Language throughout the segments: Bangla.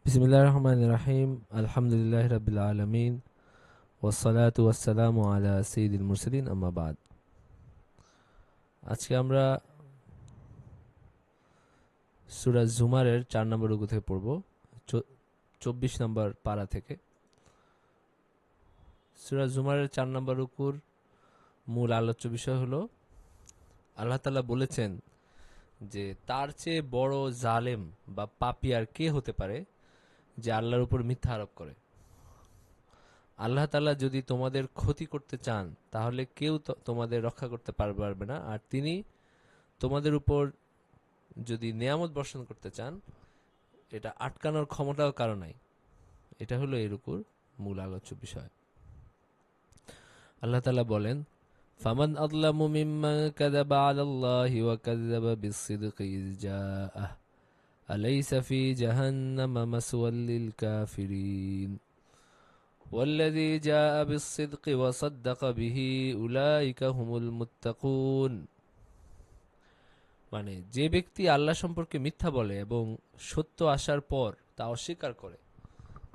বিসমিল্লাহির রহমানির রহিম। আলহামদুলিল্লাহি রাব্বিল আলামিন ওয়াসসালাতু ওয়াসসালামু আলা সাইয়্যিদিল মুরসালিন আম্মা বাদ। আজকে আমরা সূরা জুমারের 4 নম্বর রুকু থেকে পড়ব, 24 নম্বর পারা থেকে। সূরা জুমারের 4 নম্বর রুকুর মূল আলোচ্য বিষয় হলো আল্লাহ তাআলা বলেছেন যে তার চেয়ে বড় জালেম বা পাপী আর কে হতে পারে যে আল্লাহর উপর মিথ্যা আরোপ করে। আল্লাহ তাআলা যদি তোমাদের ক্ষতি করতে চান তাহলে কেউ তোমাদের রক্ষা করতে পারবে না, আর তিনি তোমাদের উপর যদি নেয়ামত বর্ষণ করতে চান এটা আটকানোর ক্ষমতাও কারো নাই। এটা হলো এর উপর মূল আলোচ্য বিষয়। আল্লাহ তাআলা বলেন, ফামান আযলামু মিম্মান কাযাবা আলাল্লাহি ওয়া কাযাবা বিস-সিদকি ইয জাআহ আলাইসা ফি জাহান্নামা মাসওয়াল লিল কাফিরিন والذي جاء بالصدق وصدق به أولئك هم المتقون। মানে যে ব্যক্তি আল্লাহ সম্পর্কে মিথ্যা বলে এবং সত্য আসার পর তা অস্বীকার করে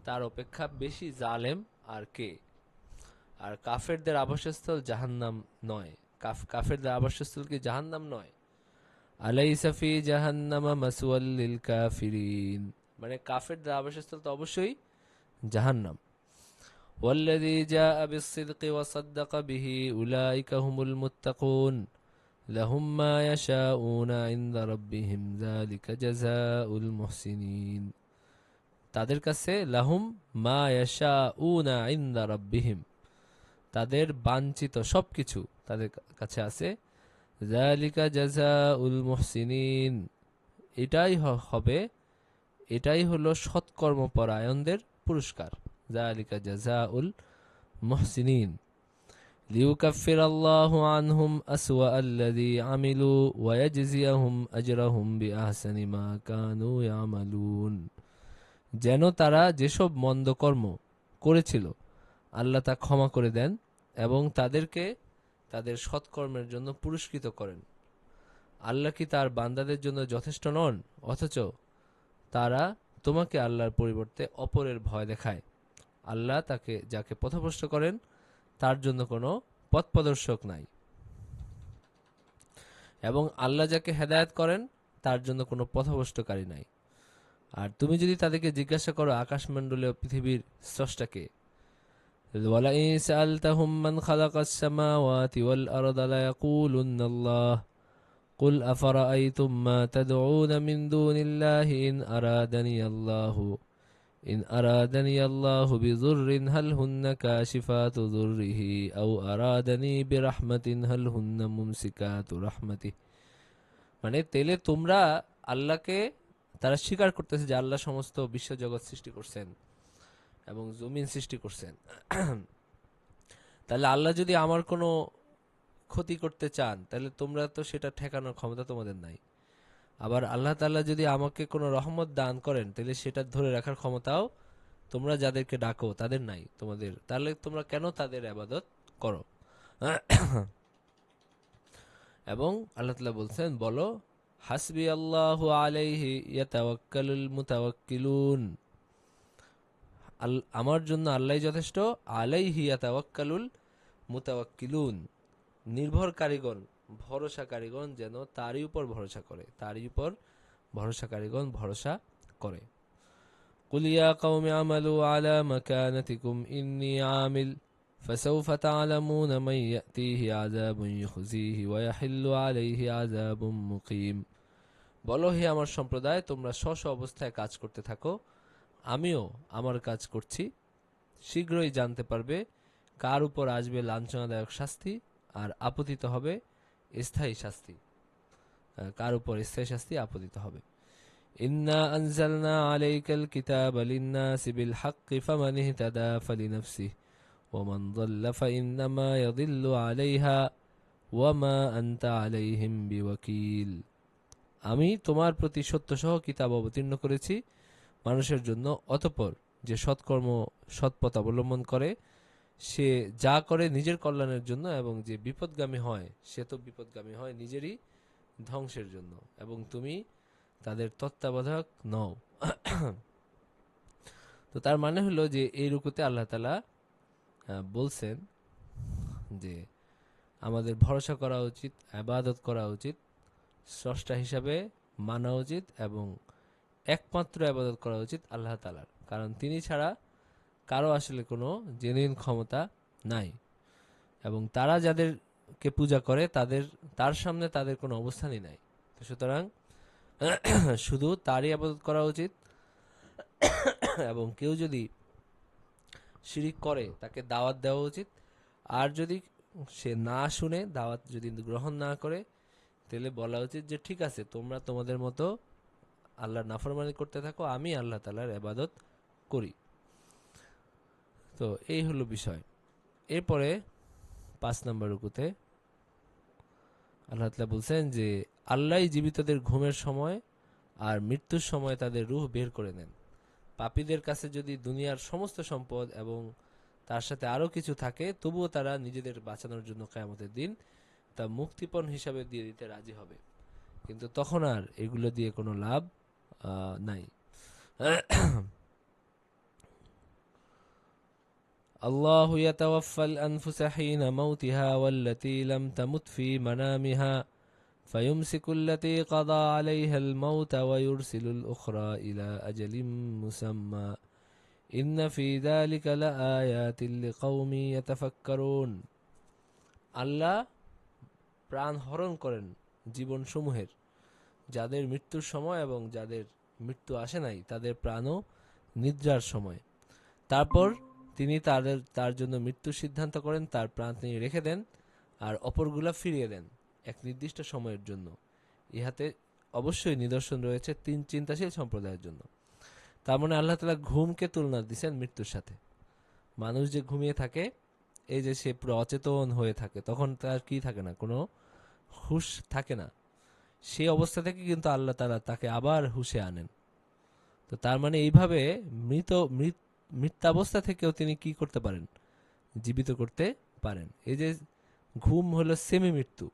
তার অপেক্ষা বেশি জালেম আর কে। আর কাফেরদের আবাসস্থল জাহান্নাম নয়। কাফেরদের আবাসস্থল কি জাহান্নাম নয়? আলাইসা ফি জাহান্নামা মাসওয়াল লিল কাফিরিন, মানে কাফেরদের আবাসস্থল তো অবশ্যই জাহান্নাম। والذي جاء بالصدق وصدق به أولئك هم المتقون لهم ما يشاءون عند ربهم ذلك جزاء المحسنين। তাদের কাছে লাহুম মা ইয়াশাউনা ইনদা রাব্বিহিম, তাদের বাঞ্ছিত সবকিছু তাদের কাছে আছে। যালিকা জাযাউল মুহসিনিন, এটাই হবে, এটাই হলো সৎকর্মপরায়ণদের পুরস্কার। যালিকা জাযাউল মুহসিনিন লিইউকাফিরাল্লাহু আনহুম আসওয়াআল্লাযী আমিলু ওয়া ইয়াজজিয়াহুম আজরাহুম বিআহসানি মা কানু ইয়ামালুন, যেন তারা যেসব মন্দ কর্ম করেছিল আল্লাহ তা ক্ষমা করে দেন এবং তাদেরকে তাদের সৎকর্মের জন্য পুরস্কৃত করেন। আল্লাহ কি তার বান্দাদের জন্য যথেষ্ট নন, অথচ তারা তোমাকে আল্লাহর পরিবর্তে অপরের ভয় দেখায়। আল্লাহ তাকে যাকে পথভ্রষ্ট করেন তার জন্য কোনো পথপ্রদর্শক নাই, এবং আল্লাহ যাকে হেদায়েত করেন তার জন্য কোনো পথভ্রষ্টকারী নাই। আর তুমি যদি তাদেরকে জিজ্ঞাসা করো আকাশমণ্ডলীয় পৃথিবীর স্রষ্টাকে, ওয়ালাইন সাআলতাহুম মান খালাকাস সামাওয়াতি ওয়াল আরদা লায়াকুলুন্নাল্লাহ কুল আফারাআইতুম মা তাদউনা মিন দুনিল্লাহি ইন আরাদানি আল্লাহু বিযুররিন হাল হুন্না কাশিফাতু যুররিহি আও আরাদানি বিরাহমাতিন হাল হুন্না মুমসিকাতু রাহমাতিহি। মানে তেলে তোমরা আল্লাহকে, তারা স্বীকার করতেছে যে আল্লাহ সমস্ত বিশ্বজগৎ সৃষ্টি করছেন এবং জমিন সৃষ্টি করছেন। তাহলে আল্লাহ যদি আমার কোনো ক্ষতি করতে চান তাহলে তোমরা তো সেটা ঠেকানোর ক্ষমতা তোমাদের নাই। আবার আল্লাহ তাআলা যদি আমাকে কোনো রহমত দান করেন তাহলে সেটা ধরে রাখার ক্ষমতাও তোমরা যাদেরকে ডাকো তাদের নাই তোমাদের, তাহলে তোমরা কেন তাদের ইবাদত করো? এবং আল্লাহ তাআলা বলছেন, বলো হাসবি আল্লাহু আলাইহি ইয়াতাওয়াক্কালুল মুতাওয়াক্কিলুন, আমার জন্য আল্লাহই যথেষ্ট। আলাইহি ইয়াতাওয়াক্কালুল মুতাওয়াক্কিলুন, নির্ভরকারীগণ, ভরসাকারীগণ যেন তারই উপর ভরসা করে, তারই উপর ভরসাকারীগণ ভরসা করে। কুল ইয়া কওমি আমালু আলা মাকানাতিকুম ইন্নী আমিল فسوف تعلمون من يأتيه عذاب يخزيه ويحل عليه عذاب مقيم। বলো হে আমার সম্প্রদায়, তোমরা স্ব স্ব অবস্থায় কাজ করতে থাকো, আমিও আমার কাজ করছি। শীঘ্রই জানতে পারবে কার উপর আসবে লাঞ্ছনাদায়ক শাস্তি আর আপতিত হবে স্থায়ী শাস্তি, কার উপর স্থায়ী শাস্তি আপতিত হবে। ইন্না আনজালনা আলাইকাল কিতাবা লিন-নাসি বিল হাক্কি ফামান ইহতাদা ফালিনাফসিহি ওয়ামান যাল্লা ফাইন্নামা ইয়াদিল্লু আলাইহা ওয়ামা আনতা আলাইহিম বিওয়াকিল। আমি তোমার প্রতি সত্যসহ কিতাব অবতীর্ণ করেছি মানুষের জন্য, অতঃপর যে সৎকর্ম সৎপথ অবলম্বন করে সে যা করে নিজের কল্যাণের জন্য, এবং যে বিপদগামী হয় সে তো বিপদগামী হয় নিজেরই ধ্বংসের জন্য, এবং তুমি তাদের তত্ত্বাবধায়ক নও। তো তার মানে হলো যে এই রুকুতে আল্লাহ তাআলা বলছেন যে আমাদের ভরসা করা উচিত, ইবাদত করা উচিত, স্রষ্টা হিসাবে মানা উচিত এবং একমাত্র ইবাদত করা উচিত আল্লাহ তাআলার, কারণ তিনি ছাড়া কারো আসলে কোনো জেনুইন ক্ষমতা নাই এবং তারা যাদেরকে পূজা করে তার সামনে তাদের কোনো অবস্থানই নাই। তো সুতরাং শুধু তারই ইবাদত করা উচিত এবং কেউ যদি শিরিক করে তাকে দাওয়াত দেওয়া উচিত, আর যদি সে না শুনে, দাওয়াত যদি গ্রহণ না করে, তাহলে বলা উচিত যে ঠিক আছে, তোমরা তোমাদের মতো আল্লাহর নাফরমানি করতে থাকো, আমি আল্লাহ তাআলার ইবাদত করি। তো এই হলো বিষয়। এরপরে 5 নম্বর রুকুতে আল্লাহ তাআলা বলছেন যে আল্লাহই জীবিতদের ঘুমের সময় আর মৃত্যুর সময় তাদের রূহ বের করে নেন। পাপীদের কাছে যদি দুনিয়ার সমস্ত সম্পদ এবং তার সাথে আরও কিছু থাকে, তবুও তারা নিজেদের বাঁচানোর জন্য কিয়ামতের দিন তা মুক্তিপণ হিসাবে দিয়ে দিতে রাজি হবে, কিন্তু তখন আর এগুলো দিয়ে কোনো লাভ নাই। আল্লাহু ইয়াতাওয়াফাল আনফুসা হিনা মাউতিহা ওয়াল্লাতী লাম তামুত ফি মানামিহা ফায়ুমসিকুল্লাতী কাদা আলাইহাল মাউতা ওয়া ইউরসিলুল উখরা ইলা আজালিম মুসাম্মা ইন্না ফি যালিকা লাআয়াতিল লিকাওমি ইয়াতাফাক্কারুন। আল্লাহ প্রাণ হরণ করেন জীবনসমূহের, যাদের মৃত্যুর সময় এবং যাদের মৃত্যু আসে নাই তাদের প্রাণও নিদ্রার সময়। তারপর তিনি তার জন্য মৃত্যুর সিদ্ধান্ত করেন, তার প্রাণ তিনি রেখে দেন আর অপরগুলা ফিরিয়ে দেন এক নির্দিষ্ট সময়ের জন্য। ইহাতে অবশ্যই নিদর্শন রয়েছে 3 চিন্তাশীল সম্প্রদায়ের জন্য। তার মানে আল্লাহ তাআলা ঘুমকে তুলনা দিয়েছেন মৃত্যুর সাথে। মানুষ যে ঘুমিয়ে থাকে, এই যে সে পুরো অচেতন হয়ে থাকে, তখন তার কি থাকে না, কোনো হুঁশ থাকে না, সেই অবস্থা থেকে কিন্তু আল্লাহ তাআলা তাকে আবার হুঁশে আনেন। তো তার মানে এইভাবে মৃতাবস্থা থেকেও তিনি কি করতে পারেন, জীবিত করতে পারেন। এই যে ঘুম হলো সেমি মৃত্যু,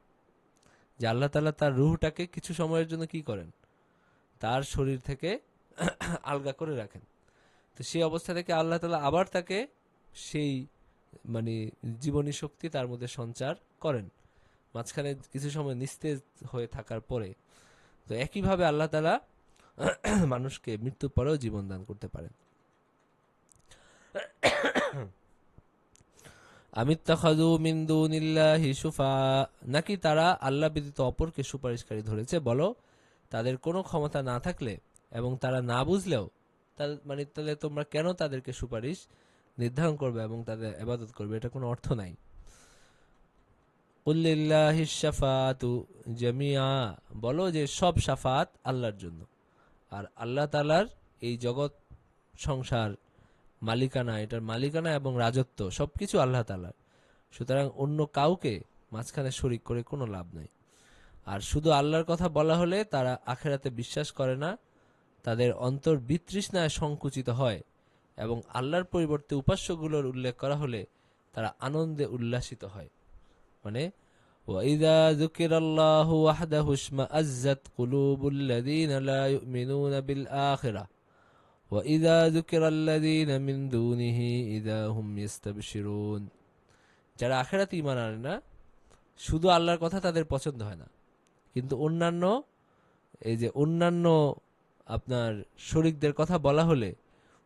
যে আল্লাহ তাআলা তার রূহটাকে কিছু সময়ের জন্য কি করেন, তার শরীর থেকে আলগা করে রাখেন। তো সেই অবস্থা থেকে আল্লাহ তাআলা আবার তাকে সেই মানে জীবনী শক্তি তার মধ্যে সঞ্চার করেন মাঝখানে কিছু সময় নিস্তেজ হয়ে থাকার পরে। তো একইভাবে আল্লাহ তাআলা মানুষকে মৃত্যুর পরেও জীবন দান করতে পারেন। আমিত্তাখাযু মিন দুনিল্লাহি শুফা, নাকি তারা আল্লাহ ব্যতীত অপরকে সুপারিশকারী ধরেছে। বলো, তাদের কোনো ক্ষমতা না থাকলে এবং তারা না বুঝলেও মানে তাহলে তোমরা কেন তাদেরকে সুপারিশ নির্ধারণ করবে এবং তাদের ইবাদত করবে? এটা কোনো অর্থ নাই। কুল লিল্লাহিশ শাফাআতু জামিআ, বলো যে সব শাফাত আল্লাহর জন্য, আর আল্লাহ তাআলার এই জগৎ সংসার মালিকানা, এটার মালিকানা এবং রাজত্ব সবকিছু আল্লাহ তাআলার। সুতরাং অন্য কাউকে মাঝখানে শরীক করে কোনো লাভ নাই। আর শুধু আল্লাহর কথা বলা হলে তারা আখিরাতে বিশ্বাস করে না, তাদের অন্তর বিতৃষ্ণায় সংকুচিত হয়, এবং আল্লাহর পরিবর্তে উপাস্যগুলোর উল্লেখ করা হলে তারা আনন্দে উল্লাসিত হয়। মানে ওয়াইদা যুকিরাল্লাহু ওয়াহদাহু ইশমাআজ্জাত কুলুবুল্লাযীনা লা ইউমিনুনা বিল আখিরাহ ওয়াইদা যুকিরাল্লাযীনা মিন দুনিহি ইযা হুম ইস্তাবশিরুন। যারা আখিরাতে ঈমান আনে না, শুধু আল্লাহর কথা তাদের পছন্দ হয় না, কিন্তু অন্যান্য আপনার শরীকদের কথা বলা হলে,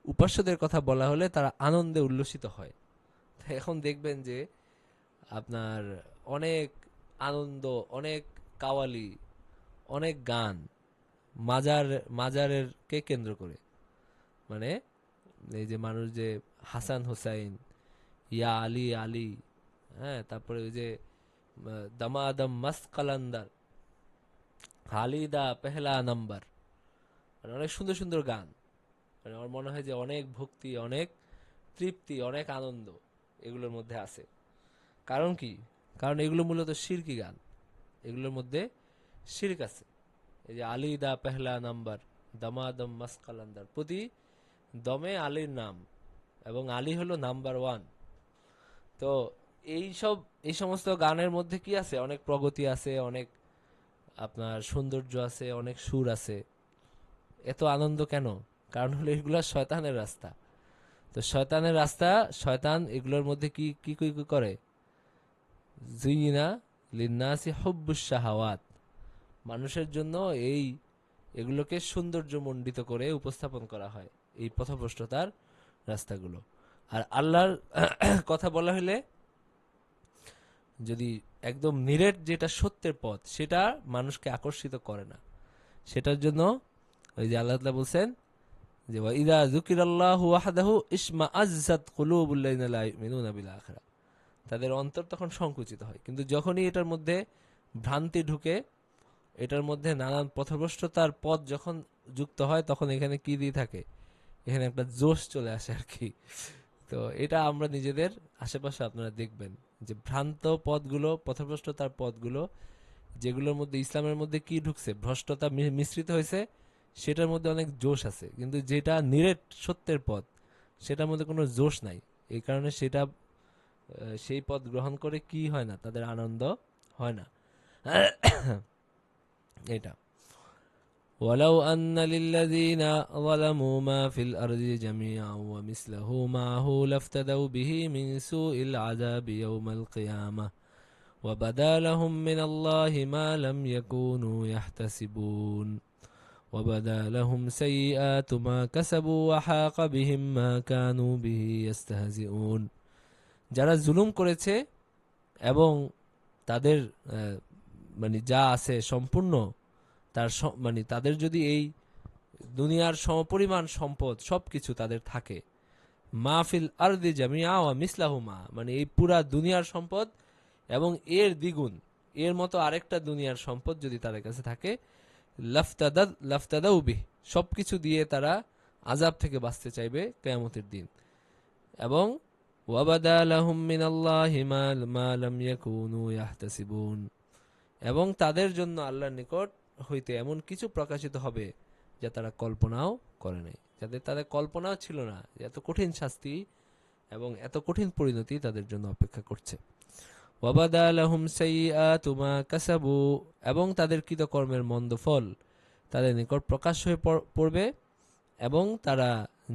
উপাস্যদের কথা বলা হলে তারা আনন্দে উল্লসিত হয়। এখন দেখবেন যে আপনার অনেক আনন্দ, অনেক কাওয়ালি, অনেক গান মাজারের কে কেন্দ্র করে, মানে এই যে মানুষ যে হাসান হুসাইন, ইয়া আলী আলী, হ্যাঁ, তারপরে ওই যে দামাদম মাস্ত কালান্দার, হালিদা পেহলা নাম্বার, মানে অনেক সুন্দর সুন্দর গান। মানে আমার মনে হয় যে অনেক ভক্তি, অনেক তৃপ্তি, অনেক আনন্দ এগুলোর মধ্যে আছে। কারণ কি? কারণ এগুলো মূলত শিরকি গান, এগুলোর মধ্যে শিরক আছে। এই যে আলী দা পেহলা নাম্বার, দামাদম মাস্ত কালান্দার, প্রতি দমে আলীর নাম, এবং আলী হলো নাম্বার 1। তো এই সমস্ত গানের মধ্যে কি আছে? অনেক প্রগতি আছে, অনেক আপনার সৌন্দর্য আছে, অনেক সুর আছে। এত আনন্দ কেন? কারণ হলো এগুলা শয়তানের রাস্তা। তো শয়তানের রাস্তা, শয়তান এগুলোর মধ্যে কি কি কি কি করে, যুইনা লিন্নাসি হুব্বুশ শাহাওয়াত, মানুষের জন্য এই এগুলোকে সৌন্দর্যমণ্ডিত করে উপস্থাপন করা হয় এই পথভ্রষ্টতার রাস্তাগুলো। আর আল্লাহর কথা বলা হলে যদি একদম নিরেট যেটা সত্যের পথ, সেটা মানুষকে আকর্ষিত করে না। সেটার জন্য ওই যে আল্লাহ তাআলা বলছেন যে ওয়াইদা যুকিরাল্লাহু ওয়াহদাহু ইশমাআজ্জাত কুলুবুল্লাযিনা লা ইউমিনুনা বিল আখিরাহ, তাদের অন্তর তখন সংকুচিত হয়। কিন্তু যখনই এটার মধ্যে ভ্রান্তি ঢুকে, এটার মধ্যে নানান পথভ্রষ্টতার পথ যখন যুক্ত হয়, তখন এখানে কি দিয়ে থাকে, এখানে একটা জোশ চলে আসে আর কি। তো এটা আমরা নিজেদের আশেপাশে আপনারা দেখবেন যে ভ্রান্ত পথগুলো, পথভ্রষ্টতার পথগুলো, যেগুলোর মধ্যে ইসলামের মধ্যে কি ঢুকছে, ভ্রষ্টতা মিশ্রিত হয়েছে, সেটার মধ্যে অনেক জোশ আছে। কিন্তু যেটা নিরেট সত্যের পথ, সেটার মধ্যে কোনো জোশ নাই। এই কারণে সেটা সেই পথ গ্রহণ করে কি হয় না, তাদের আনন্দ হয় না। এটা ولو أن للذين ظلموا ما في الأرض جميعا ومثله معه لافتدوا به من سوء العذاب يوم القيامة وبدا لهم من الله ما لم يكونوا يحتسبون وبدا لهم سيئات ما كسبوا وحاق بهم ما كانوا به يستهزئون। যারা জুলুম করেছে এবং তাদের মানে যা আছে সম্পূর্ণ তার মানে তাদের যদি এই দুনিয়ার সমপরিমাণ সম্পদ সবকিছু তাদের থাকে, মাহফিল আরদি জামিআ ওয়া মিসলাহু মা, মানে এই পুরা দুনিয়ার সম্পদ এবং এর দ্বিগুণ, এর মতো আরেকটা দুনিয়ার সম্পদ যদি তাদের কাছে থাকে, লাফতাদাউ বিহ, সবকিছু দিয়ে তারা আযাব থেকে বাঁচতে চাইবে কিয়ামতের দিন। এবং ওয়াবাদা লাহুম মিনাল্লাহি মা লাম ইয়াকুনু ইয়াহতাসিবুন, এবং তাদের জন্য আল্লাহর নিকট হইতে এমন কিছু প্রকাশিত হবে যা তারা কল্পনাও করে নাই, যাদের তাদের কল্পনাও ছিল না এত কঠিন শাস্তি এবং এত কঠিন পরিণতি তাদের জন্য অপেক্ষা করছে। ওয়াবাদা লাহুম সাইয়্যাতু মা কাসাবু, এবং তাদের কৃতকর্মের মন্দ ফল তাদের নিকট প্রকাশ হয়ে পড়বে, এবং তারা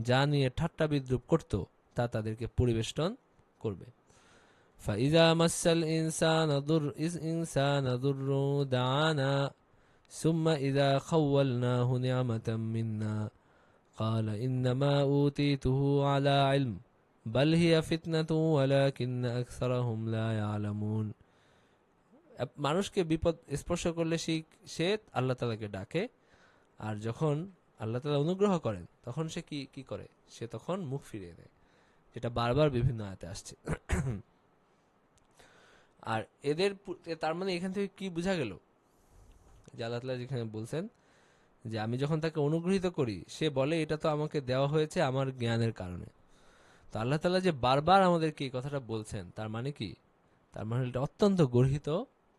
যা নিয়ে ঠাট্টা বিদ্রুপ করত তা তাদেরকে পরিবেষ্টন করবে। فإذا مس الإنسان ضر دعانا ثم إذا خولناه نعمة منا قال إنما أوتيته على علم بل هي فتنة ولكن أكثرهم لا يعلمون। মানুষকে বিপদ স্পর্শ করলে সে আল্লাহ তাআলাকে ডাকে, আর যখন আল্লাহ তাআলা অনুগ্রহ করেন তখন সে কি করে, সে তখন মুখ ফিরিয়ে দেয়, যেটা বারবার বিভিন্ন আয়াতে আসছে। আর এদের তার মানে এখান থেকে কি বোঝা গেল, যে আল্লাহ তাআলা যেখানে বলছেন যে আমি যখন তাকে অনুগ্রহিত করি, সে বলে এটা তো আমাকে দেওয়া হয়েছে আমার জ্ঞানের কারণে। তো আল্লাহ তাআলা যে বারবার আমাদেরকে এই কথাটা বলছেন, তার মানে কি, তার মানে এটা অত্যন্ত গর্হিত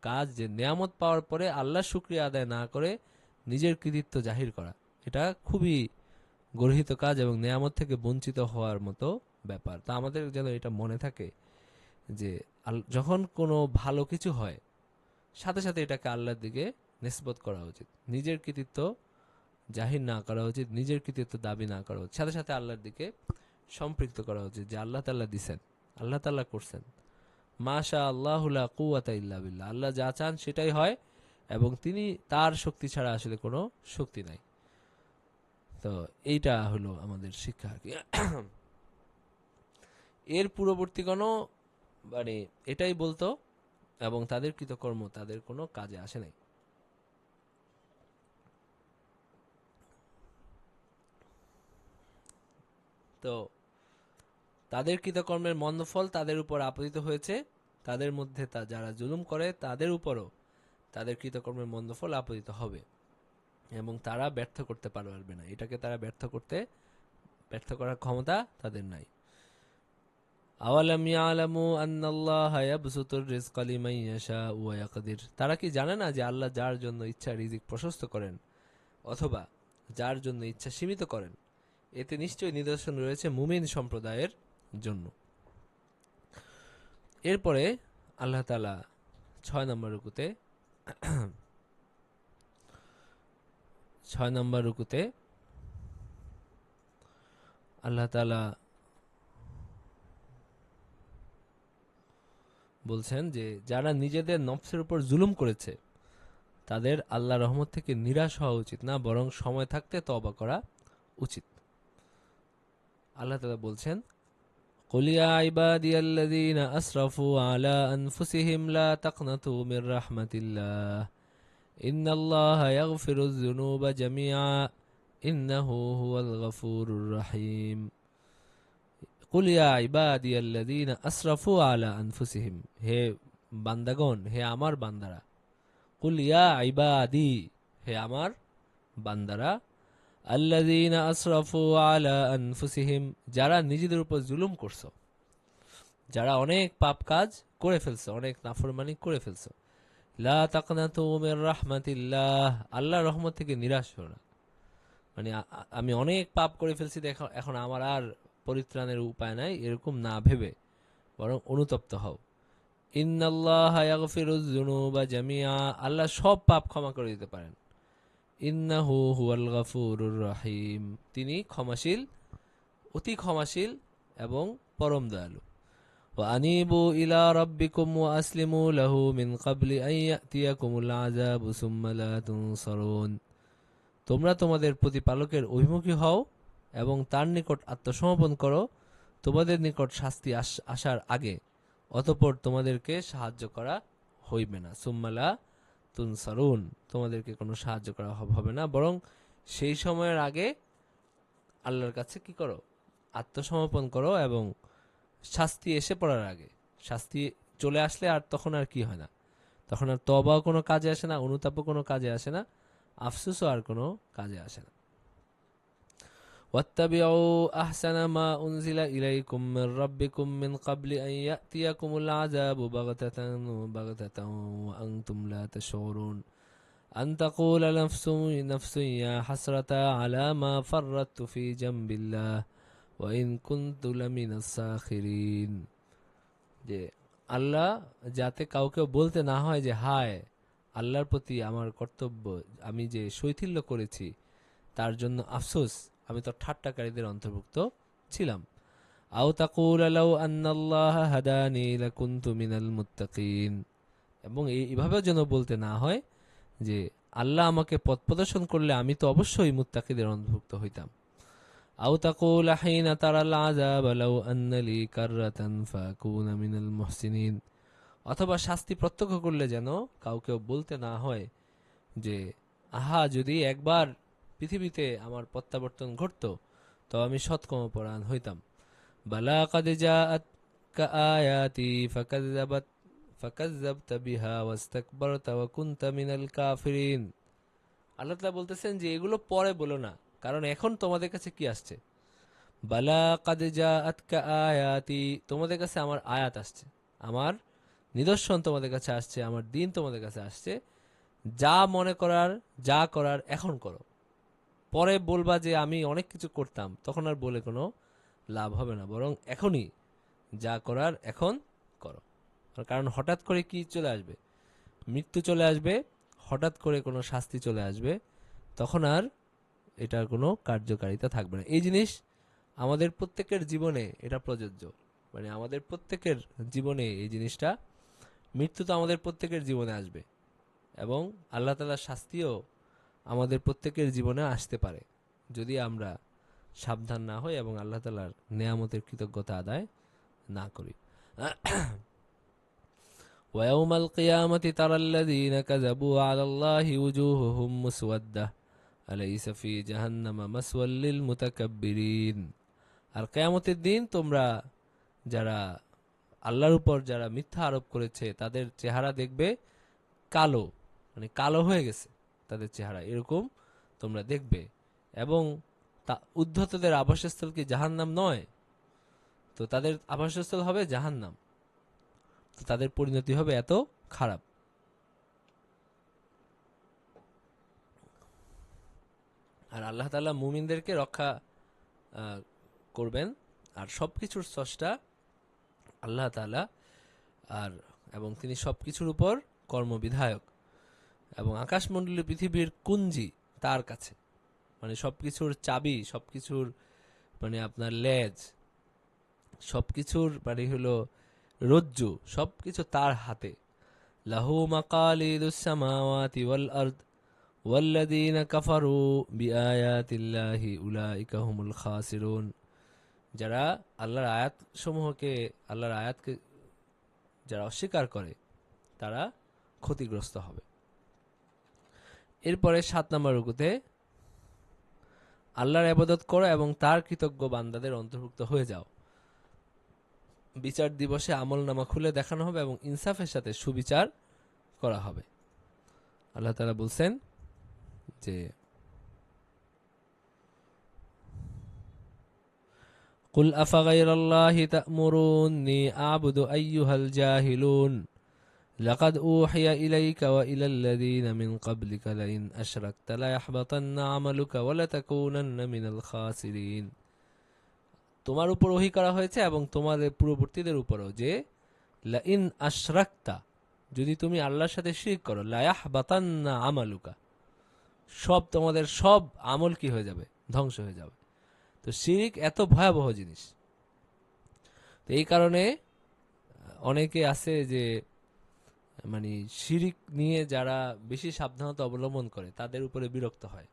কাজ যে নেয়ামত পাওয়ার পরে আল্লাহর শুকরিয়া আদায় না করে নিজের কৃতিত্ব জাহির করা। এটা খুবই গর্হিত কাজ এবং নেয়ামত থেকে বঞ্চিত হওয়ার মতো ব্যাপার। তা আমাদের যেন এটা মনে থাকে যে যখন কোনো ভালো কিছু হয়, সাথে সাথে এটাকে আল্লাহর দিকে নিসবত করা উচিত, নিজের কৃতিত্ব জাহির না করা উচিত, নিজের কৃতিত্ব দাবি না করা উচিত, সাথে সাথে আল্লাহর দিকে সম্পৃক্ত করা উচিত যে আল্লাহ তাআলা দিছেন, আল্লাহ তাআলা করছেন, মাশা আল্লাহু লা কুওয়াতা ইল্লা বিল্লাহ, আল্লাহ যা চান সেটাই হয় এবং তিনি, তার শক্তি ছাড়া আসলে কোনো শক্তি নাই। তো এইটা হলো আমাদের শিক্ষা আর কি। এর পূর্ববর্তীগণও মানে এটাই বলতো এবং তাদের কৃতকর্ম তাদের কোনো কাজে আসে নাই। তো তাদের কৃতকর্মের মন্দ ফল তাদের উপর আপতিত হয়েছে, তাদের মধ্যে যারা জুলুম করে তাদের উপরও তাদের কৃতকর্মের মন্দ ফল আপতিত হবে এবং তারা ব্যর্থ করতে পারবে না, এটাকে তারা ব্যর্থ করার ক্ষমতা তাদের নাই। আওয়ালাম ইয়ালামু আন্নাল্লাহা ইয়াবসুতুর রিজকা লিমান ইয়াশাউ ওয়া ইয়াকদির, তারা কি জানে না যে আল্লাহ যার জন্য ইচ্ছা রিজিক প্রশস্ত করেন অথবা যার জন্য ইচ্ছা সীমিত করেন। এতে নিশ্চয়ই নিদর্শন রয়েছে মুমিন সম্প্রদায়ের জন্য। এরপরে আল্লাহ তাআলা 6 নম্বর রুকুতে আল্লাহ তাআলা বলছেন যে যারা নিজেদের নফসের উপর জুলুম করেছে তাদের আল্লাহ রহমত থেকে নিরাশ হওয়া উচিত না, বরং সময় থাকতে তওবা করা উচিত। আল্লাহ তাআলা বলছেন, قل يا عبادي الذين أسرفوا على أنفسهم لا تقنطوا من رحمة الله إن الله يغفر الذنوب جميعا إنه هو الغفور الرحيم قل يا عبادي الذين أسرفوا على أنفسهم হে বান্দাগণ, হে আমার বান্দারা, কুল ইয়া ইবাদি, হে আমার বান্দারা, আল্লাযীনা আসরাফু আলা আনফুসিহিম, যারা নিজেদের উপর জুলুম করছো, যারা অনেক পাপ কাজ করে ফেলছো, অনেক নাফরমানি করে ফেলছো, লা তাকনাতু মির রাহমাতিল্লাহ, আল্লাহর রহমত থেকে নিরাশ হও না। মানে আমি অনেক পাপ করে ফেলছি, দেখো এখন আমার আর পরিত্রাণের উপায় নাই, এরকম না ভেবে বরং অনুতপ্ত হও। ইন্নাল্লাহা ইয়াগফিরুয যুনুবা জামিআ, আল্লাহ সব পাপ ক্ষমা করে দিতে পারেন। ইন্নাহু হুয়াল গাফুরুর রহিম, তিনি ক্ষমাশীল, অতি ক্ষমাশীল এবং পরম দয়ালু। ওয়া আনিবু ইলা রাব্বিকুম ওয়া আসলিমু লাহু মিন ক্বাবলি আন ইয়াতিয়াকুমুল আযাবু সুম্মা লা তুনসারুন, তোমরা তোমাদের প্রতিপালকের অভিমুখী হও এবং তার নিকট আত্মসমর্পণ করো তোমাদের নিকট শাস্তি আসার আগে, অতঃপর তোমাদেরকে সাহায্য করা হইবে না। সুম্মালা তুনসারুন, তোমাদেরকে কোনো সাহায্য করা হবে না, বরং সেই সময়ের আগে আল্লাহর কাছে কি করো, আত্মসমর্পণ করো, এবং শাস্তি এসে পড়ার আগে, শাস্তি চলে আসলে আর তখন আর কি হয় না, তখন আর তওবাও কোনো কাজে আসে না, অনুতাপও কোনো কাজে আসে না, আফসোসও আর কোনো কাজে আসে না। واتبعوا أحسن ما أنزل إليكم من ربكم من قبل أن يأتيكم العذاب بغتة وأنتم لا تشعرون أن تقول نفس يا حسرة على ما فرطت في جنب الله وإن كنت لمن الساخرين, যে আল্লাহ যাতে কাউকে বলতে না হয় যে হায় আল্লাহর প্রতি আমার কর্তব্য, আমি যে শৈথিল্য করেছি তার জন্য আফসোস, আমি তো ঠাট্টাকারীদের অন্তর্ভুক্ত ছিলাম। আও তাকুল লাউ আন্নাল্লাহা হাদানি লাকুনতু মিনাল মুত্তাকিন, এবং এইভাবেও যেন বলতে না হয় যে আল্লাহ আমাকে পথ প্রদর্শন করলে আমি তো অবশ্যই মুত্তাকিদের অন্তর্ভুক্ত হইতাম। আও তাকুল হিনা তারাল আযাব লাউ আন্না লি কাররাতান ফাকুনা মিনাল মুহসিনিন, অথবা শাস্তি প্রত্যক্ষ করলে যেন কাউকে বলতে না হয় যে আহা যদি একবার পৃথিবীতে আমার প্রত্যাবর্তন ঘটতো তো আমি সৎকর্মপরায়ণ হইতাম। বালা কাদ জাআতকা আয়াতি ফাকাযযাবতা বিহা ওয়াস্তাকবারতা ওয়া কুনতা মিনাল কাফিরিন, আল্লাহ তাআলা বলতেছেন যে এগুলো পরে বলো না, কারণ এখন তোমাদের কাছে কি আসছে। বালা কাদ জাআতকা আয়াতি, তোমাদের কাছে আমার আয়াত আসছে, আমার নিদর্শন তোমাদের কাছে আসছে, আমার দিন তোমাদের কাছে আসছে, যা মনে করার যা করার এখন করো, পরে বলবা যে আমি অনেক কিছু করতাম, তখন আর বলে কোনো লাভ হবে না, বরং এখনই যা করার এখন করো। কারণ হঠাৎ করে কি চলে আসবে, মৃত্যু চলে আসবে, হঠাৎ করে কোনো শাস্তি চলে আসবে, তখন আর এটার কোনো কার্যকারিতা থাকবে না। এই জিনিস আমাদের প্রত্যেকের জীবনে এটা প্রযোজ্য, মানে আমাদের প্রত্যেকের জীবনে এই জিনিসটা, মৃত্যু তো আমাদের প্রত্যেকের জীবনে আসবে, এবং আল্লাহ তাআলার শাস্তিও আমাদের প্রত্যেকের জীবনে আসতে পারে যদি আমরা সাবধান না হই এবং আল্লাহ তাআলার নেয়ামতের কৃতজ্ঞতা আদায় না করি। ওয়ায়াউমাল কিয়ামাতি তারাল্লাযীনা কাযাবু আলাল্লাহি ওয়ুজুহুহুম মুসওয়াদ্দাহ আলাইসা ফি জাহান্নামা মাসওয়াল লিল মুতাকাব্বিরিন, আর কিয়ামতের দিন তোমরা যারা আল্লাহর উপর যারা মিথ্যা আরোপ করেছে তাদের চেহারা দেখবে কালো, মানে কালো হয়ে গেছে তাদের চেহারা, এরকম তোমরা দেখবে, এবং উদ্ধতদের আবাসস্থল কি জাহান্নাম নয়, তো তাদের আবাসস্থল হবে জাহান্নাম, তো তাদের পরিণতি হবে এত খারাপ। আর আল্লাহ তাআলা মুমিনদেরকে রক্ষা করবেন, আর সবকিছুর স্রষ্টা আল্লাহ তাআলা, আর এবং তিনি সবকিছুর উপর কর্মবিধায়ক, এবং আকাশমণ্ডলী পৃথিবীর কুঞ্জি তার কাছে, মানে সবকিছুর চাবি, সবকিছুর মানে আপনার লেজ, সবকিছুর মানে হলো রজ্জু, সবকিছু তার হাতে। লাহু মাকালিদুস সামাওয়াতি ওয়াল আরদ ওয়াল্লাযীনা কাফারু বিআয়াতিল্লাহি উলাইকা হুমুল খাসিরুন। যারা আল্লাহর আয়াতসমূহকে, আল্লাহর আয়াতকে যারা অস্বীকার করে তারা ক্ষতিগ্রস্ত হবে। এরপরে 7 নম্বর রুকুতে আল্লাহর ইবাদত করো এবং তার কৃতজ্ঞ বান্দাদের অন্তর্ভুক্ত হয়ে যাও। বিচার দিবসে আমলনামা খুলে দেখানো হবে এবং ইনসাফের সাথে সুবিচার করা হবে। আল্লাহ তাআলা বলছেন যে কুল আফাগাইরাল্লাহি তা'মুরুনি আ'বুদু আইয়ুহাল জাহিলুন লাকাদ উহিয়া ইলাইকা ওয়া ইলাল্লাযীনা মিন ক্বাবলিকা লাইন আশরাকতা লায়াহবাতান্না আমালুকা ওয়া লাতাকুনান্না মিনাল খাসিরিন। তোমার উপর ওহী করা হয়েছে এবং তোমাদের পূর্ববর্তীদের উপরও যে লাইন আশরাকতা, যদি তুমি আল্লাহর সাথে শিরক করো, লায়াহবাতান্না আমালুকা, সব তোমাদের সব আমল কি হয়ে যাবে, ধ্বংস হয়ে যাবে। তো শিরিক এত ভয়াবহ জিনিস। তো এই কারণে অনেকে আছে যে মানে শিরিক নিয়ে যারা বেশি সাবধানতা অবলম্বন করে তাদের উপরে বিরক্ত হয়,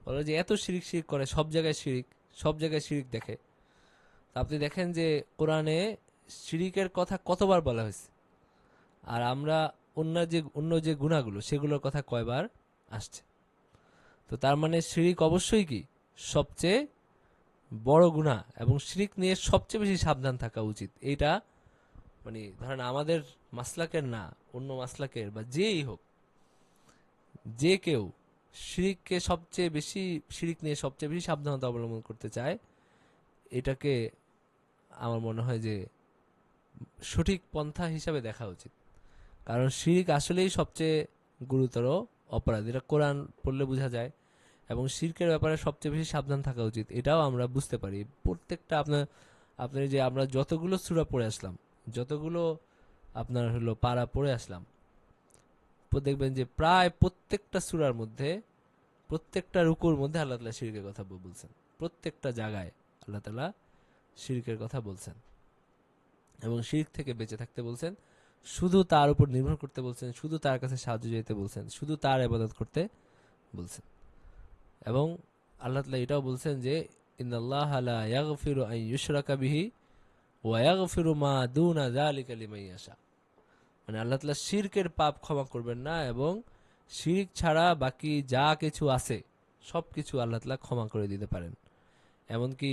বলে যে এত শিরিক শিরিক করে, সব জায়গায় শিরিক, সব জায়গায় শিরিক দেখে। আপনি দেখেন যে কোরআনে শিরিকের কথা কতবার বলা হয়েছে, আর আমরা অন্য যে গুণাগুলো সেগুলোর কথা কয়বার আসছে। তো তার মানে শিরিক অবশ্যই কি সবচেয়ে বড় গুনাহ, এবং শিরিক নিয়ে সবচেয়ে বেশি সাবধান থাকা উচিত। এইটা মানে ধরেন আমাদের মাসলাকের না, অন্য মাসলাকের বা যেই হোক, যে কেউ শিরিককে সবচেয়ে বেশি, শিরিক নিয়ে সবচেয়ে বেশি সাবধানতা অবলম্বন করতে চায়, এটাকে আমার মনে হয় যে সঠিক পন্থা হিসাবে দেখা উচিত। কারণ শিরিক আসলেই সবচেয়ে গুরুতর অপরাধ, এটা কোরআন পড়লে বোঝা যায়। এবং শিরকের ব্যাপারে সবচেয়ে বেশি সাবধান থাকা উচিত, এটাও আমরা বুঝতে পারি। প্রত্যেকটা আপনার যে আমরা যতগুলো সূরা পড়ে আসলাম, যতগুলো আপনার হলো পারা পড়ে আসলাম, দেখবেন যে প্রায় প্রত্যেকটা সূরার মধ্যে, প্রত্যেকটা রুকুর মধ্যে আল্লাহ তাআলা শিরকের কথা বলছেন। প্রত্যেকটা জায়গায় আল্লাহ তাআলা শিরকের কথা বলছেন এবং শিরক থেকে বেঁচে থাকতে বলছেন, শুধু তার উপর নির্ভর করতে বলছেন, শুধু তার কাছে সাহায্য চাইতে বলছেন, শুধু তার ইবাদত করতে বলছেন। এবং আল্লাহ তাআলা এটাও বলছেন যে ইন্নাল্লাহা লা ইয়াগফিরু আন ইউশরাকা বিহি ওয়া ইয়াগফিরু মা দুনা যালিকা লিমান ইয়াশা। মানে আল্লাহ তাআলা শিরকের পাপ ক্ষমা করবেন না, এবং শিরক ছাড়া বাকি যা কিছু আছে সব কিছু আল্লাহ তাআলা ক্ষমা করে দিতে পারেন। এমনকি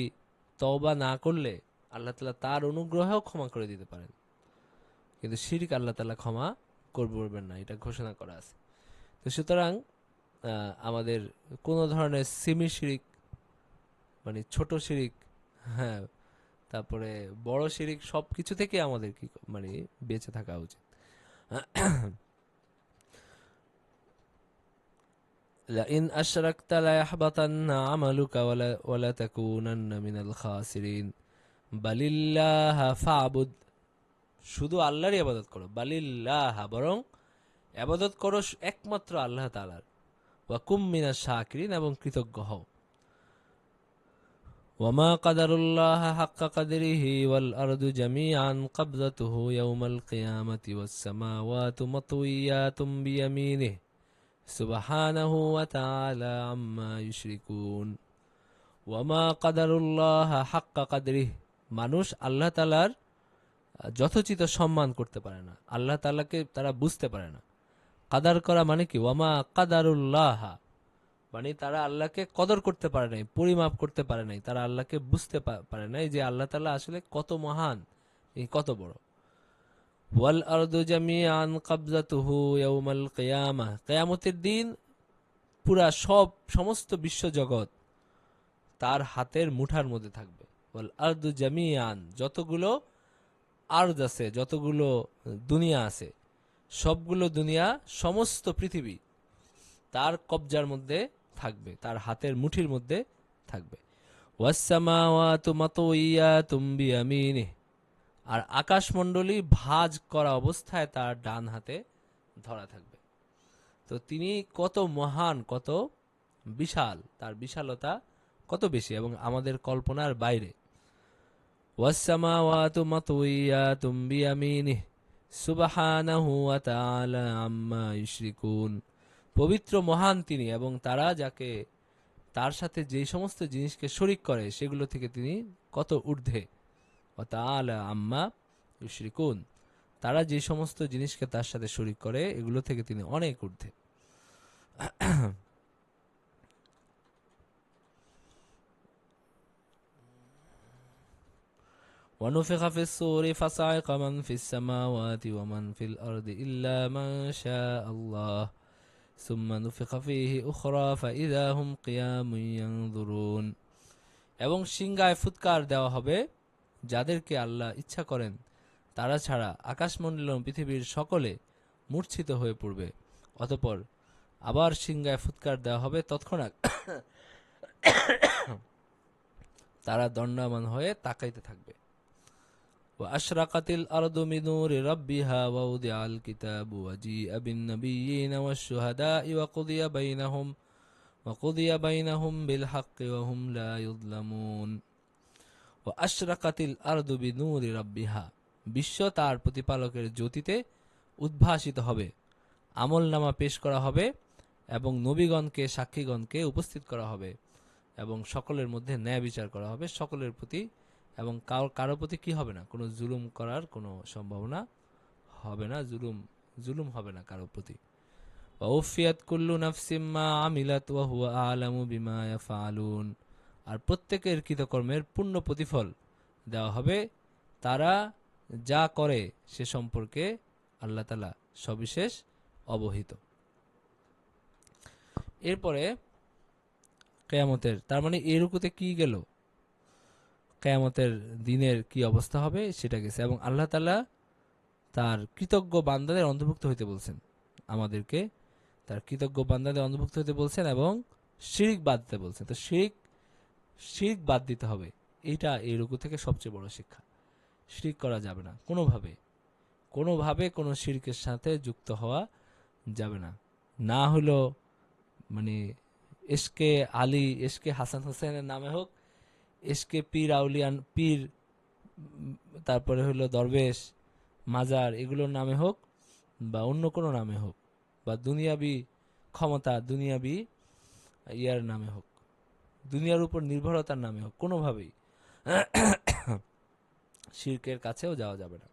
তওবা না করলে আল্লাহ তাআলা তার অনুগ্রহেও ক্ষমা করে দিতে পারেন, কিন্তু শিরক আল্লাহ তাআলা ক্ষমা করবেন না, এটা ঘোষণা করা আছে। তো সুতরাং আমাদের কোনো ধরনের সিমি শিরিক, মানে ছোট শিরিক, হ্যাঁ, তারপরে বড় শিরিক, সব কিছু থেকে আমাদের কি মানে বেঁচে থাকা উচিত। লাইন আশরাকতা লায়াহবাতান্না আমালুকা ওয়া লাতাকুনান্না মিনাল খাসিরিন বালিল্লাহা ফা'বুদ, শুধু আল্লাহরই ইবাদত করো, বালিল্লাহা, বরং ইবাদত করো একমাত্র আল্লাহ তাআলার, ওয়া কুম মিনাশ শাকিরিন, এবং কৃতজ্ঞ হও। ওয়ামা কাদারুল্লাহ হাক্কা কাদরিহি ওয়াল আরদু জামিআন ক্বাবযাতুহু ইয়াওমাল কিয়ামাতি ওয়াস সামাওয়াতু মাতউইয়াতুম বিয়ামিনিহি সুবহানাহু ওয়া তাআলা আম্মা ইউশরিকুন। ওয়ামা কাদারুল্লাহ হাক্কা কাদরিহি, মানুষ আল্লাহ তাআলার যথোচিত সম্মান করতে পারে না, আল্লাহ তাআলাকে তারা বুঝতে পারে না। কাদার করা মানে কি, ওয়ামা কাদারুল্লাহ মানে তারা আল্লাহকে কদর করতে পারে নাই, পরিমাপ করতে পারে নাই, তারা আল্লাহকে বুঝতে পারে নাই যে আল্লাহ তাআলা আসলে কত মহান, কত বড়। ওয়াল আরদু জামিআন ক্বাবযাতুহু ইয়াওমাল কিয়ামাহ, কিয়ামতের দিন পুরা সমস্ত বিশ্ব জগৎ তার হাতের মুঠার মধ্যে থাকবে। ওয়াল আরদু জামিআন, যতগুলো আরদ আছে, যতগুলো দুনিয়া আছে, সবগুলো দুনিয়া, সমস্ত পৃথিবী তার কবজার মধ্যে থাকবে, তার হাতের মুঠির মধ্যে থাকবে। ওয়াস সামাওয়াতু মাতউইয়াতুম বিয়ামিনিহি, আর আকাশমণ্ডলী ভাঁজ করা অবস্থায় তার ডান হাতে ধরা থাকবে। তো তিনি কত মহান, কত বিশাল, তার বিশালতা কত বেশি এবং আমাদের কল্পনার বাইরে। ওয়াস-সামাওয়াতু মাতউইয়াতুম বিয়ামিনিহি সুবহানাহু ওয়া তাআলা আম্মা ইউশরিকুন। পবিত্র মহান তিনি, এবং তারা যাকে তার সাথে যে সমস্ত জিনিসকে শরিক করে সেগুলো থেকে তিনি কত ঊর্ধ্বে। ওয়া তাআলা আম্মা ইউশরিকুন, তারা যে সমস্ত জিনিসকে তার সাথে শরিক করে এগুলো থেকে তিনি অনেক ঊর্ধ্বে। ونفخ في الصور فصعق من في السماوات ومن في الأرض إلا من شاء الله ثم نفخ فيه أخرى فإذا هم قيام ينظرون। এবং সিংহায় ফুৎকার দেওয়া হবে, যাদেরকে আল্লাহ ইচ্ছা করেন তারা ছাড়া আকাশমণ্ডল এবং পৃথিবীর সকলে মূর্ছিত হয়ে পড়বে। অতঃপর আবার সিংহায় ফুৎকার দেওয়া হবে, তৎক্ষণাৎ তারা দণ্ডায়মান হয়ে তাকাইতে থাকবে। وأشرقت الأرض بنور ربها ووضع الكتاب وجيء بالنبيين والشهداء وقضي بينهم بالحق وهم لا يظلمون। وأشرقت الأرض بنور ربها, বিশ্ব তার প্রতিপালকের জ্যোতিতে উদ্ভাসিত হবে। আমলনামা পেশ করা হবে এবং নবীগণকে সাক্ষীগণকে উপস্থিত করা হবে এবং সকলের মধ্যে ন্যায় বিচার করা হবে সকলের প্রতি, এবং কারো প্রতি কি হবে না, কোনো জুলুম করার কোনো সম্ভাবনা হবে না, জুলুম হবে না কারো প্রতি। ওয়াউফিয়াত কুল্লু নাফসিম মা আমিলাত ওয়া হুয়া আ'লামু বিমা ইয়াফআলুন, আর প্রত্যেকের কৃতকর্মের পূর্ণ প্রতিফল দেওয়া হবে, তারা যা করে সে সম্পর্কে আল্লাহ তাআলা সবিশেষ অবহিত। এরপরে কিয়ামতের, তার মানে এই রুকুতে কি গেল, কিয়ামতের দিনের কি অবস্থা হবে সেটা গেছে, এবং আল্লাহ তাআলা তার কৃতজ্ঞ বান্দাদের অন্তর্ভুক্ত হইতে বলছেন, আমাদেরকে তার কৃতজ্ঞ বান্দাদের অন্তর্ভুক্ত হইতে বলছেন এবং শিরক বাদ দিতে বলছেন। তো শিরক বাদ দিতে হবে, এইটা এই রুকু থেকে সবচেয়ে বড় শিক্ষা। শিরক করা যাবে না কোনোভাবে, কোনো শিরকের সাথে যুক্ত হওয়া যাবে না। না হলো মানে এসকে আলী, এসকে হাসান হোসেনের নামে হোক, এসকে পীর আউলিয়ান পীর, তারপরে হলো দরবেশ, মাজার, এগুলোর নামে হোক বা অন্য কোনো নামে হোক, বা দুনিয়াবি ক্ষমতা, দুনিয়াবি ইয়ার নামে হোক, দুনিয়ার উপর নির্ভরতার নামে হোক, কোনোভাবেই শিরকের কাছেও যাওয়া যাবে না।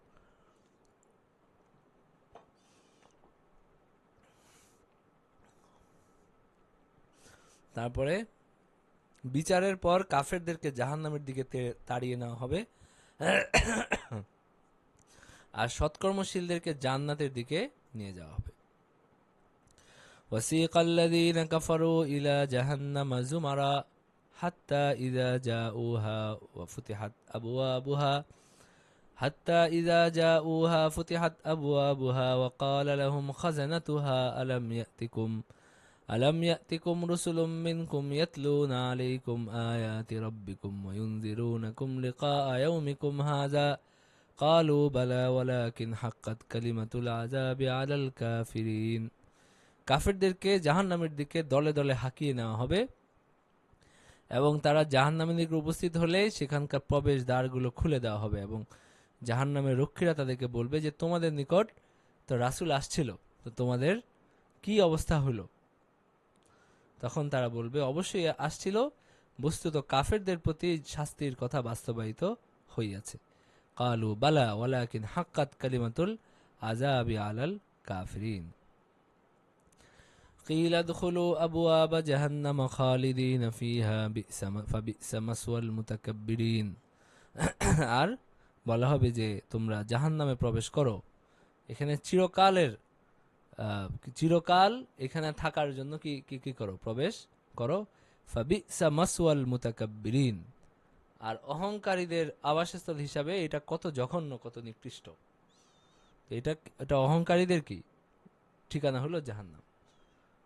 তারপরে বিচারের পর কাফেরদেরকে জাহান্নামের দিকে তাড়িয়ে নেওয়া হবে আর সৎকর্মশীলদেরকে জান্নাতের দিকে নিয়ে যাওয়া হবে। وسيق الذين كفروا إلى جهنم زمرا حتى إذا فتحت أبوابها وقال لهم خزنتها ألم يأتكم رسل منكم يتلون عليكم آيات ربكم وينذرونكم لقاء يومكم هذا قالوا بلى ولكن حقت كلمة العذاب على الكافرين। কাফেরদেরকে জাহান্নামের দিকে দলে দলে হাঁকিয়ে নেওয়া হবে এবং তারা জাহান্নামের দিকে উপস্থিত হলে সেখানকার প্রবেশ দ্বারগুলো খুলে দেওয়া হবে এবং জাহান্নামের রক্ষীরা তাদেরকে বলবে যে তোমাদের নিকট তো রাসূল আসছিল, তো তোমাদের কি অবস্থা হলো? তখন তারা বলবে অবশ্যই আসছিল, বস্তুত কাফেরদের প্রতি শাস্তির কথা বাস্তবায়িত হইয়াছে। কালু বালা ওয়ালাকিন হাক্কাত কালিমাতুল আযাবি আলাল কাফিরিন। قيل ادخلوا أبواب جهنم خالدين فيها فبئس مثوى المتكبرين। আর বলা হবে যে তোমরা জাহান্নামে প্রবেশ করো, এখানে চিরকাল এখানে থাকার জন্য কি করো, প্রবেশ করো। ফাবিসা মাসওয়াল মুতাকাব্বিরিন, আর অহংকারীদের আবাসস্থল হিসাবে এটা কত জঘন্য, কত নিকৃষ্ট। এটা অহংকারীদের কি ঠিকানা হলো জাহান্নাম।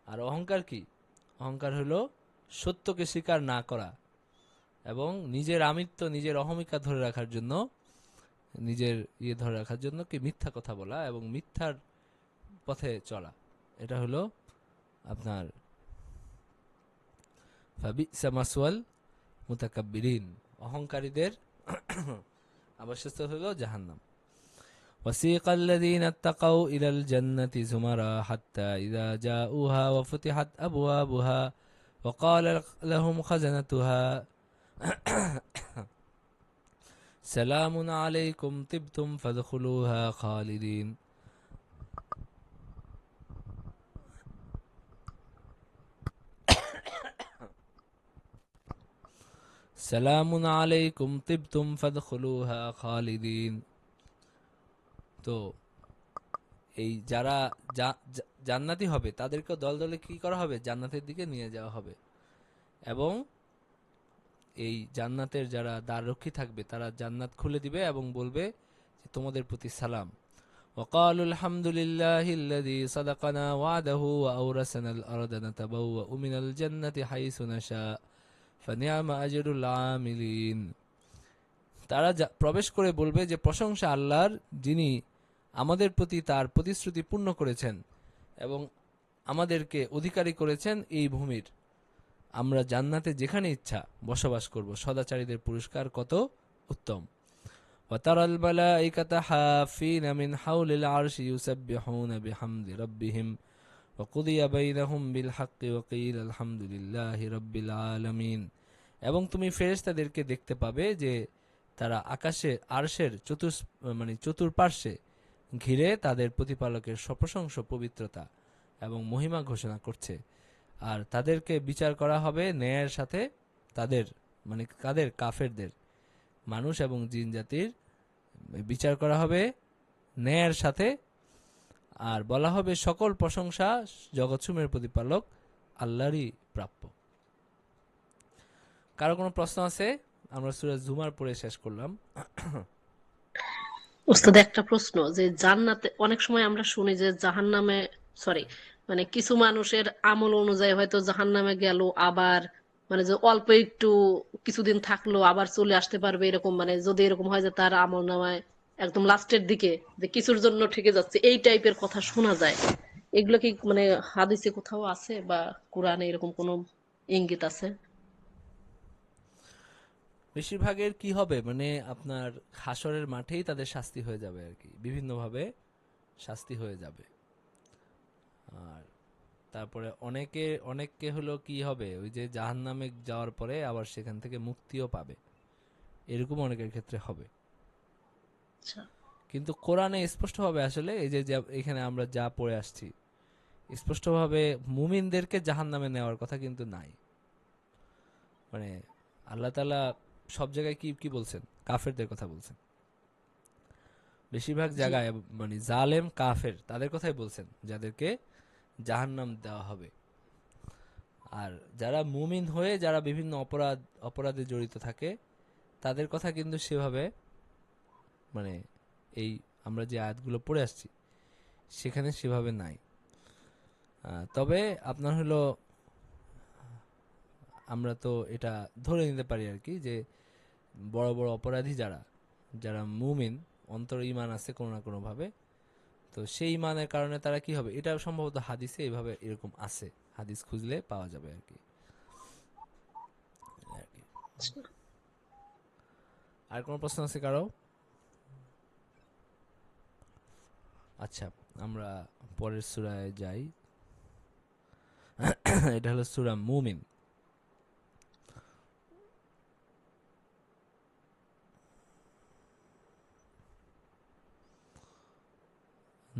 আর অহংকার কি? অহংকার হলো সত্যকে স্বীকার না করা এবং নিজের আমিত্ব, নিজের অহমিকা ধরে রাখার জন্য, নিজের ধরে রাখার জন্য কি মিথ্যা কথা বলা এবং মিথ্যার পথে চলা। এটা হলো আপনার ফাবিসা মাসওয়াল মুতাকাব্বিরিন, অহংকারীদের আবাসস্থল হলো জাহান্নাম। وسيق الذين اتقوا إلى الجنة زمرا حتى إذا جاءوها وفتحت أبوابها وقال لهم خزنتها سلام عليكم طبتم فادخلوها خالدين। সালাম আলাইকুম তিবতুম ফাদখুলুহা খালিদিন। তো এই যারা জান্নাতি হবে তাদেরকে দল দলে কি করা হবে, জান্নাতের দিকে নিয়ে যাওয়া হবে, এবং এই জান্নাতের যারা দ্বাররক্ষী থাকবে তারা জান্নাত খুলে দিবে এবং বলবে যে তোমাদের প্রতি সালাম। وقالوا الحمد لله الذي صدقنا وعده وأورثنا الأرض نتبوأ من الجنة حيث نشاء فنعم أجر العاملين। তারা প্রবেশ করে বলবে যে প্রশংসা আল্লাহর, যিনি আমাদের প্রতি তার প্রতিশ্রুতি পূর্ণ করেছেন এবং আমাদেরকে অধিকারী করেছেন এই ভূমির। আমরা জান্নাতে যেখানে ইচ্ছা বসবাস করব। সদাচারীদের পুরস্কার কত উত্তম। وترى الملائكة حافين من حول العرش يسبحون بحمد ربهم وقضي بينهم بالحق وقيل الحمد لله رب العالمين। এবং তুমি ফেরেশতাদেরকে দেখতে পাবে যে তারা আকাশে আরশের চতুর্পার্শ্বে ঘিরে তাদের প্রতিপালকের সপ্রশংস পবিত্রতা এবং মহিমা ঘোষণা করছে। আর তাদেরকে বিচার করা হবে ন্যায়ের সাথে, তাদের কাফেরদের, মানুষ এবং জিন জাতির বিচার করা হবে ন্যায়ের সাথে। আর বলা হবে সকল প্রশংসা জগৎসমূহের প্রতিপালক আল্লাহরই প্রাপ্য। কারো কোনো প্রশ্ন আছে? আমরা সূরা জুমার পড়ে শেষ করলাম। ওস্তাদ, একটা প্রশ্ন, যে জান্নাতে অনেক সময় আমরা শুনি যে জাহান্নামে, সরি, মানে কিছু মানুষের আমল অনুযায়ী হয়তো জাহান্নামে গেল, আবার মানে যে অল্প একটু কিছুদিন থাকলো আবার চলে আসতে পারবে, এরকম মানে যদি এরকম হয় যে তার আমল নামায় একদম লাস্টের দিকে যে কিছুর জন্য ঠেকে যাচ্ছে, এই টাইপের কথা শোনা যায়। এগুলো কি মানে হাদিসে কোথাও আছে বা কোরআনে এরকম কোনো ইঙ্গিত আছে? বেশিরভাগের কি হবে, মানে আপনার হাসরের মাঠেই তাদের শাস্তি হয়ে যাবে আর কি, বিভিন্নভাবে শাস্তি হয়ে যাবে। আর তারপরে অনেককে হলো কি হবে, ওই যে জাহান্নামে যাওয়ার পরে আবার সেখান থেকে মুক্তিও পাবে, এরকম অনেকের ক্ষেত্রে হবে। আচ্ছা। কিন্তু কোরআনে স্পষ্টভাবে আসলে এই যে এখানে আমরা যা পড়ে আসছি, স্পষ্টভাবে মুমিনদেরকে জাহান্নামে নেওয়ার কথা কিন্তু নাই। মানে আল্লাহ তাআলা সব জায়গায় কি কি বলছেন, কাফেরদের কথা বলছেন বেশিরভাগ জি। জায়গায়, মানে জালেম কাফের তাদের কথাই বলছেন যাদেরকে জাহান্নাম দেওয়া হবে। আর যারা মুমিন হয়ে যারা বিভিন্ন অপরাধে জড়িত থাকে তাদের কথা কিন্তু সেভাবে, মানে এই আমরা যে আয়াতগুলো পড়ে আসছি সেখানে সেভাবে নাই। তবে আপনার হলো আমরা তো এটা ধরে নিতে পারি আর কি যে বড় বড় অপরাধী যারা যারা মুমিন, অন্তর ঈমান আছে কোনো না কোনো ভাবে, তো সেই ঈমানের কারণে তারা কি হবে, এটা সম্ভবত হাদিসে এইভাবে এরকম আছে, হাদিস খুঁজলে পাওয়া যাবে আর কি। আর কোনো প্রশ্ন আছে কারো? আচ্ছা, আমরা পরের সূরায় যাই। এটা হলো সূরা মুমিন।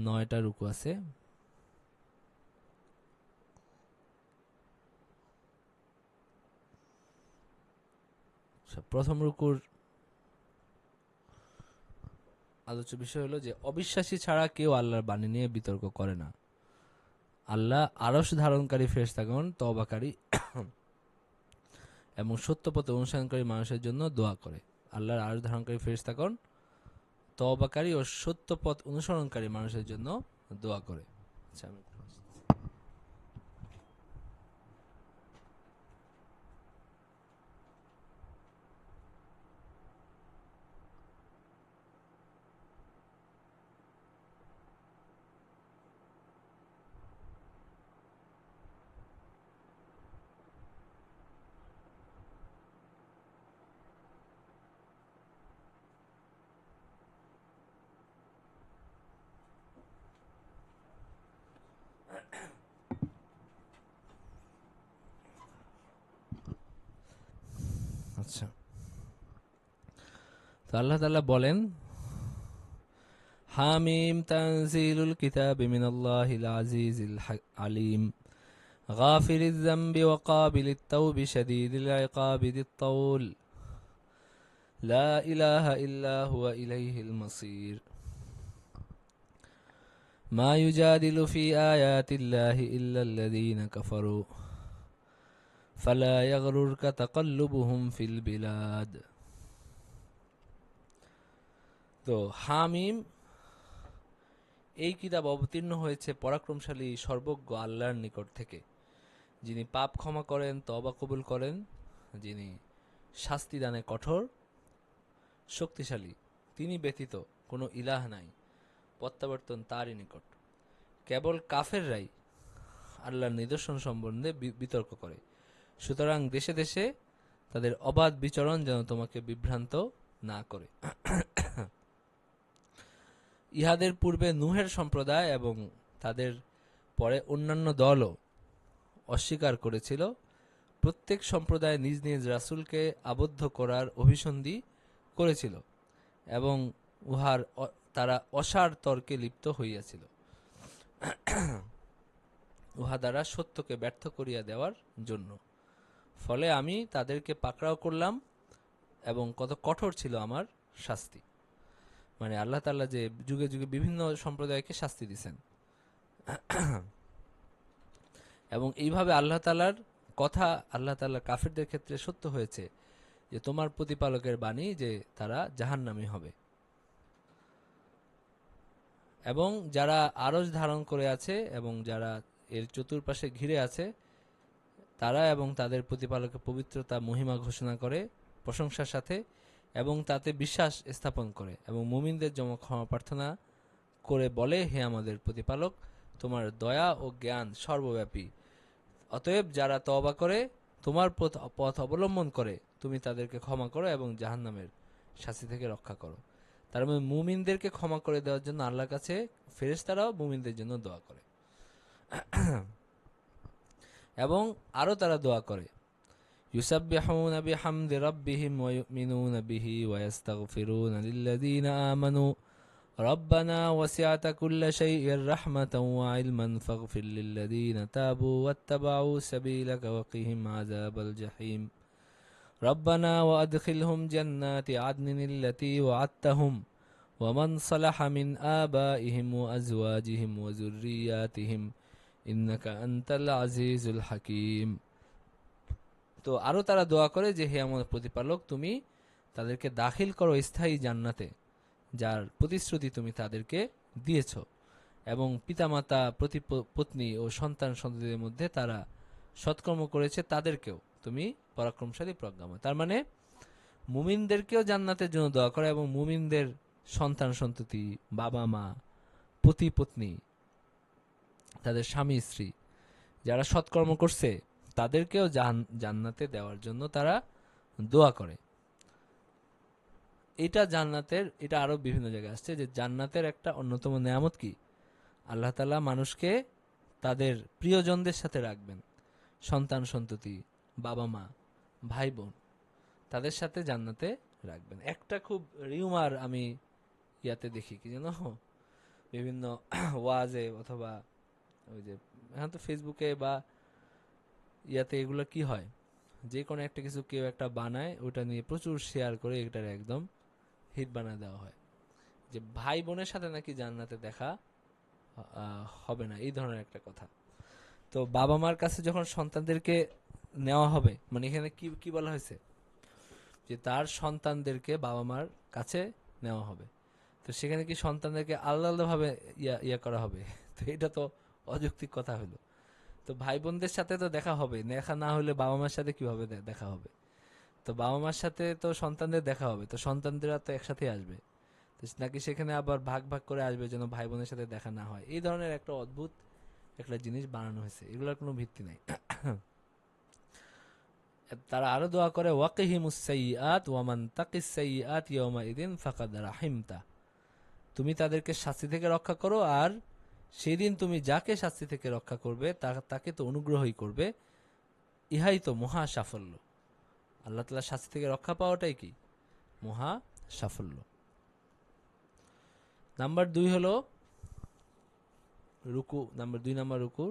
নয়টা রুকু আছে। প্রথম রুকুর আলোচ্য বিষয় হলো যে অবিশ্বাসী ছাড়া কেউ আল্লাহর বাণী নিয়ে বিতর্ক করে না। আল্লাহ আরশ ধারণকারী ফেরেশতাগণ তওবাকারী এবং সত্য পথে অনুসরণকারী মানুষের জন্য দোয়া করে। আল্লাহর আরশ ধারণকারী ফেরেশতাগণ তওবাকারী ও সত্য পথ অনুসরণকারী মানুষের জন্য দোয়া করে। আচ্ছা, আচ্ছা, তো আল্লাহ তাআলা বলেন, হামিম তানজিলুল কিতাবি মিনাল্লাহিল আজিজিল আলিম গাফিরিজ যামবি ওয়া কাবিলিত তাওবি শাদীদিল ইকাবি যিত তাওল লা ইলাহা ইল্লা হুয়া ইলাইহিল মাসির মা ইউজাদিলু ফি আয়াতিল্লাহি ইল্লাল্লাযীনা কাফারু ফালা ইয়াগরুরকা তাকাল্লুবুহুম ফিল বিলাদ। তো হামিম, এই কিতাব অবতীর্ণ হয়েছে পরাক্রমশালী সর্বজ্ঞ আল্লাহর নিকট থেকে, যিনি পাপ ক্ষমা করেন, তওবা কবুল করেন, যিনি শাস্তি দানে কঠোর, শক্তিশালী। তিনি ব্যতীত কোনো ইলাহ নাই, প্রত্যাবর্তন তারই নিকট। কেবল কাফেররাই আল্লাহর নিদর্শন সম্বন্ধে বিতর্ক করে। সুতরাং দেশে দেশে তাদের অবাধ বিচরণ যেন তোমাকে বিভ্রান্ত না করে। ইহাদের পূর্বে নূহের সম্প্রদায় এবং তাদের পরে অন্যান্য দলও অস্বীকার করেছিল। প্রত্যেক সম্প্রদায় নিজ নিজ রাসূলকে আবদ্ধ করার অভিসন্ধি করেছিল এবং তারা অসার তর্কে লিপ্ত হইয়াছিল, উহা দ্বারা সত্যকে ব্যর্থ করিয়া দেওয়ার জন্য। ফলে আমি তাদেরকে পাকড়াও করলাম এবং কত কঠোর ছিল আমার শাস্তি। মানে আল্লাহ তাআলা যে যুগে যুগে বিভিন্ন সম্প্রদায়কে শাস্তি দিয়েছেন, এবং এইভাবে আল্লাহ তাআলার কথা আল্লাহ তাআলা কাফিরদের ক্ষেত্রে সত্য হয়েছে যে তোমার প্রতিপালকের বাণী যে তারা জাহান্নামী হবে। এবং যারা আরশ ধারণ করে আছে এবং যারা এর চতুর্পাশে ঘিরে আছে, তারা এবং তাদের প্রতিপালকের পবিত্রতা মহিমা ঘোষণা করে প্রশংসার সাথে এবং তাতে বিশ্বাস স্থাপন করে এবং মুমিনদের জন্য ক্ষমা প্রার্থনা করে বলে, হে আমাদের প্রতিপালক, তোমার দয়া ও জ্ঞান সর্বব্যাপী। অতএব যারা তওবা করে তোমার পথ অবলম্বন করে তুমি তাদেরকে ক্ষমা করো এবং জাহান্নামের শাস্তি থেকে রক্ষা করো। তার মানে মুমিনদেরকে ক্ষমা করে দেওয়ার জন্য আল্লাহর কাছে ফেরেশতারাও মুমিনদের জন্য দোয়া করে। এবং আরো তারা দোয়া করে, ইউসাব্বিহুনা বিহামদি রাব্বিহিম ওয়া ইউমিনুনা বিহি ওয়া ইস্তাগফিরুনা লিল্লাযীনা আমানু রব্বানা ওয়াসি'তা কুল্লা শাইইন রাহমাতাও ওয়া ইলমান ফাগফির লিল্লাযীনা তাবু ওয়াত্তাবাউ সাবিলাকা ওয়া কিহিম আযাবাল জাহিম রব্বানা ওয়া আদখিলহুম জান্নাতি আদনিন আল্লাতী ওয়া'আদতাহুম ওয়া মান সালাহা মিন আবাইহিম ওয়া আজওয়াজিহিম ওয়া যুররিয়াতিহিম ইন্নাকা আনতাল আজিজুল হাকীম। তো আরো তারা দোয়া করে যে হে আমার প্রতিপালক, তুমি তাদেরকে দাখিল করো স্থায়ী জান্নাতে, যার প্রতিশ্রুতি তুমি তাদেরকে দিয়েছ, এবং পিতামাতা পত্নী ও সন্তান সন্ততিদের মধ্যে তারা সৎকর্ম করেছে তাদেরকেও তুমি পরাক্রমশালী প্রজ্ঞাময়। তার মানে মুমিনদেরকেও জান্নাতের জন্য দোয়া করে এবং মুমিনদের সন্তান সন্ততি, বাবা মা, পতি পত্নী, তাদের স্বামী স্ত্রী যারা সৎকর্ম করছে তাদেরকেও জান্নাতে দেওয়ার জন্য তারা দোয়া করে। এটা জান্নাতের, এটা আরো বিভিন্ন জায়গায় আসছে যে জান্নাতের একটা অন্যতম নেয়ামত কি, আল্লাহ তাআলা মানুষকে তাদের প্রিয়জনদের সাথে রাখবেন, সন্তান সন্ততি, বাবা মা, ভাই বোন, তাদের সাথে জান্নাতে রাখবেন। একটা খুব রিউমার আমি ইয়াতে দেখি, কি যেন বিভিন্ন ওয়াজে অথবা ওই যে এখন তো ফেসবুকে বা ইয়াতে এগুলো কি হয়, যে কোনো একটা কিছু কেউ একটা বানায়, ওটা নিয়ে প্রচুর শেয়ার করে এটার একদম হিট বানায় দেওয়া হয় যে ভাই বোনের সাথে নাকি জান্নাতে দেখা হবে না, এই ধরনের একটা কথা। তো বাবা মার কাছে যখন সন্তানদেরকে নেওয়া হবে, মানে এখানে কি কি বলা হয়েছে যে তার সন্তানদেরকে বাবা মার কাছে নেওয়া হবে, তো সেখানে কি সন্তানদেরকে আলাদা আলাদাভাবে ইয়া করা হবে? তো এটা তো অযৌক্তিক কথা হলো। তো ভাই বোনদের সাথে তো দেখা হবে, দেখা না হলে বাবা মার সাথে কিভাবে দেখা হবে? তো বাবা মার সাথে তো সন্তানদের দেখা হবে, তো সন্তানদেরা তো একসাথে আসবে, তো নাকি সেখানে আবার ভাগ ভাগ করে আসবে যেন ভাই বোনের সাথে দেখা না হয়? এই ধরনের একটা অদ্ভুত একটা জিনিস বানানো হয়েছে, এগুলোর কোনো ভিত্তি নাই। তারা আরো দোয়া করে, ওয়াকিহিমুস সাইয়্যাত ওয়া মান তাকিস সাইয়্যাত ইয়াওমা ইদিন ফাকাদ রাহিমতা, তুমি তাদেরকে শাস্তি থেকে রক্ষা করো, আর সেদিন তুমি যাকে শাস্তি থেকে রক্ষা করবে তাকে তো অনুগ্রহই করবে, ইহাই তো মহা সাফল্য। আল্লাহ তাআলার শাস্তি থেকে রক্ষা পাওয়াটাই কি মহা সাফল্য। নাম্বার 2 হলো রুকু। নাম্বার 2 নাম্বার রুকু,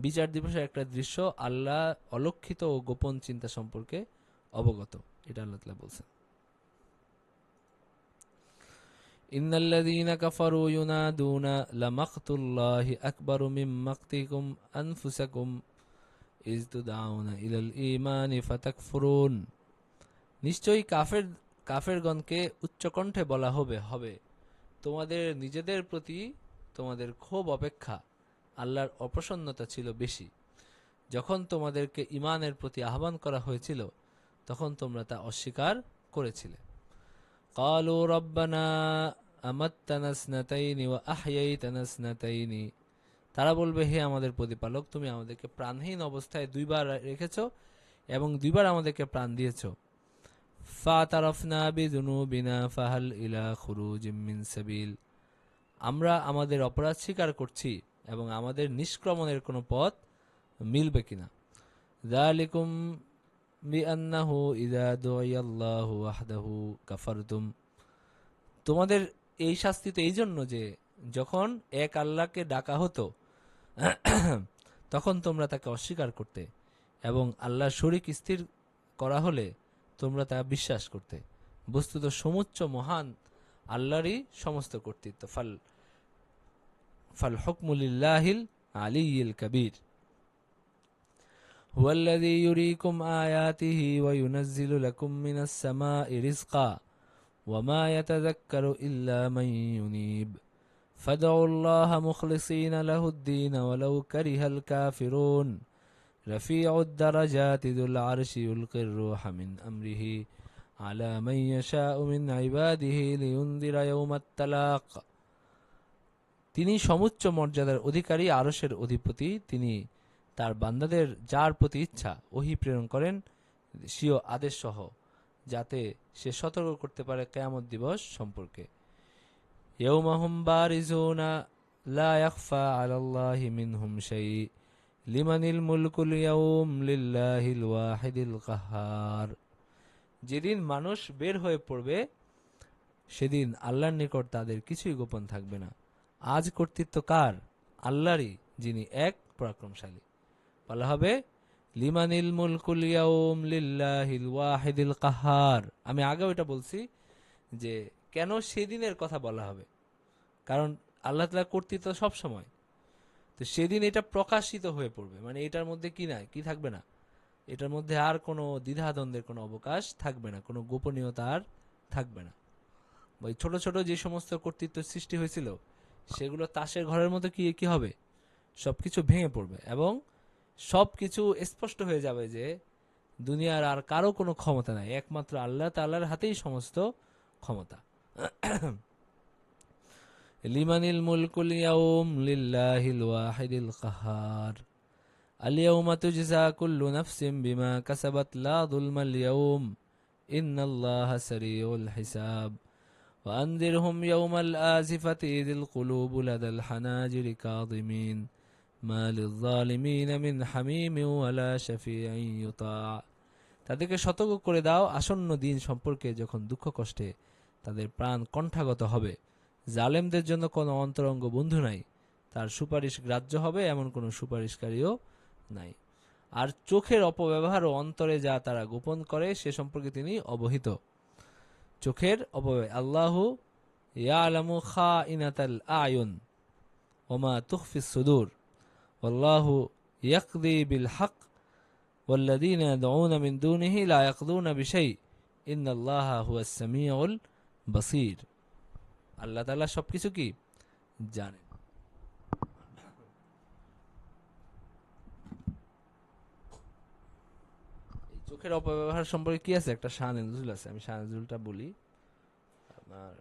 বিচার দিবসের একটা দৃশ্য আল্লাহ অলক্ষিত ও গোপন চিন্তা সম্পর্কে অবগত, এটা আল্লাহ তাআলা বলছেন। ইন্নাল্লাযীনা কাফারু ইউনাদুনা লামাকতুল্লাহি আকবারু মিন মাকতিকুম আনফুসাকুম ইয তুদআউনা ইলাল ঈমানি ফাতাকফুরুন। নিশ্চয়ই কাফেরগণকে উচ্চকণ্ঠে বলা হবে তোমাদের নিজেদের প্রতি তোমাদের ক্ষোভ অপেক্ষা আল্লাহর অপ্রসন্নতা ছিল বেশি। যখন তোমাদেরকে ঈমানের প্রতি আহ্বান করা হয়েছিল তখন তোমরা তা অস্বীকার করেছিলে। ক্বালু রব্বানা আমাত্তানা ইসনাতাইনি ওয়া আহইয়াইতানা ইসনাতাইনি, তারা বলবে হে আমাদের প্রতিপালক, তুমি আমাদেরকে প্রাণহীন অবস্থায় 2বার রেখেছো এবং 2বার আমাদেরকে প্রাণ দিয়েছো। ফাতারাফনা বিযুনুবিনা ফাহাল ইলা খুরুজিম মিন সাবিল, আমরা আমাদের অপরাধ স্বীকার করছি এবং আমাদের নিষ্ক্রমণের কোনো পথ মিলবে কিনা। যালিকুম বিআন্নাহু ইযা দুইয়াল্লাহু ওয়াহদাহু কাফারতুম, তোমাদের এই শাস্তি তো এই জন্য যে যখন এক আল্লাহকে ডাকা হতো তখন তোমরা তাকে অস্বীকার করতে এবং আল্লাহর শরীক স্থির করা হলে তোমরা তা বিশ্বাস করতে। বস্তুত সমুচ্চ মহান আল্লাহরই সমস্ত কর্তৃত্ব। ফাল হুকমু লিল্লাহিল আলিয়্যিল কাবীর হুয়াল্লাযী ইউরীকুম আয়াতিহি ওয়া ইউনাজ্জিলু লাকুম মিনাস সামাই রিজকা ওয়া মা ইয়াতাযাক্কারু ইল্লা মান ইউনীব ফাদউল্লাহা মুখলিসিনা লাহুদ-দীন ওয়ালাউ কারিহাল কাফিরুন রফিউদ দারাজাতি যুল আরশি ইউলকির রূহা মিন আমরিহি আলা মান ইয়াশাউ মিন ইবাদিহি লিয়ুনযিরা ইয়াওমাত তালাক। তিনি সমুচ্চ মর্যাদার অধিকারী, আরশের অধিপতি। তিনি তার বান্দাদের যার প্রতি ইচ্ছা ওহী প্রেরণ করেন স্বীয় আদেশ সহ, যাতে সে সতর্ক করতে পারে কিয়ামত দিবস সম্পর্কে। ইয়াওমা হুম বারিজুনা লা ইয়াখফা আলাল্লাহি মিনহুম শাই লিমানিল মুলকুল ইয়াউম লিল্লাহিল ওয়াহিদিল কাহ্হার, যেদিন মানুষ বের হয়ে পড়বে সেদিন আল্লাহর নিকট তাদের কিছুই গোপন থাকবে না। আজ কর্তৃত্ব কার? আল্লাহরই, যিনি এক পরাক্রমশালী। বলা হবে লিমানিল মুলকুল ইয়াউম লিল্লাহিল ওয়াহিদিল কাহ্হার। আমি আগেও এটা বলছি যে কেন সেদিনের কথা বলা হবে, কারণ আল্লাহ তাআলার কর্তৃত্ব সব সময়, তো সেদিন এটা প্রকাশিত হয়ে পড়বে, মানে এটার মধ্যে কি নাই কি থাকবে না, এটার মধ্যে আর কোনো দ্বিধাদ্বন্দ্বের কোনো অবকাশ থাকবে না, কোনো গোপনীয়তা আর থাকবে না। ওই ছোট ছোট যে সমস্ত কর্তৃত্ব সৃষ্টি হয়েছিল সেগুলো তাসের ঘরের মতো কি কি হবে, সবকিছু ভেঙে পড়বে এবং সবকিছু স্পষ্ট হয়ে যাবে যে দুনিয়ার আর কারো কোনো ক্ষমতা নাই, একমাত্র আল্লাহ তাআলার হাতেই সমস্ত ক্ষমতা। লিমানিল মুলকুল ইয়াউম লিল্লাহিল ওয়াহিদিল কাহ্হার আল ইয়াউমা তুজজা কুল্লু নাফসিন বিমা কাসাবাত লা যুলমাল ইয়াউম ইন্নাল্লাহা সারিউল হিসাব ওয়া আনযিরহুম ইয়াওমাল আযিফাতি ইযিল কুলুবু লাদাল হানাজিরি কাযিমিন মা লিয-যালিমিন মিন হামিমিন ওয়ালা শাফিঈন ইউতা। তাদেরকে সতর্ক করে দাও আসন্ন দিন সম্পর্কে, যখন দুঃখ কষ্টে তাদের প্রাণ কণ্ঠাগত হবে। জালেমদের জন্য কোনো অন্তরঙ্গ বন্ধু নাই, তার সুপারিশ গ্রাহ্য হবে এমন কোনো সুপারিশকারীও নাই। আর চোখের অপব্যবহার ও অন্তরে যা তারা গোপন করে সে সম্পর্কে তিনি অবহিত। চোখের অপব্যয়, আল্লাহু ইয়ালামু খাইনাতাল আয়ুন ওয়া মা তুখফিস সুদূর ওয়াল্লাহু ইয়াকদি বিল হক ওয়াল্লাযীনা ইয়াদউনা মিন দুনিহি লা ইয়াকদুনা বিশাই ইন্নাল্লাহা হুয়াস সামিউল বাসীর। আল্লাহ তাআলা সবকিছু কি জানেন। এই চোখের অপব্যবহার সম্পর্কে কি আছে, একটা শান নজরুল আছে, আমি শান নজরুলটা বলি। আপনার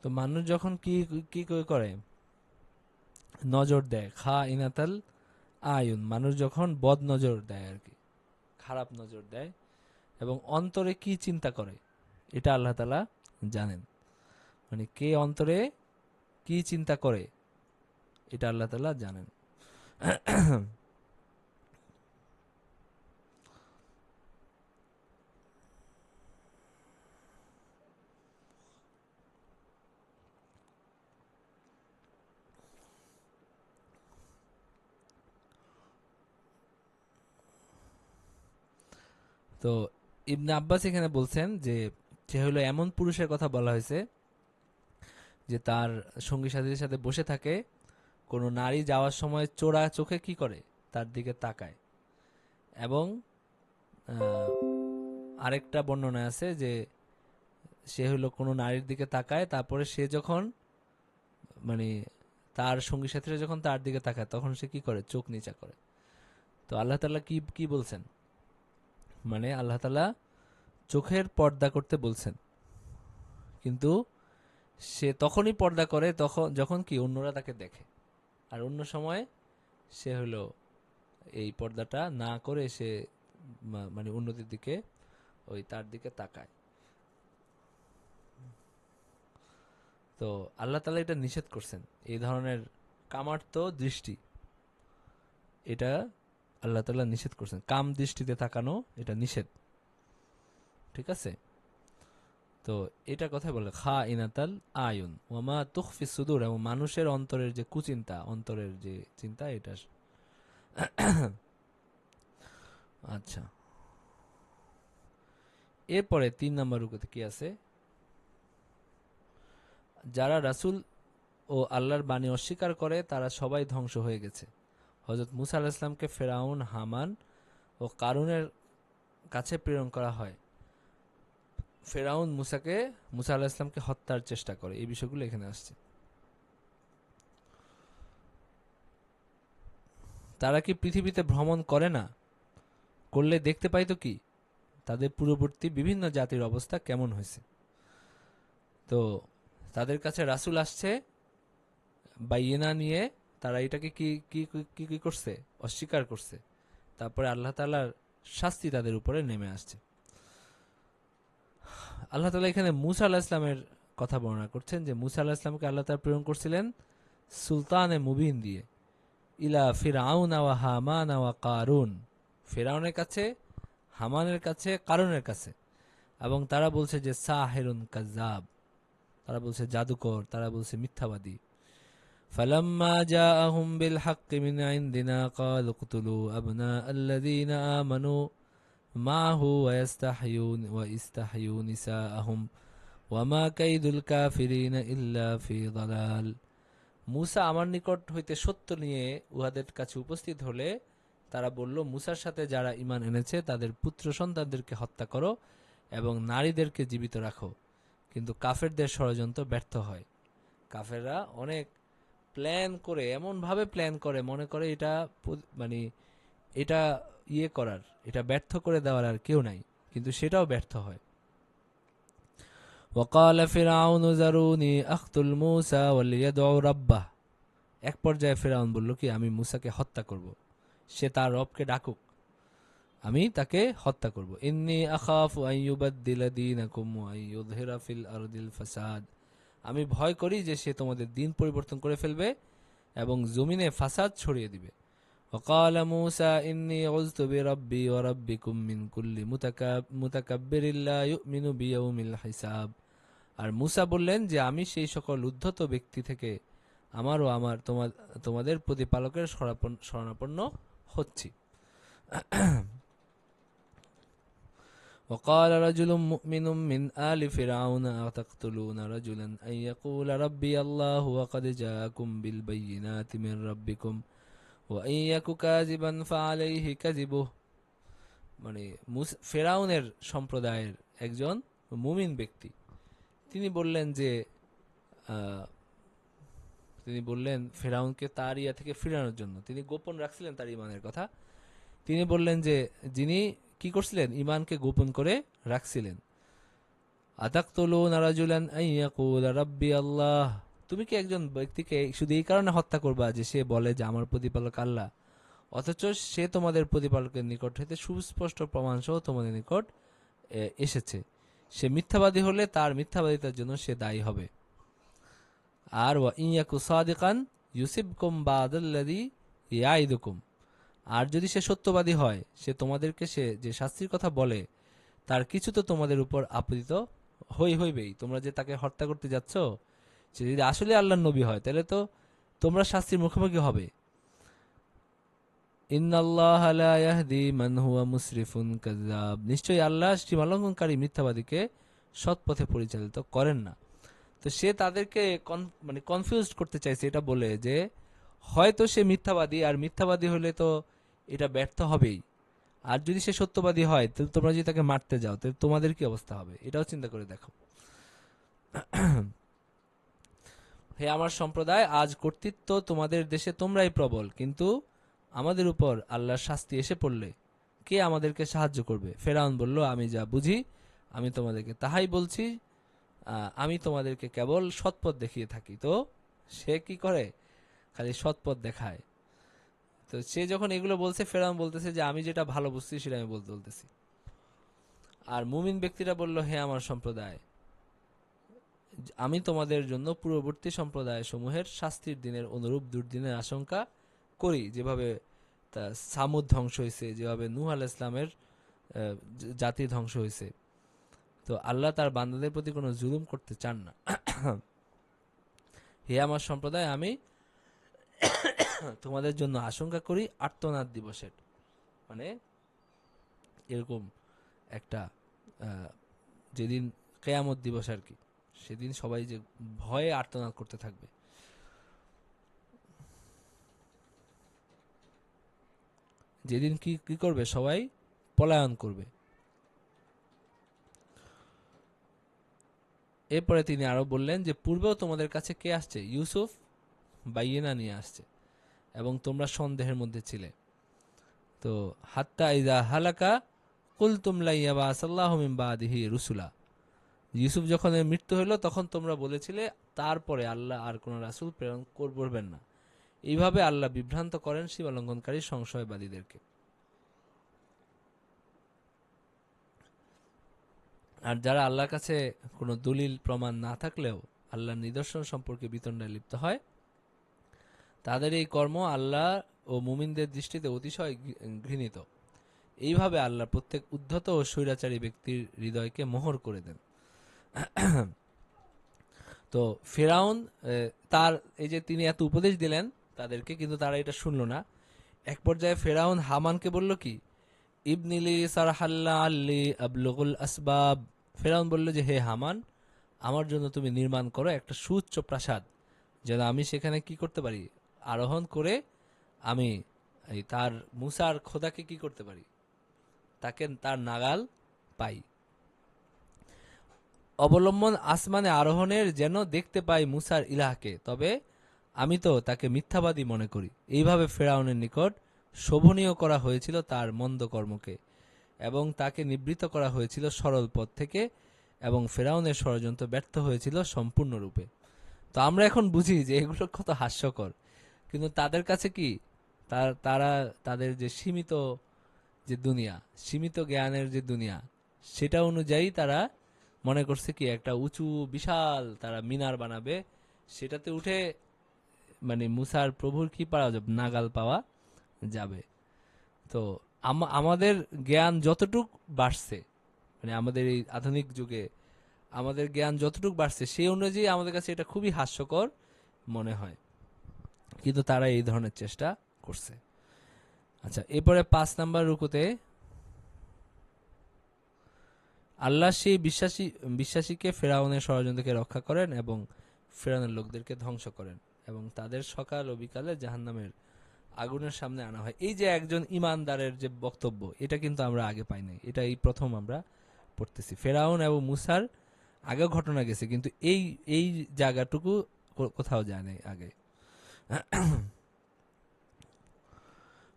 তো মানুষ যখন কি কি করে নজর দেয়, খা ইনাতাল আয়ুন, মানুষ যখন বদ নজর দেয় আর কি, খারাপ নজর দেয়, এবং অন্তরে কি চিন্তা করে এটা আল্লাহ তাআলা জানেন। মানে কে অন্তরে কি চিন্তা করে এটা আল্লাহ তাআলা জানেন। তো ইবনে আব্বাস এখানে বলছেন যে সে হলো এমন পুরুষের কথা বলা হয়েছে যে তার সঙ্গী সাথীদের সাথে বসে থাকে, কোনো নারী যাওয়ার সময় চোরা চোখে কি করে, তার দিকে তাকায়। এবং আহ, আরেকটা বর্ণনা আছে যে সে হলো কোনো নারীর দিকে তাকায়, তারপরে সে যখন মানে তার সঙ্গী সাথীরা যখন তার দিকে তাকায় তখন সে কি করে, চোখ নিচা করে। তো আল্লাহ তাআলা কি কি বলছেন, মানে আল্লাহ তাআলা চোখের পর্দা করতে বলছেন, কিন্তু সে তখনই পর্দা করে তখন যখন কি অন্যরা তাকে দেখে, আর অন্য সময় সে হলো এই পর্দাটা না করে সে মানে অন্যদের দিকে ওই তার দিকে তাকায়। তো আল্লাহ তাআলা এটা নিষেধ করছেন, এই ধরনের কামার্ত দৃষ্টি, এটা আল্লাহ তাআলা নিষেধ করছেন, কাম দৃষ্টিতে তাকানো এটা নিষেধ, ঠিক আছে। তো এটা কথা বলে খা ইনাতাল আয়ুন ওয়ামা তুখফি সুদূর, এবং মানুষের অন্তরের যে কুচিন্তা, অন্তরের যে চিন্তা এটা। আচ্ছা, এরপরে 3 নম্বর রুকুতে কি আছে, যারা রাসূল ও আল্লাহর বাণী অস্বীকার করে তারা সবাই ধ্বংস হয়ে গেছে। হযরত মুসা আলাইহিস সালামকে ফেরাউন, হামান ও কারুনের কাছে প্রেরণ করা হয়। ফেরাউন মুসা আলাইহিস সালামকে হত্যার চেষ্টা করে, এই বিষয়গুলো এখানে আসছে। তারা কি পৃথিবীতে ভ্রমণ করে না, করলে দেখতে পাইতো কি তাদের পূর্ববর্তী বিভিন্ন জাতির অবস্থা কেমন হয়েছে। তো তাদের কাছে রাসূল আসছে বাইয়িনা নিয়ে, তারা এটাকে কি কি কি কি করছে, অস্বীকার করছে। তারপরে আল্লাহ তাআলার শাস্তি তাদের উপরে নেমে আসছে। আল্লাহ তাআলা এখানে মুসা আলাইহিস সালামের কথা বর্ণনা করছেন যে মুসা আলাইহিস সালামকে আল্লাহ তাআলা প্রেরণ করছিলেন সুলতানে মুবিন দিয়ে, ইলা ফিরআউন ওয়া হামান ওয়া কারুন, ফিরআউনের কাছে, হামানের কাছে, কারুনের কাছে। এবং তারা বলছে যে সাহিরুন কাজ্জাব, তারা বলছে জাদুকর, তারা বলছে মিথ্যাবাদী। فلما جاءهم بالحق من عندنا قالوا اقتلوا أبناء الذين آمنوا معه ويستحيوا نساءهم وما كيد الكافرين إلا في ضلال। মুসা আমার নিকট হইতে সত্য নিয়ে উহাদের কাছে উপস্থিত হলে তারা বলল, মুসার সাথে যারা ঈমান এনেছে তাদের পুত্র সন্তানদেরকে হত্যা করো এবং নারীদেরকে জীবিত রাখো। কিন্তু কাফেরদের ষড়যন্ত্র ব্যর্থ হয়। কাফেররা অনেক প্ল্যান করে, এমন ভাবে প্ল্যান করে, মনে করে এটা মানে এটা ইয়ে করার, এটা ব্যর্থ করে দেওয়ার আর কেউ নাই, কিন্তু সেটাও ব্যর্থ হয়। وقال فرعون ذروني اقتل موسى وليدع ربه, এক পর্যায়ে ফেরাউন বলল কি আমি মুসাকে হত্যা করব, সে তার রবকে ডাকুক, আমি তাকে হত্যা করব। ইন্নী আখাফু আন ইউবাদদিলা দীনাকুম ওয়া ইউযহিরা ফিল আরদিল ফাসাদ, আমি ভয় করি যে সে তোমাদের দিন পরিবর্তন করে ফেলবে এবং জমিনে ফাসাদ ছড়িয়ে দিবে। وقال موسى إني عذت بربي وربكم من كل متكبر لا يؤمن بيوم الحساب, আর মুসা বললেন যে আমি সেই সকল উদ্ধত ব্যক্তি থেকে আমার ও আমার তোমাদের প্রতিপালকের শরণাপন্ন হচ্ছি। وقال رجل مؤمن من آل فرعون أتقتلون رجلا أن يقول ربي الله وقد جاءكم بالبينات من ربكم وإن يك كاذبا فعليه كذبه, মানে ফেরাউনের সম্প্রদায়ের একজন মুমিন ব্যক্তি, তিনি বললেন যে তিনি বললেন ফেরাউনকে তার ইয়া থেকে ফিরানোর জন্য, তিনি গোপন রাখছিলেন তার ইমানের কথা। তিনি বললেন যে যিনি কি করছিলেন, ইমানকে গোপন করে রাখছিলেন, আতাকতুলুনা রাজুলান আন ইয়াকুলা রাব্বি আল্লাহ, তুমি কি একজন ব্যক্তিকে শুধু এই কারণে হত্যা করবা যে সে বলে যে আমার প্রতিপালক আল্লাহ, অথচ সে তোমাদের প্রতিপালকের নিকট হতে সুস্পষ্ট প্রমাণ সহ তোমাদের নিকট এসেছে। সে মিথ্যাবাদী হলে তার মিথ্যাবাদিতার জন্য সে দায়ী হবে। আর ওয়া ইয়াকু সাদিকান ইউসিবকুম বাদাল্লাযী ইয়াইদুকুম, আর যদি সে সত্যবাদী হয়, সে তোমাদেরকে সে যে শাস্তির কথা বলে তার কিছু তো তোমাদের উপর আপতিত হইবেই। তোমরা যে তাকে হত্যা করতে যাচ্ছ, সে যদি আসলে আল্লাহর নবী হয় তাহলে তো তোমরা শাস্তির মুখোমুখি হবে। ইন্নাল্লাহা লা ইয়াহদি মান হুয়া মুসরিফুন কাযযাব, নিশ্চয়ই আল্লাহ সীমালঙ্ঘনকারী মিথ্যাবাদীকে সৎ পথে পরিচালিত করেন না। তো সে তাদেরকে মানে কনফিউজ করতে চাইছে এটা বলে যে হয়তো সে মিথ্যাবাদী, আর মিথ্যাবাদী হলে তো এটা ব্যর্থ হবেই, আর যদি সে সত্যবাদী হয় তাহলে তোমরা যদি তাকে মারতে যাও তাহলে তোমাদের কি অবস্থা হবে, এটাও চিন্তা করে দেখো। হে আমার সম্প্রদায়, আজ কর্তৃত্ব তোমাদের দেশে তোমরাই প্রবল, কিন্তু আমাদের উপর আল্লাহর শাস্তি এসে পড়লে কে আমাদেরকে সাহায্য করবে? ফেরাউন বলল, আমি যা বুঝি আমি তোমাদেরকে তাহাই বলছি, আমি তোমাদেরকে কেবল সৎপথ দেখিয়ে থাকি। তো সে কি করে? খালি সৎপথ দেখায়। তো সে যখন এগুলো বলছে, ফেরাউন বলতেছে যে আমি যেটা ভালো বুঝছি সেটা আমি বলতেছি। আর মুমিন ব্যক্তিরা বলল, হে আমার সম্প্রদায়, আমি তোমাদের জন্য পূর্ববর্তী সম্প্রদায় সমূহের শাস্তির দিনের অনুরূপ দুর্দিনের আশঙ্কা করি, যেভাবে সামুদ ধ্বংস হয়েছে, যেভাবে নূহ আলাইহিস সালামের জাতি ধ্বংস হয়েছে। তো আল্লাহ তার বান্দাদের প্রতি কোনো জুলুম করতে চান না। হে আমার সম্প্রদায়, আমি তোমাদের জন্য আশঙ্কা করি আর্তনাদ দিবসের, মানে এরকম একটা যেদিন কেয়ামত দিবস আর কি, সেদিন সবাই যে ভয়ে আর্তনাদ করতে থাকবে। যেদিন কি কি করবে? সবাই পলায়ন করবে। এরপরে তিনি আরো বললেন যে পূর্বেও তোমাদের কাছে কে আসছে? ইউসুফ বাইয়েনা নিয়ে আসছে এবং তোমরা সন্দেহের মধ্যে ছিলে। তো হাত্তা ইযা হালাকা কুলতুম লা ইয়াবাসাল্লাহু মিন বাদিহি রুসুলা, ইউসুফ যখন এর মৃত্যু হলো তখন তোমরা বলেছিলে তারপরে আল্লাহ আর কোন রাসূল প্রেরণ করবেন না। এইভাবে আল্লাহ বিভ্রান্ত করেন সীমালঙ্ঘনকারী সংশয়বাদীদেরকে। আর যারা আল্লাহর কাছে কোনো দলিল প্রমাণ না থাকলেও আল্লাহর নিদর্শন সম্পর্কে বিতণ্ডায় লিপ্ত হয়, তাদের এই কর্ম আল্লাহ ও মুমিনদের দৃষ্টিতে অতিশয় ঘৃণিত। এইভাবে আল্লাহ প্রত্যেক উদ্ধত ও স্বৈরাচারী ব্যক্তির হৃদয়কে মোহর করে দেন। তো ফেরাউন তার এই যে তিনি এত উপদেশ দিলেন তাদেরকে, কিন্তু তারা এটা শুনলো না। এক পর্যায়ে ফেরাউন হামানকে বলল কি, ইবনিলি সারহাল্লা আল্লি আবলুগুল আসবাব, ফেরাউন বলল যে হে হামান, আমার জন্য তুমি নির্মাণ করো একটা সুউচ্চ প্রাসাদ, যেন আমি সেখানে কি করতে পারি? আরোহণ করে আমি এই তার মুসার খোদাকে কি করতে পারি? তাকে তার নাগাল পাই। অবলম্বন আসমানে আরোহণের যেন দেখতে পাই মুসার ইলাহকে, তবে আমি তো তাকে মিথ্যাবাদী মনে করি। এইভাবে ফেরাউনের নিকট শোভনীয় করা হয়েছিল তার মন্দ কর্মকে, এবং তাকে নিবৃত্ত করা হয়েছিল সরল পথ থেকে, এবং ফেরাউনের ষড়যন্ত্র ব্যর্থ হয়েছিল সম্পূর্ণরূপে। তো আমরা এখন বুঝি যে এগুলো কত হাস্যকর, কিন্তু তাদের কাছে কি, তারা তাদের যে সীমিত যে দুনিয়া, সীমিত জ্ঞানের যে দুনিয়া, সেটা অনুযায়ী তারা মনে করছে কি একটা উঁচু বিশাল তারা মিনার বানাবে, সেটাতে উঠে মানে মুসার প্রভুর কি পাওয়া যাবে, নাগাল পাওয়া যাবে। তো আমাদের জ্ঞান যতটুক বাড়ছে, মানে আমাদের এই আধুনিক যুগে আমাদের জ্ঞান যতটুক বাড়ছে সেই অনুযায়ী আমাদের কাছে এটা খুবই হাস্যকর মনে হয়, কিন্তু তারা এই ধরনের চেষ্টা করছে। আচ্ছা, এরপরে 5 নাম্বার রুকুতে আল্লাহ সেই বিশ্বাসীকে ফেরাউনের ষড়যন্ত্রকে রক্ষা করেন এবং ফেরাউনের লোকদেরকে ধ্বংস করেন, এবং তাদের সকাল ও বিকালে জাহান্নামের আগুনের সামনে আনা হয়। এই যে একজন ইমানদারের যে বক্তব্য, এটা কিন্তু আমরা আগে পাই নাই, এটা এই প্রথম আমরা পড়তেছি। ফেরাউন এবং মুসার আগেও ঘটনা গেছে, কিন্তু এই এই জায়গাটুকু কোথাও যায় নাই আগে।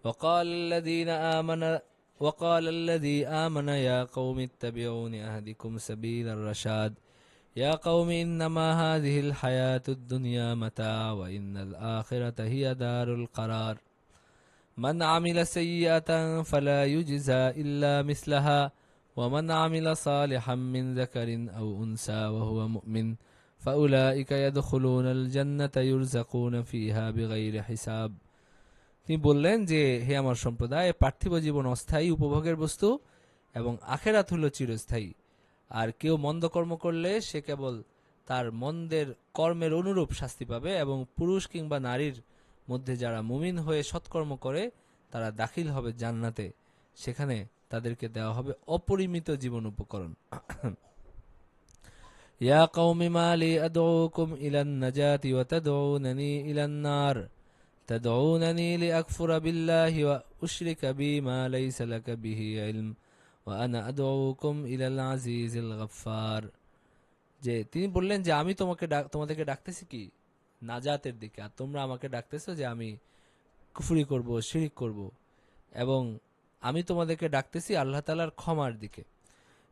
وقال الذين آمنوا وقال الذي آمن يا قوم اتبعون أهدكم سبيل الرشاد يا قوم إنما هذه الحياة الدنيا متاع وإن الآخرة هي دار القرار من عمل سيئة فلا يجزى إلا مثلها ومن عمل صالحا من ذكر أو أنثى وهو مؤمن فأولئك يدخلون الجنة يرزقون فيها بغير حساب। তিনি বললেন যে, হে আমার সম্প্রদায়, পার্থিব জীবন অস্থায়ী উপভোগের বস্তু এবং আখেরাত হলো চিরস্থায়ী। আর কেউ মন্দ কর্ম করলে সে কেবল তার মন্দের কর্মের অনুরূপ শাস্তি পাবে, এবং পুরুষ কিংবা নারীর মধ্যে যারা মুমিন হয়ে সৎকর্ম করে তারা দাখিল হবে জান্নাতে, সেখানে তাদেরকে দেওয়া হবে অপরিমিত জীবন উপকরণ। ইয়া কওমি মা লি আদউকুম ইলান নাজাতি ওয়া তাদউনানি ইলান নার تدعونني لأكفر بالله وأشرك بي ما ليس لك به علم وأنا أدعوكم إلى العزيز الغفار। যে তিনি বললেন যে আমি তোমাদেরকে ডাকতেছি কি নাজাতের দিকে, আর তোমরা আমাকে ডাকতেছো যে আমি কুফরি করব, শিরিক করব, এবং আমি তোমাদেরকে ডাকতেছি আল্লাহ তাআলার ক্ষমার দিকে।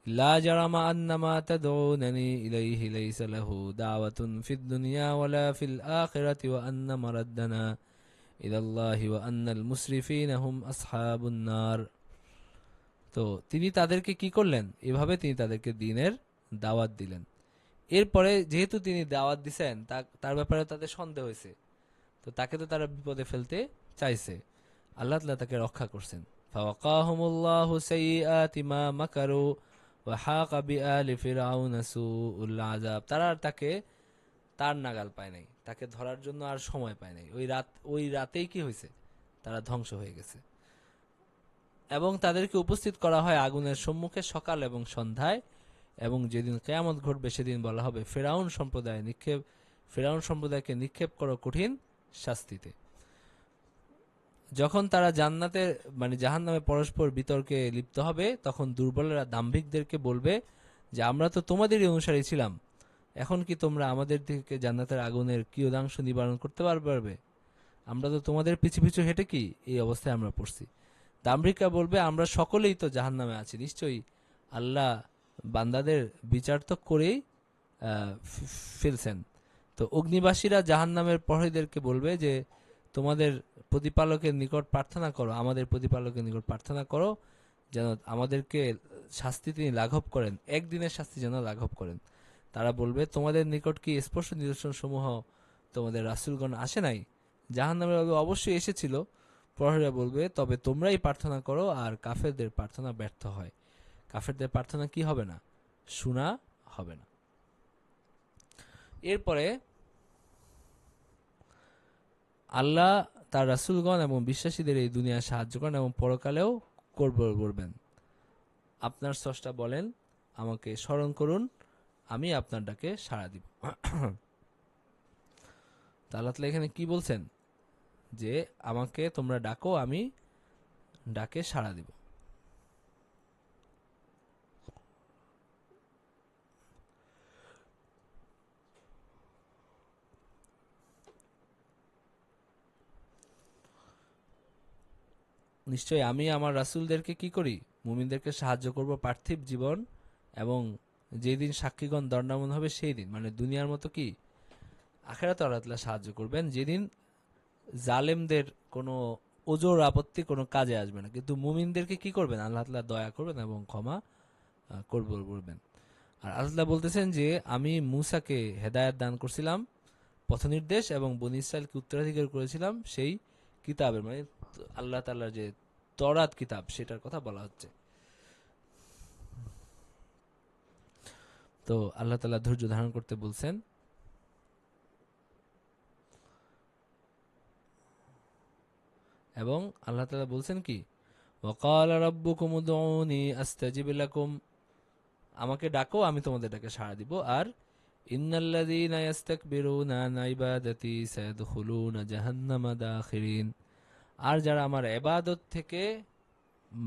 লা জারামা আন্নামা তাদউনানি ইলাইহি লাইসা লাহু দাওয়াতুন ফিদ দুনিয়া ওয়ালা ফিল আখিরাতি ওয়া আন্না মারাদ্দানা ইলাল্লাহি ওয়া আন্নাল মুসরিফিনা হুম আসহাবুন নার। তো তিনি তাদেরকে কি করলেন, এভাবে তিনি তাদেরকে দ্বীনের দাওয়াত দিলেন। এরপরে যেহেতু তিনি দাওয়াত দিছেন, তার ব্যাপারে তাদের সন্দেহ হয়েছে, তো তাকে তো তারা বিপদে ফেলতে চাইছে, আল্লাহ তাআলা তাকে রক্ষা করছেন। ফাওয়াকাহুমুল্লাহু সাইয়্যাতি মা মাকারু ওয়া হাকা বিআলি ফিরআউনা সুউল আযাব। তারা আর তাকে তার নাগাল পায় নাই, তাকে ধরার জন্য আর সময় পায় নাই। ওই রাতেই কি হয়েছে, তারা ধ্বংস হয়ে গেছে। এবং তাদেরকে উপস্থিত করা হয় আগুনের সম্মুখে সকাল এবং সন্ধ্যায়, এবং যেদিন কিয়ামত ঘটবে সেদিন বলা হবে ফিরআউন সম্প্রদায়কে নিক্ষেপ করো কঠিন শাস্তিতে। যখন তারা জান্নাতে মানে জাহান্নামে পরস্পর বিতর্কে লিপ্ত হবে, তখন দুর্বলেরা দাম্ভিকদেরকে বলবে যে আমরা তো তোমাদেরই অনুসারী ছিলাম, এখন কি তোমরা আমাদের থেকে জান্নাতের আগুনের কিয়দাংশ নিবারণ করতে পারবে? আমরা তো তোমাদের পিছু পিছু হেঁটে কি এই অবস্থায় আমরা পড়ছি। দাম্ভিকরা বলবে আমরা সকলেই তো জাহান্নামে আছি, নিশ্চয়ই আল্লাহ বান্দাদের বিচার তো করেই ফেলছেন। তো অগ্নিবাসীরা জাহান্নামের প্রহরীদেরকে বলবে যে তোমাদের প্রতিপালকের নিকট প্রার্থনা করো, আমাদের প্রতিপালকের নিকট প্রার্থনা করো যেন আমাদেরকে শাস্তি তিনি লাঘব করেন, একদিনের শাস্তি যেন লাঘব করেন। তারা বলবে তোমাদের নিকট কি স্পষ্ট নিদর্শন সমূহ তোমাদের রাসূলগণ আসে নাই? জাহান্নামের বলবে অবশ্যই এসেছিল। প্রহরীরা বলবে তবে তোমরাই প্রার্থনা করো, আর কাফেরদের প্রার্থনা ব্যর্থ হয়। কাফেরদের প্রার্থনা কি হবে না, শোনা হবে না। এরপরে আল্লাহ তার রাসূলগণ এবং বিশ্বাসীদের এই দুনিয়ায় সাহায্য করেন এবং পরকালেও করবেন। আপনার স্রষ্টা বলেন আমাকে স্মরণ করুন, আমি আপনার ডাকে সাড়া দিব। আল্লাহ তাআলা এখানে কি বলছেন যে আমাকে তোমরা ডাকো, আমি ডাকে সাড়া দিব। নিশ্চয়ই আমি আমার রাসূলদেরকে কি করি, মুমিনদেরকে সাহায্য করব পার্থিব জীবন, এবং যেদিন সাক্ষীগণ দণ্ডায়মান হবে সেই দিন, মানে দুনিয়ার মতো কি আখিরাতে আল্লাহ তাআলা সাহায্য করবেন, যেদিন জালেমদের কোনো ওজর আপত্তি কোনো কাজে আসবে না। কিন্তু মুমিনদেরকে কি করবেন, আল্লাহ তাআলা দয়া করবেন এবং ক্ষমা করবেন। আর আল্লাহ তাআলা বলতেছেন যে আমি মূসাকে হেদায়েত দান করছিলাম, পথনির্দেশ, এবং বনী ইসরাইলকে উত্তরাধিকার করেছিলাম সেই কিতাবের, মানে আল্লাহ তাআলার যে তওরাত কিতাব সেটার কথা বলা হচ্ছে। তো আল্লাহ তাআলা ধৈর্য ধারণ করতে বলছেন। এবং আল্লাহ তাআলা বলছেন কি ওয়াকালা রাব্বুকুম উদউনি আস্তাজিব লাকুম, আমাকে ডাকো আমি তোমাদের ডাকে সাড়া দিব। আর ইন্নাল্লাযীনা ইস্তাকবিরুনা আন ইবাদাতি সায়াদখুলুনা জাহান্নামা দাখিরিন, আর যারা আমার ইবাদত থেকে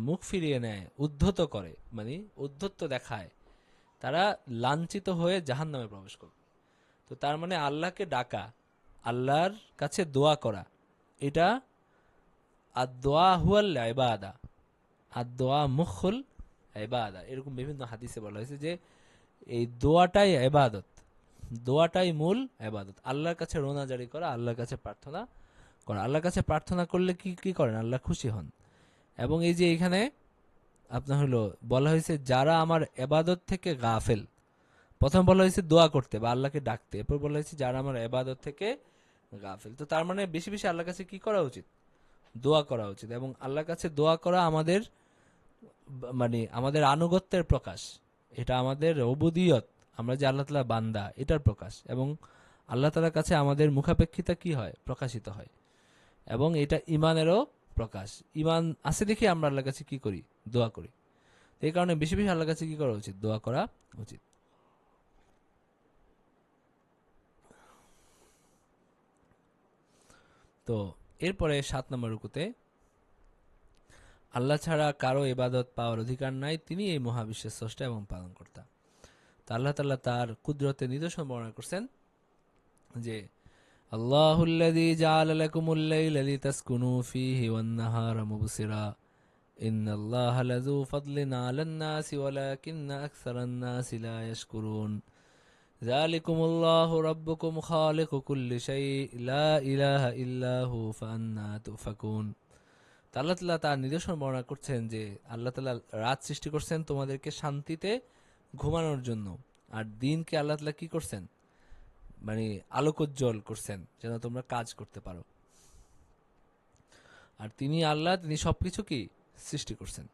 মুখ ফিরিয়ে নেয়, উদ্ধত করে, মানে উদ্ধত্ত দেখায়, তারা লাঞ্ছিত হয়ে জাহান্নামে প্রবেশ করবে। তো তার মানে আল্লাহকে ডাকা, আল্লাহর কাছে দোয়া করা, এটা আর দোয়া হুয়াল ইবাদা, আর দোয়া মুখুল ইবাদা, এরকম বিভিন্ন হাদিসে বলা হয়েছে যে এই দোয়াটাই ইবাদত, দোয়াটাই মূল ইবাদত। আল্লাহর কাছে রোনাজারি করা, আল্লাহর কাছে প্রার্থনা করা। আল্লাহর কাছে প্রার্থনা করলে কি কি করেন? আল্লাহ খুশি হন। এবং এই যে এখানে আপনার হলো বলা হয়েছে যারা আমার ইবাদত থেকে গাফেল, প্রথম বলা হয়েছে দোয়া করতে বা আল্লাহকে ডাকতে, এরপর বলা হয়েছে যারা আমার ইবাদত থেকে গাফেল। তো তার মানে বেশি বেশি আল্লাহর কাছে কি করা উচিত? দোয়া করা উচিত। এবং আল্লাহর কাছে দোয়া করা আমাদের মানে আমাদের আনুগত্যের প্রকাশ, এটা আমাদের অবুদিয়ত, আমরা যে আল্লাহ তাআলা বান্দা এটার প্রকাশ। এবং আল্লাহ তাআলার কাছে আমাদের মুখাপেক্ষিতা কি হয়? প্রকাশিত হয়। এবং এটা ইমানেরও প্রকাশ। ইমান আছে দেখে আমরা আল্লাহর কাছে কি করি? দোয়া করি। এই কারণে বেশি বেশি আল্লাহর কাছে কি করা উচিত? দোয়া করা উচিত। তো এরপরে 7 নম্বর রুকুতে আল্লাহ ছাড়া কারো ইবাদত পাওয়ার অধিকার নাই, তিনি এই মহাবিশ্বের স্রষ্টা এবং পালনকর্তা। তা আল্লাহ তাআলা তার কুদরতের নিদর্শন বর্ণনা করছেন যে আল্লাহুল্লাযী জাআলা লাকুমুল লাইলা লিতাসকুনু ফীহি ওয়ান নাহারা মুবসিরা ইন্নাল্লাহা লাযু ফাদলিন আলান নাসি ওয়ালাকিন্না আকসারান নাসি লা ইয়াশকুরুন যালিকুমুল্লাহু রাব্বুকুম খালিকু কুল্লি শাইইন লা ইলাহা ইল্লা হু ফাআন্না তুফাকুন। আল্লাহ তাআলা তার নিদর্শন বর্ণনা করছেন যে আল্লাহ তাআলা রাত সৃষ্টি করছেন তোমাদেরকে শান্তিতে ঘুমানোর জন্য, আর দিনকে আল্লাহ তাআলা কি করছেন? মানে আলোকোজ্জ্বল করছেন যেন তোমরা কাজ করতে পারো। আর তিনি আল্লাহ, তিনি সবকিছু কি সৃষ্টি করছেন।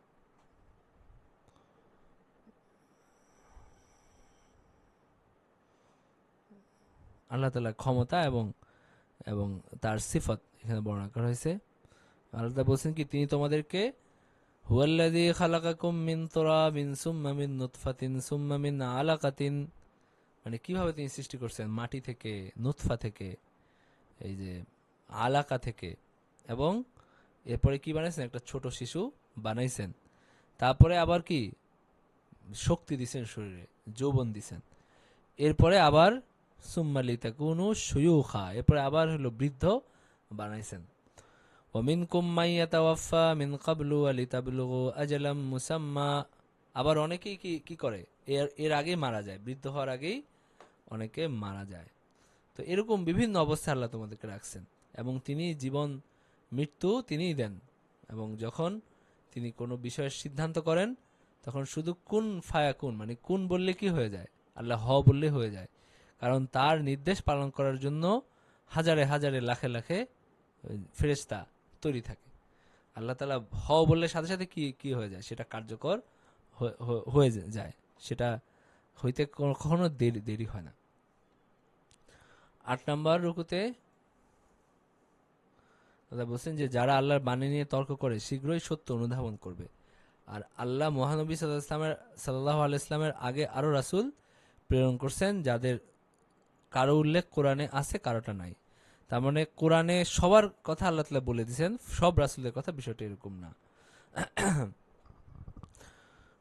আল্লাহ তাআলার ক্ষমতা এবং এবং তার সিফত এখানে বর্ণনা করা হয়েছে। আল্লাহ তাআলা বলছেন কি তিনি তোমাদেরকে হুয়াল্লাযী খালাকাকুম মিন তুরাবিন সুম্মা মিন নুতফাতিন সুম্মা মিন আলাকাতিন, মানে কিভাবে তিনি সৃষ্টি করছেন? মাটি থেকে, নুতফা থেকে, এই যে আলাকা থেকে, এবং এরপরে কি বানাইছেন? একটা ছোট শিশু বানাইছেন। তারপরে আবার কি শক্তি দিছেন, শরীরে যৌবন দিছেন। এরপরে আবার সুম্মালি তাকুনু শুয়ুখা, এরপরে আবার হলো বৃদ্ধ বানাইছেন। ওমিনকুম মান ইয়াতাওয়াফা মিন ক্বাবলু ওয়া লিতাবলুগু আজালাম মুসাম্মা, আবার অনেকেই কি কি করে? এর আগেই মারা যায়, বৃদ্ধ হওয়ার আগেই অনেকে মারা যায়। তো এরকম বিভিন্ন অবস্থায় আল্লাহ তোমাদেরকে রাখছেন, এবং তিনি জীবন মৃত্যু তিনিই দেন। এবং যখন তিনি কোনো বিষয়ের সিদ্ধান্ত করেন তখন শুধু কুন ফায়াকুন, মানে কুন বললে কি হয়ে যায়? আল্লাহ হ বললে হয়ে যায়। কারণ তার নির্দেশ পালন করার জন্য হাজারে হাজারে লাখে লাখে ফেরেশতা তৈরি থাকে। আল্লাহ তাআলা হ বললে সাথে সাথে কি কি হয়ে যায়? সেটা কার্যকর হয়ে যায়, সেটা হইতে কখনো দেরি দেরি হয় না। 8 নম্বর রুকুতে আল্লাহ বলছেন যে যারা আল্লাহর বাণী নিয়ে তর্ক করে শীঘ্রই সত্য অনুধাবন করবে। আর আল্লাহ মহানবী সাল্লাল্লাহু আলাইহি ইসলামের আগে আরো রাসূল প্রেরণ করছেন যাদের কারো উল্লেখ কোরআনে আছে, কারোটা নাই। তার মানে কোরআনে সবার কথা আল্লাহ তাআলা বলে দিয়েছেন, সব রাসূলের কথা, বিষয়টা এরকম না।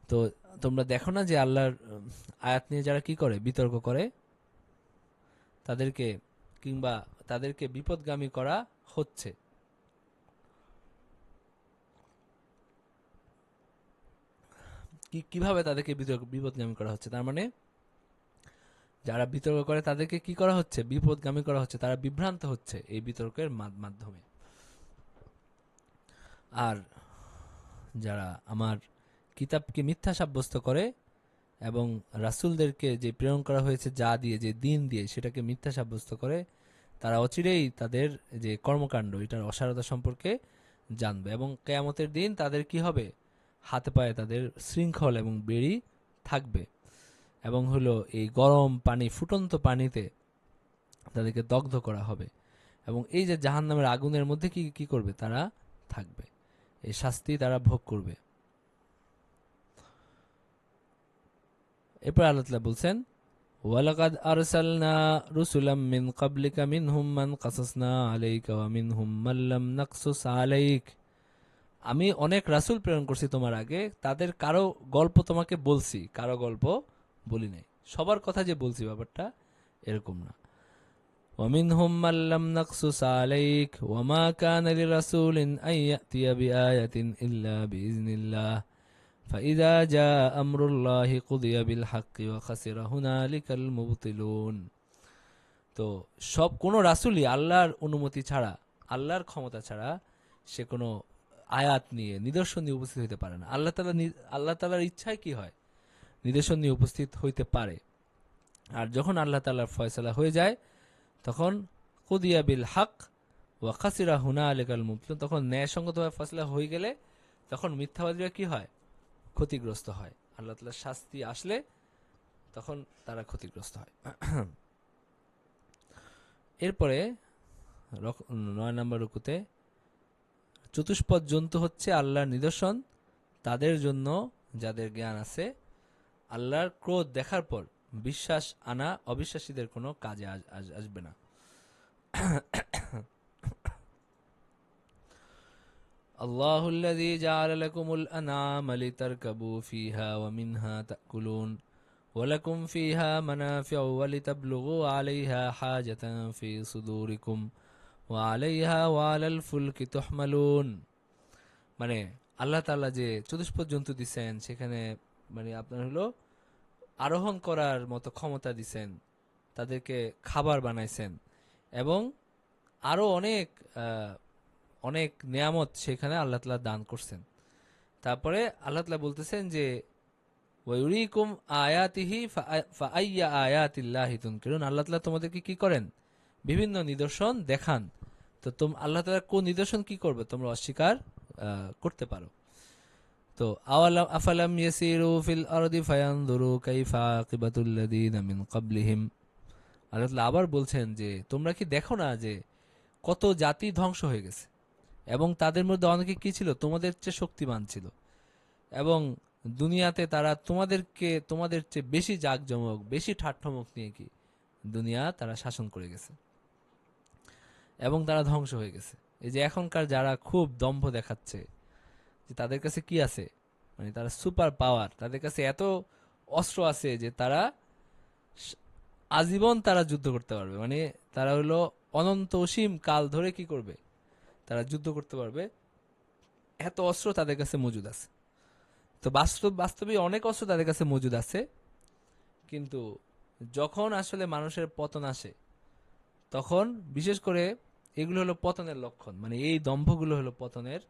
তো তোমরা দেখো না যে আল্লাহর আয়াত নিয়ে যারা কি করে? বিতর্ক করে, তাদেরকে কিংবা তাদেরকে বিপদগামী করা হচ্ছে। কিভাবে তাদেরকে বিপদগামী করা হচ্ছে? তার মানে যারা বিতর্ক করে তাদেরকে কি করা হচ্ছে? বিপদগামী করা হচ্ছে, তারা বিভ্রান্ত হচ্ছে এই বিতর্কের মাধ্যমে। আর যারা আমার কিতাবকে মিথ্যা সাব্যস্ত করে এবং রাসূলদেরকে যে প্রেরণ করা হয়েছে যা দিয়ে, যে দিন দিয়ে, সেটাকে মিথ্যা সাব্যস্ত করে, তারা অচিরেই তাদের যে কর্মকাণ্ড এটার অসারতা সম্পর্কে জানবে। এবং কিয়ামতের দিন তাদের কি হবে? হাতে পায়ে তাদের শৃঙ্খল এবং বেড়ি থাকবে, এবং হলো এই গরম পানি, ফুটন্ত পানিতে তাদেরকে দগ্ধ করা হবে। এবং এই যে জাহান্নামের আগুনের মধ্যে কি কি করবে? তারা থাকবে, এই শাস্তি তারা ভোগ করবে। এরপর আল্লাহ তাআলা বলছেন ওয়ালাকাদ আরসালনা রুসুলাম মিন ক্বাবলিকা মিনহুম মান কাসাসনা আলাইকা ওয়া মিনহুম মান লাম নাকসুস আলাইক, আমি অনেক রাসূল প্রেরণ করছি তোমার আগে, তাদের কারো গল্প তোমাকে বলছি, কারো গল্প বলি নাই। সবার কথা যে বলছি ব্যাপারটা এরকম না। ومنهم من لم نقصص عليك وما كان لرسول أن يأتي بآية إلا بإذن الله فإذا جاء أمر الله قضي بالحق وخسر هنالك المبطلون. তো সব কোন রাসূলই আল্লাহর অনুমতি ছাড়া, আল্লাহর ক্ষমতা ছাড়া সে কোনো আয়াত নিয়ে, নিদর্শন নিয়ে উপস্থিত হইতে পারে না। আল্লাহ তাআলার ইচ্ছায় কি হয়, নিদর্শন নিয়ে উপস্থিত হইতে পারে। আর যখন আল্লাহ তাআলার ফয়সালা হয়ে যায় তখন কুদিয়া বিল হক ওয়া খাসিরা হুনালিকাল মুবতিলুন, তখন ন্যায়সঙ্গতভাবে ফয়সালা হয়ে গেলে তখন মিথ্যাবাদীরা কি হয়, ক্ষতিগ্রস্ত হয়। আল্লাহ তাআলার শাস্তি আসলে তখন তারা ক্ষতিগ্রস্ত হয়। এরপরে 9 নম্বর রুকুতে চতুষ্পদ জন্তু হচ্ছে আল্লাহর নিদর্শন তাদের জন্য যাদের জ্ঞান আছে। আল্লাহর ক্রোধ দেখার পর বিশ্বাস আনা অবিশ্বাসীদের কোনো কাজে আসবে না। আল্লাহুল্লাযী জাআলা লাকুমুল আনআমা লিতারকাবু ফীহা ওয়া মিনহা তাকুলুন ওয়া লাকুম ফীহা মানাফিউ ওয়া লিতাবলুগু আলাইহা হাজাতান ফী সুদুরিকুম ওয়া আলাইহা ওয়া আলাল ফুলকি তুহমালুন। মানে আল্লাহ তাআলা যে চতুষ্পদ জন্তু দিছেন সেখানে মানে আপনার হলো আরোহণ করার মতো ক্ষমতা দিছেন, তাদেরকে খাবার বানাইছেন এবং আরো অনেক অনেক নিয়ামত সেখানে আল্লাহ তাআলা দান করছেন। তারপরে আল্লাহ তাআলা বলতেছেন যে ওয়ায়ুরিকুম আয়াতিহি ফাআইয়া আয়াতিল্লাহি তুনকিরুন, আল্লাহ তাআলা তোমাদেরকে কি করেন, বিভিন্ন নিদর্শন দেখান। তো আল্লাহ তাআলা কোন নিদর্শন কি করবে তোমরা অস্বীকার করতে পারো। তো আফালাম ইয়াসিরু ফিল আরদি ফায়ানজুরু কাইফা আকিবাতুল লাযিনা মিন ক্বাবলিহিম, আল্লাহ তাআলা আবার বলছেন যে তোমরা কি দেখো না যে কত জাতি ধ্বংস হয়ে গেছে এবং তাদের মধ্যে অনেকে কি ছিল, তোমাদের চেয়ে শক্তিমান ছিল এবং দুনিয়াতে তারা তোমাদের চেয়ে বেশি জাঁকজমক, বেশি ঠাট্টমক নিয়ে কি দুনিয়া তারা শাসন করে গেছে এবং তারা ধ্বংস হয়ে গেছে। এই যে এখনকার যারা খুব দম্ভ দেখাচ্ছে যে তাদের কাছে কি আছে, মানে তারা সুপার পাওয়ার, তাদের কাছে এত অস্ত্র আছে যে তারা আজীবন তারা যুদ্ধ করতে পারবে, মানে তারা হলো অনন্ত অসীম কাল ধরে কি করবে, তারা যুদ্ধ করতে পারবে, এত অস্ত্র তাদের কাছে মজুদ আছে। তো বাস্তবে অনেক অস্ত্র তাদের কাছে মজুদ আছে, কিন্তু যখন আসলে মানুষের পতন আসে তখন বিশেষ করে এগুলো হলো পতনের লক্ষণ, মানে এই দম্ভগুলো হলো পতনের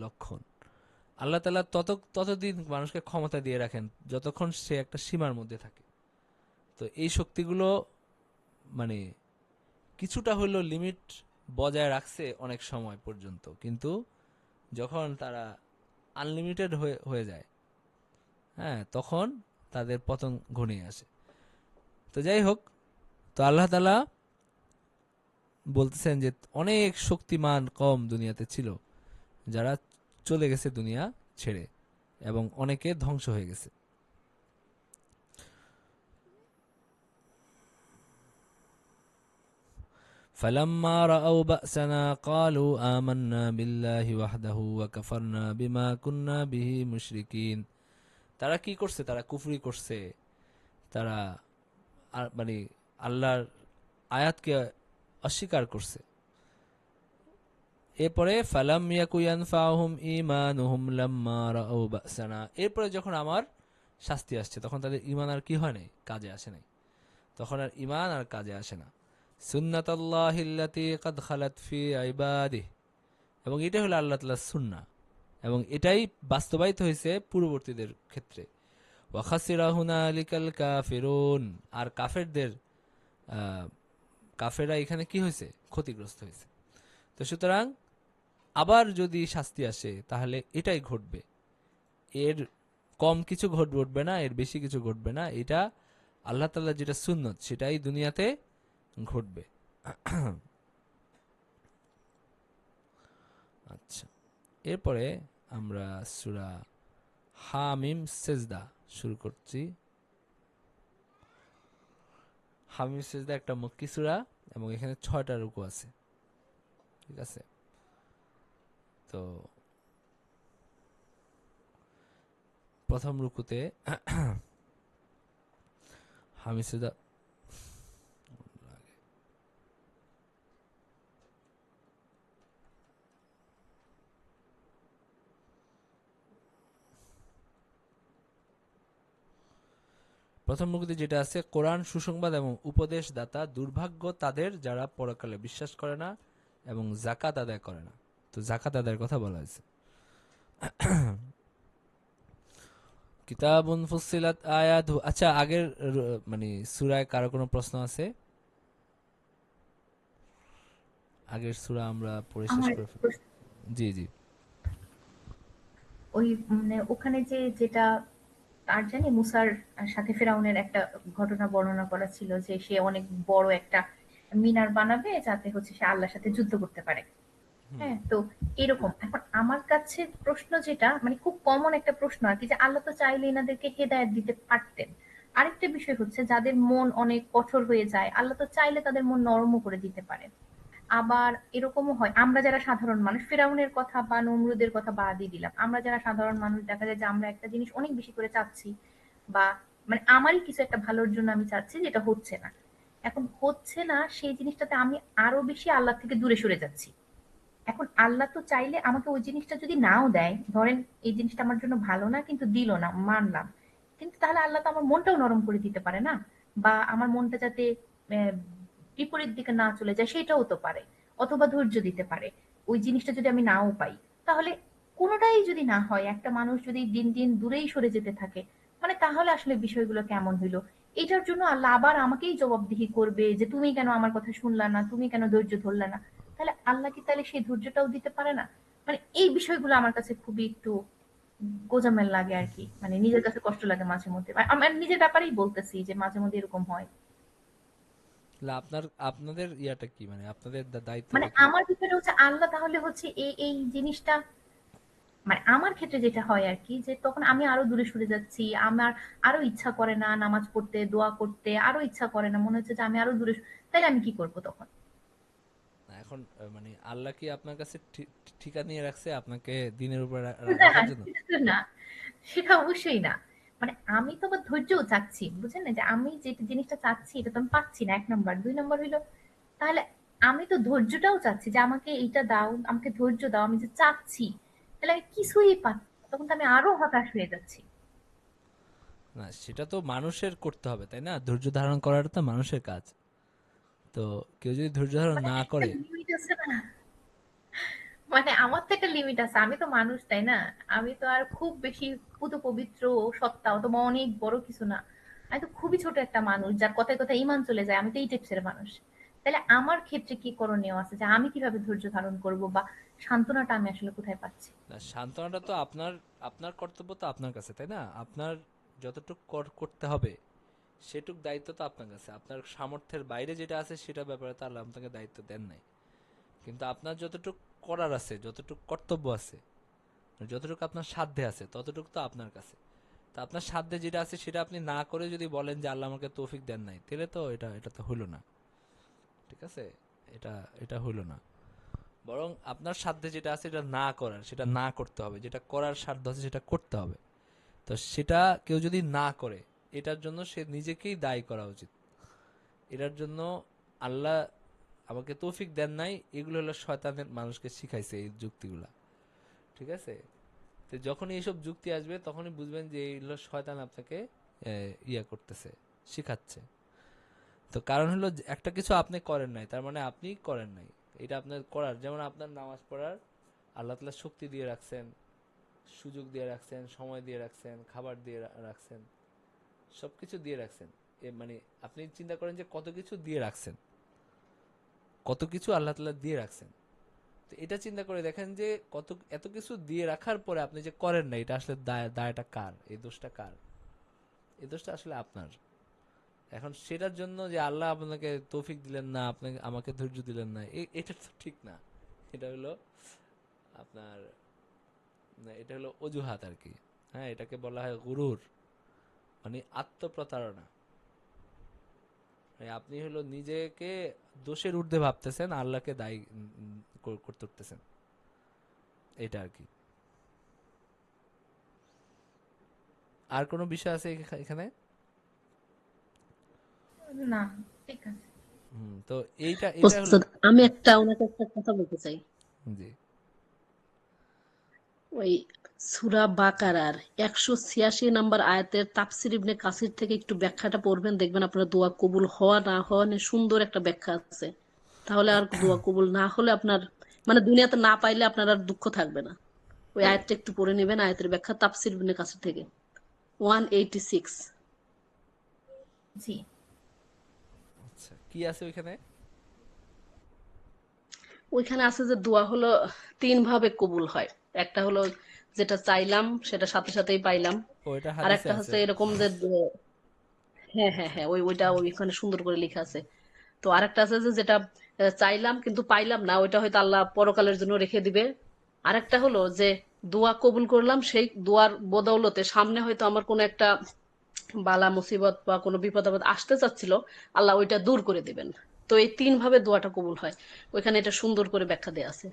লক্ষণ। আল্লাহ তাআলা ততদিন মানুষকে ক্ষমতা দিয়ে রাখেন যতক্ষণ সে একটা সীমার মধ্যে থাকে। তো এই শক্তিগুলো মানে কিছুটা হলো লিমিট বজায় রাখছে অনেক সময় পর্যন্ত, কিন্তু যখন তারা আনলিমিটেড হয়ে যায়, হ্যাঁ, তখন তাদের পতন ঘনিয়ে আসে। তো যাই হোক, তো আল্লাহ তাআলা বলতেছেন যে অনেক শক্তিমান কম দুনিয়াতে ছিল যারা চলে গেছে দুনিয়া ছেড়ে এবং অনেকে ধ্বংস হয়ে গেছে। فلما رأوا بأسنا قالوا آمنا بالله وحده وكفرنا بما كنا به مشركين। তারা কি করছে, তারা কুফরি করছে, তারা মানে আল্লাহর আয়াতকে অস্বীকার করছে। এরপরে ফালাম ইয়াকু ইয়ানফাহুম ঈমানুহুম লাম্মা রাআউ বা'সানা, এরপরে যখন আমার শাস্তি আসছে তখন তাদের ঈমান আর কি হয় নাই, কাজে আসে নাই, তখন আর ঈমান আর কাজে আসে না। সুন্নাতাল্লাহিল্লাতী ক্বাদ খালাত ফি ইবাদিহি, এবং এটা হলো আল্লাহ তাআলার সুন্নাহ এবং এটাই বাস্তবায়িত হয়েছে পূর্ববর্তীদের ক্ষেত্রে। ওয়া খাসিরা হুনালিকাল কাফিরুন, আর কাফেররা এখানে কি হয়েছে, ক্ষতিগ্রস্ত হয়েছে। তো সুতরাং আবার যদি শাস্তি আসে তাহলে এটাই ঘটবে, এর কম কিছু ঘটবে না, এর বেশি কিছু ঘটবে না। এটা আল্লাহ তাআলার যেটা সুন্নত সেটাই দুনিয়াতে ঘটবে। আচ্ছা, এরপরে আমরা সূরা হামিম সেজদা শুরু করছি। হামিম সেজদা একটা মক্কি সূরা এবং এখানে 6টা রুকু আছে, ঠিক আছে। তো প্রথম রুকুতে হামিম সেজদা প্রথম মুক্তিতে যেটা আছে, কোরআন সুসংবাদ এবং উপদেশ দাতা, দুর্ভাগ্য তাদের যারা পরকালে বিশ্বাস করে না এবং জাকাত আদায় করে না। তো জাকাত আদায়ের কথা বলা হয়েছে। কিতাবুন ফুসসিলাত আয়াতু। আচ্ছা, আগের মানে সূরায় কারো কোনো প্রশ্ন আছে? আগের সূরা আমরা পড়ে শেষ আমার করে প্রশ্ন, জি জি। ওই মানে ওখানে যে যেটা আর জানি মুসার সাথে ফেরাউনের একটা ঘটনা বর্ণনা করা ছিল যে সে অনেক বড় একটা মিনার বানাবে যাতে হচ্ছে সে আল্লাহর সাথে যুদ্ধ করতে পারে। হুম। হ্যাঁ, তো এরকম এখন আমার কাছে প্রশ্ন যেটা মানে খুব কমন একটা প্রশ্ন আর কি, যে আল্লাহ তো চাইলে এনাদেরকে হেদায়েত দিতে পারতেন। আরেকটা বিষয় হচ্ছে যাদের মন অনেক কঠোর হয়ে যায়, আল্লাহ তো চাইলে তাদের মন নরমও করে দিতে পারে। আবার এরকমও হয় আমরা যারা সাধারণ মানুষ, ফেরাউনের কথা বা নমরুদের কথা বাদই দিলাম, আমরা যারা সাধারণ মানুষ দেখা যায় যে আমরা একটা জিনিস অনেক বেশি করে চাচ্ছি, বা মানে আমারই কিছু একটা ভালোর জন্য আমি চাচ্ছি যেটা হচ্ছে না। এখন হচ্ছে না সেই জিনিসটাতে আমি আরো বেশি আল্লাহ থেকে দূরে সরে যাচ্ছি। এখন আল্লাহ তো চাইলে আমাকে ওই জিনিসটা যদি নাও দেয়, ধরেন এই জিনিসটা আমার জন্য ভালো না কিন্তু দিল না, মানলাম, কিন্তু তাহলে আল্লাহ তো আমার মনটাও নরম করে দিতে পারে না, বা আমার মনটা যাতে আহ, বিপরীত দিকে না চলে যায় সেটাও তো পারে, অথবা ধৈর্য দিতে পারে। ওই জিনিসটা যদি আমি নাও পাই, তাহলে কোনোটাই যদি না হয়, একটা মানুষ যদি দিন দিন দূরেই সরে যেতে থাকে, মানে তাহলে আসলে বিষয়গুলো কেমন হইলো? এটার জন্য আল্লাহ আবার আমাকেই জবাবদিহি করবে যে তুমি কেন আমার কথা শুনলা না, তুমি কেন ধৈর্য ধরলা না? তাহলে আল্লাহ কি তাহলে সেই ধৈর্যটাও দিতে পারে না? মানে এই বিষয়গুলো আমার কাছে খুবই একটু গোজামেল লাগে আর কি, মানে নিজের কাছে কষ্ট লাগে মাঝে মধ্যে। আমার নিজের ব্যাপারেই বলতেছি যে মাঝে মধ্যে এরকম হয়। তাহলে আপনাদের ইয়াটা কি, মানে আপনাদের মানে দায়িত্বটা কি? আমার ভিতরে হচ্ছে আল্লাহ তাহলে হচ্ছে এই এই জিনিসটা, মানে আমার ক্ষেত্রে যেটা হয় আর কি, যে তখন আমি আরো দূরে সরে যাচ্ছি, আমার আরো ইচ্ছা করে না নামাজ পড়তে, দোয়া করতে আরো ইচ্ছা করে না, মনে হচ্ছে যে আমি আরো দূরে তাইলে আমি কি করব তখন? না, এখন মানে আল্লাহ কি আপনার কাছে ঠিকা নিয়ে রাখছে আপনাকে দিনের উপর না, রাখার জন্য? সেটা তো না, সেটা অবশ্যই না। মানে আমি তো আবার ধৈর্যও চাচ্ছি, বুঝেন না, যে আমি যে জিনিসটা চাচ্ছি এটা তো আমি পাচ্ছি না, ১ নাম্বার। ২ নাম্বার হইলো, তাহলে আমি তো ধৈর্যটাও চাচ্ছি যে আমাকে এইটা দাও, আমাকে ধৈর্য দাও, আমি যে চাচ্ছি, তাহলে আমি কিছুই পাচ্ছি না। তখন তো আমি আরো হতাশ হয়ে যাচ্ছি। না, সেটা তো মানুষের করতে হবে, তাই না? ধৈর্য ধারণ করাটা তো মানুষের কাজ। তো কেউ যদি ধৈর্য ধারণ মানে না একটা করে, লিমিট আছে না, মানে আমার তো একটা লিমিট আছে, আমি তো মানুষ তাই না? আমি তো আর খুব বেশি পুত পবিত্র সত্তা অথবা অনেক বড় কিছু না। আমি তো খুবই ছোট একটা মানুষ যার কথায় কথায় ইমান চলে যায়, আমি তো এই টাইপসের মানুষ। তাহলে আমার ক্ষেত্রে কি করণীয় আছে, যে আমি কিভাবে ধৈর্য ধারণ করব, বা সান্ত্বনাটা আমি আসলে কোথায় পাচ্ছি? না, সান্ত্বনাটা তো আপনার আপনার কর্তব্য তো আপনার কাছে, তাই না? আপনার যতটুকু করতে হবে সেটুক দায়িত্ব তো আপনার কাছে। আপনার সামর্থ্যের বাইরে যেটা আছে সেটা ব্যাপারে তো আল্লাহ আপনাকে দায়িত্ব দেন নাই। কিন্তু আপনার যতটুকু করার আছে, যতটুকু কর্তব্য আছে, যতটুকু আপনার সাধ্যে আছে, ততটুকু তো আপনার কাছে। তা আপনার সাধ্যে যেটা আছে সেটা আপনি না করে যদি বলেন যে আল্লাহ আমাকে তৌফিক দেন নাই, তাহলে তো এটা তো হইলো না। ঠিক আছে? এটা এটা হইলো না। বরং আপনার সাধ্যে যেটা আছে এটা না করার, সেটা না করতে হবে। যেটা করার সাধ্য আছে সেটা করতে হবে। তো সেটা কেউ যদি না করে, এটার জন্য সে নিজেকেই দায়ী করা উচিত। এটার জন্য আল্লাহ আমাকে তৌফিক দেন নাই, এগুলো হলো শয়তানের মানুষকে শিখাইছে এই যুক্তিগুলা। ঠিক আছে? তো যখনই এইসব যুক্তি আসবে তখনই বুঝবেন যে এইগুলো শয়তান আপনাকে ইয়া করতেছে, শিখাচ্ছে। তো কারণ হলো যে একটা কিছু আপনি করেন নাই, তার মানে আপনি করেন নাই। এটা আপনার করার, যেমন আপনার নামাজ পড়ার আল্লাহ তাআলা শক্তি দিয়ে রাখছেন, সুযোগ দিয়ে রাখছেন, সময় দিয়ে রাখছেন, খাবার দিয়ে রাখছেন, সবকিছু দিয়ে রাখছেন। মানে আপনি চিন্তা করেন যে কত কিছু দিয়ে রাখছেন, কত কিছু আল্লাহ তাআলা দিয়ে রাখছেন। তো এটা চিন্তা করে দেখেন যে এত কিছু দিয়ে রাখার পরে আপনি যে করেন না, এটা আসলে দায়টা কার? এই দোষটা কার? এই দোষটা আসলে আপনার। এখন সেটার জন্য যে আল্লাহ আপনাকে তৌফিক দিলেন না, আপনাকে আমাকে ধৈর্য দিলেন না, এটা তো ঠিক না। এটা হলো আপনার, না, এটা হলো অজুহাত আর কি। হ্যাঁ, এটাকে বলা হয় গুরুর, মানে আত্মপ্রতারণা। মানে আপনি হলো নিজেকে দোষের ঊর্ধ্বে ভাবতেছেন, আল্লাহকে দায়ী করতে উঠতেছেন। এটা আর কি। আর কোনো বিষয় আছে এখানে? না, ঠিক আছে। তো এইটা এটা হলো। ওস্তাদ, আমি ওনাকে একটা কথা বলতে চাই। জি। ওই সূরা বাকারার 186 নম্বর আয়াতের তাফসির ইবনে কাসির থেকে একটু ব্যাখ্যাটা পড়বেন, দেখবেন আপনার দোয়া কবুল হওয়া না হওয়া নিয়ে সুন্দর একটা ব্যাখ্যা আছে। তাহলে আর দোয়া কবুল না হলে আপনার মানে দুনিয়াতে না পাইলে আপনার আর দুঃখ থাকবে না। ওই আয়াতটা একটু পড়ে নেবেন, আয়াতের ব্যাখ্যা তাফসির ইবনে কাসির থেকে 186। জি। আচ্ছা, কি আছে ওইখানে? ওইখানে আছে যে দোয়া হলো 3 ভাবে কবুল হয়। একটা হলো যেটা চাইলাম সেটা সাথে সাথেই পাইলাম। ওইটা আর হাদিসে একটা আছে। হচ্ছে এরকম যে হ্যাঁ হ্যাঁ হ্যাঁ, ওইটা ওইখানে সুন্দর করে লেখা আছে। তো আরেকটা আছে যে যেটা চাইলাম কিন্তু পাইলাম না, ওইটা হয়তো আল্লাহ পরকালের জন্য রেখে দিবে। আরেকটা হলো যে দোয়া কবুল করলাম, সেই দোয়ার বদৌলতে সামনে হয়তো আমার কোনো একটা বালা মুসিবত বা কোনো বিপদ আপদ আসতে চাচ্ছিল, আল্লাহ ওইটা দূর করে দিবেন। তো এই 3 ভাবে দোয়াটা কবুল হয়, ওইখানে এটা সুন্দর করে ব্যাখ্যা দেয়া আছে।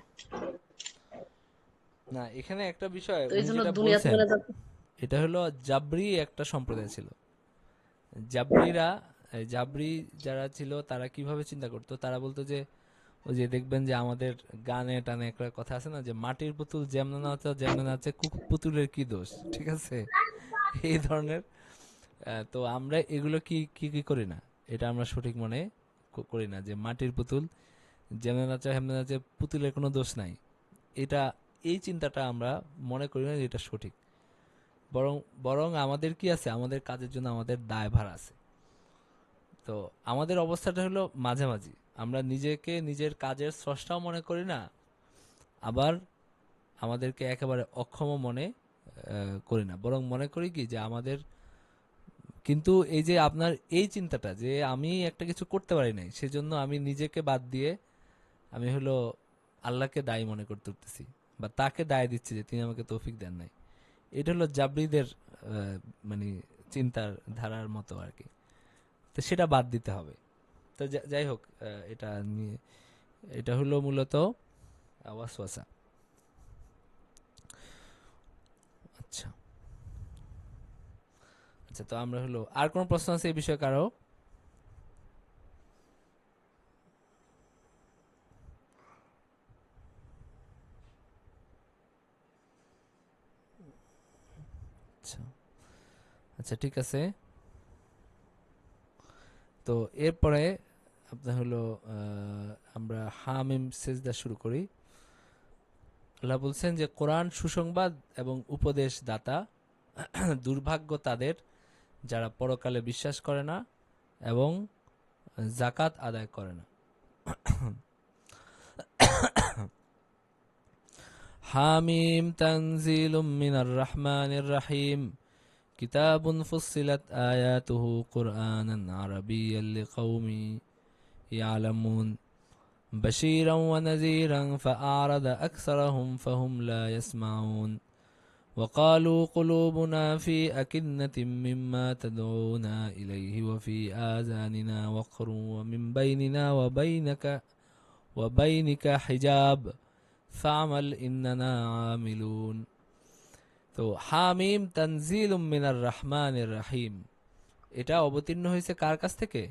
না, এখানে একটা বিষয় তো এই উনি জন্য যেটা দুনিয়াতে বলছেন, মানে এটা হলো জাবরি একটা সম্প্রদায় ছিল। জাবরিরা, এই জাবরি যারা ছিল তারা কিভাবে চিন্তা করতো, তারা বলতো যে ওই যে দেখবেন যে আমাদের গানে টানে একটা কথা আছে না, যে মাটির পুতুল যেমন নাচে যেমন নাচে পুতুলের কি দোষ, ঠিক আছে? এই ধরনের। তো আমরা এগুলো কি কি কি করি না, এটা আমরা সঠিক মনে করি না, যে মাটির পুতুল যেমন নাচে হেমনে নাচে পুতুলের কোনো দোষ নাই। এটা, এই চিন্তাটা আমরা মনে করি না যে এটা সঠিক। বরং বরং আমাদের কি আছে, আমাদের কাজের জন্য আমাদের দায়ভার আছে। তো আমাদের অবস্থাটা হলো মাঝামাঝি। আমরা নিজেকে নিজের কাজের স্রষ্টাও মনে করি না, আবার আমাদেরকে একেবারে অক্ষম মনে করি না, বরং মনে করি কি যে আমাদের, কিন্তু এই যে আপনার এই চিন্তাটা যে আমি একটা কিছু করতে পারি নাই সেজন্য আমি নিজেকে বাদ দিয়ে আমি হলো আল্লাহকে দায়ী মনে করতে উঠতেছি, বা তাকে দায় দিচ্ছি যে তিনি আমাকে তৌফিক দেন নাই। এটা হলো জাবরিদের মানে চিন্তার ধারার মতো আর কি। তো সেটা বাদ দিতে হবে। তো যাই হোক, এটা নিয়ে, এটা হলো মূলত ওয়াসওয়াসা। আচ্ছা, আচ্ছা, তো আমরা হলো আর কোন প্রশ্ন আছে এই বিষয়ে কারো? আচ্ছা, আচ্ছা, ঠিক আছে। তো এরপরে আপনার হলো আমরা হামিম সেজদা শুরু করি। আল্লাহ বলছেন যে কোরআন সুসংবাদ এবং উপদেশ দাতা, দুর্ভাগ্য তাদের যারা পরকালে বিশ্বাস করে না এবং জাকাত আদায় করে না। হামিম তানজিলুম মিনার রহমানির রহিম কিতাবুন ফুসসিলাত আয়াতুহু কুরআনান আরাবিয়্যান লিকাওমি ইয়ালামুন বাশীরান ওয়া নাযীরান ফাআরাদা আকসারুহুম ফাহুম লা ইয়াসমাউন وقالوا قلوبنا في أكنة مما تدعونا إليه وفي آذاننا وقر ومن بيننا وبينك حجاب فاعمل إننا عاملون. তো হামিম তানজিলুম মিনার রহমানির রহিম, এটা অবতীর্ণ হয়েছে কার কাছ থেকে?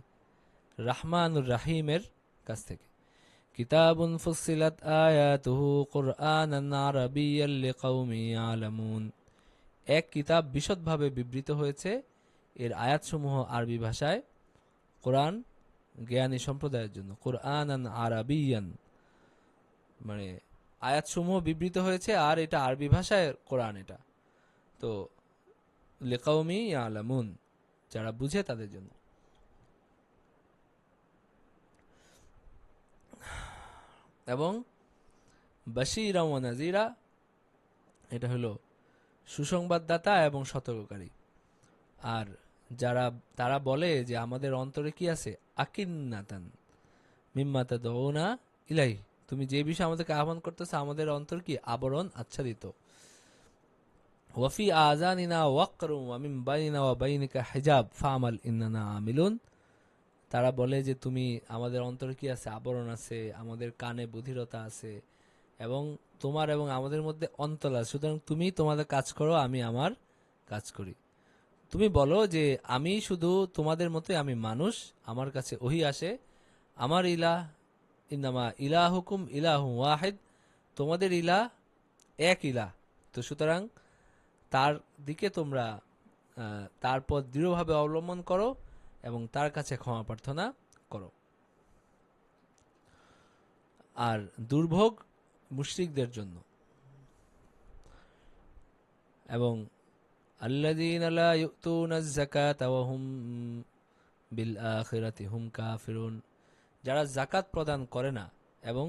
রহমানুর রাহিমের কাছ থেকে। কিতাবুন ফুসসিলাত আয়াতুহু কুরআনান আরাবিয়্যান লিকাওমি ইয়ালামুন, এক কিতাব বিশদভাবে বিবৃত হয়েছে, এর আয়াতসমূহ আরবি ভাষায়, কোরআন জ্ঞানী সম্প্রদায়ের জন্য। কুরআনান আরাবিয়ান মানে আয়াতসমূহ বিবৃত হয়েছে আর এটা আরবি ভাষায় কোরআন, এটা তো লিকাওমি ইয়ালামুন, যারা বুঝে তাদের জন্য। এবং বাশীরা ওয়া নাযীরা, এটা হলো সুসংবাদদাতা এবং সতর্ককারী। আর যারা, তারা বলে যে আমাদের অন্তরে কি আছে, আকিন্নাতান মিম্মা তাদউনা ইলাইহি, তুমি যে বিষয়ে আমাদেরকে আহ্বান করতেছো আমাদের অন্তর কি আবরণ আচ্ছাদিত। ওয়াফি আযানিনা ওয়াকরুম ওয়া মিন বাইনিনা ওয়া বাইনিকা হিজাব ফামাল ইন্নানা আমিলুন, তারা বলে যে তুমি, আমাদের অন্তরে কি আছে, আবরণ আছে, আমাদের কানে বধিরতা আছে, এবং তোমার এবং আমাদের মধ্যে অন্তর আছে, সুতরাং তুমি তোমাদের কাজ করো, আমি আমার কাজ করি। তুমি বলো যে আমি শুধু তোমাদের মতোই, আমি মানুষ, আমার কাছে ওহী আসে, আমার ইলাহ ইন্নামা ইলাহুকুম ইলাহু ওয়াহিদ, তোমাদের ইলাহ এক ইলাহ, তো সুতরাং তার দিকে তোমরা তারপর দৃঢ়ভাবে অবলম্বন করো এবং তার কাছে ক্ষমা প্রার্থনা করো। আর দুর্ভোগ মুশরিকদের জন্য। এবং আল্লাযীনা লা ইউতুনাজ যাকাতা ওয়া হুম বিল আখিরাতি হুম কাফিরুন, যারা যাকাত প্রদান করে না এবং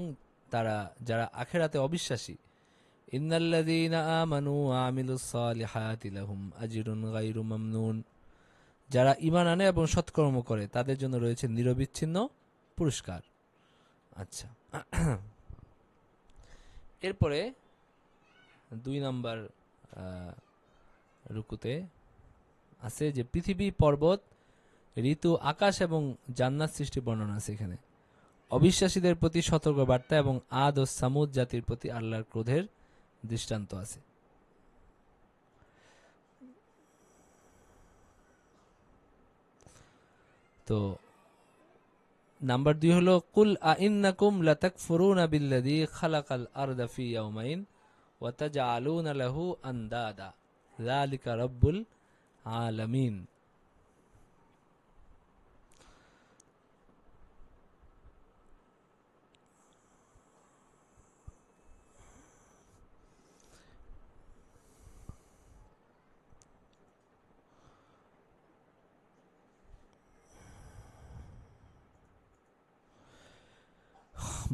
যারা আখিরাতে অবিশ্বাসী। ইন্নাল্লাযীনা আমানু ওয়া আমিলুস সালিহাতি লাহুম আজরুন গায়রু মামনুন, যারা ঈমান আনে এবং সৎকর্ম করে তাদের জন্য রয়েছে নিরবিচ্ছিন্ন পুরস্কার। আচ্ছা, এরপরে 2 নম্বর রুকুতে আছে যে পৃথিবী, পর্বত, ঋতু, আকাশ এবং জান্নাত সৃষ্টি বর্ণনা আছে এখানে। অবিশ্বাসীদের প্রতি সতর্ক বার্তা এবং আদ ও সামুদ জাতির প্রতি আল্লাহর ক্রোধের দৃষ্টান্ত আছে। তো নাম্বার 2 হলো কুল আইন্নাকুম লাতাকফুরুনা বিল্লাযী খালাকাল আরদা ফি ইয়াওমাইন ওয়া তাজআলুনা লাহু আনদাদা যালিকা রাব্বুল আলামিন।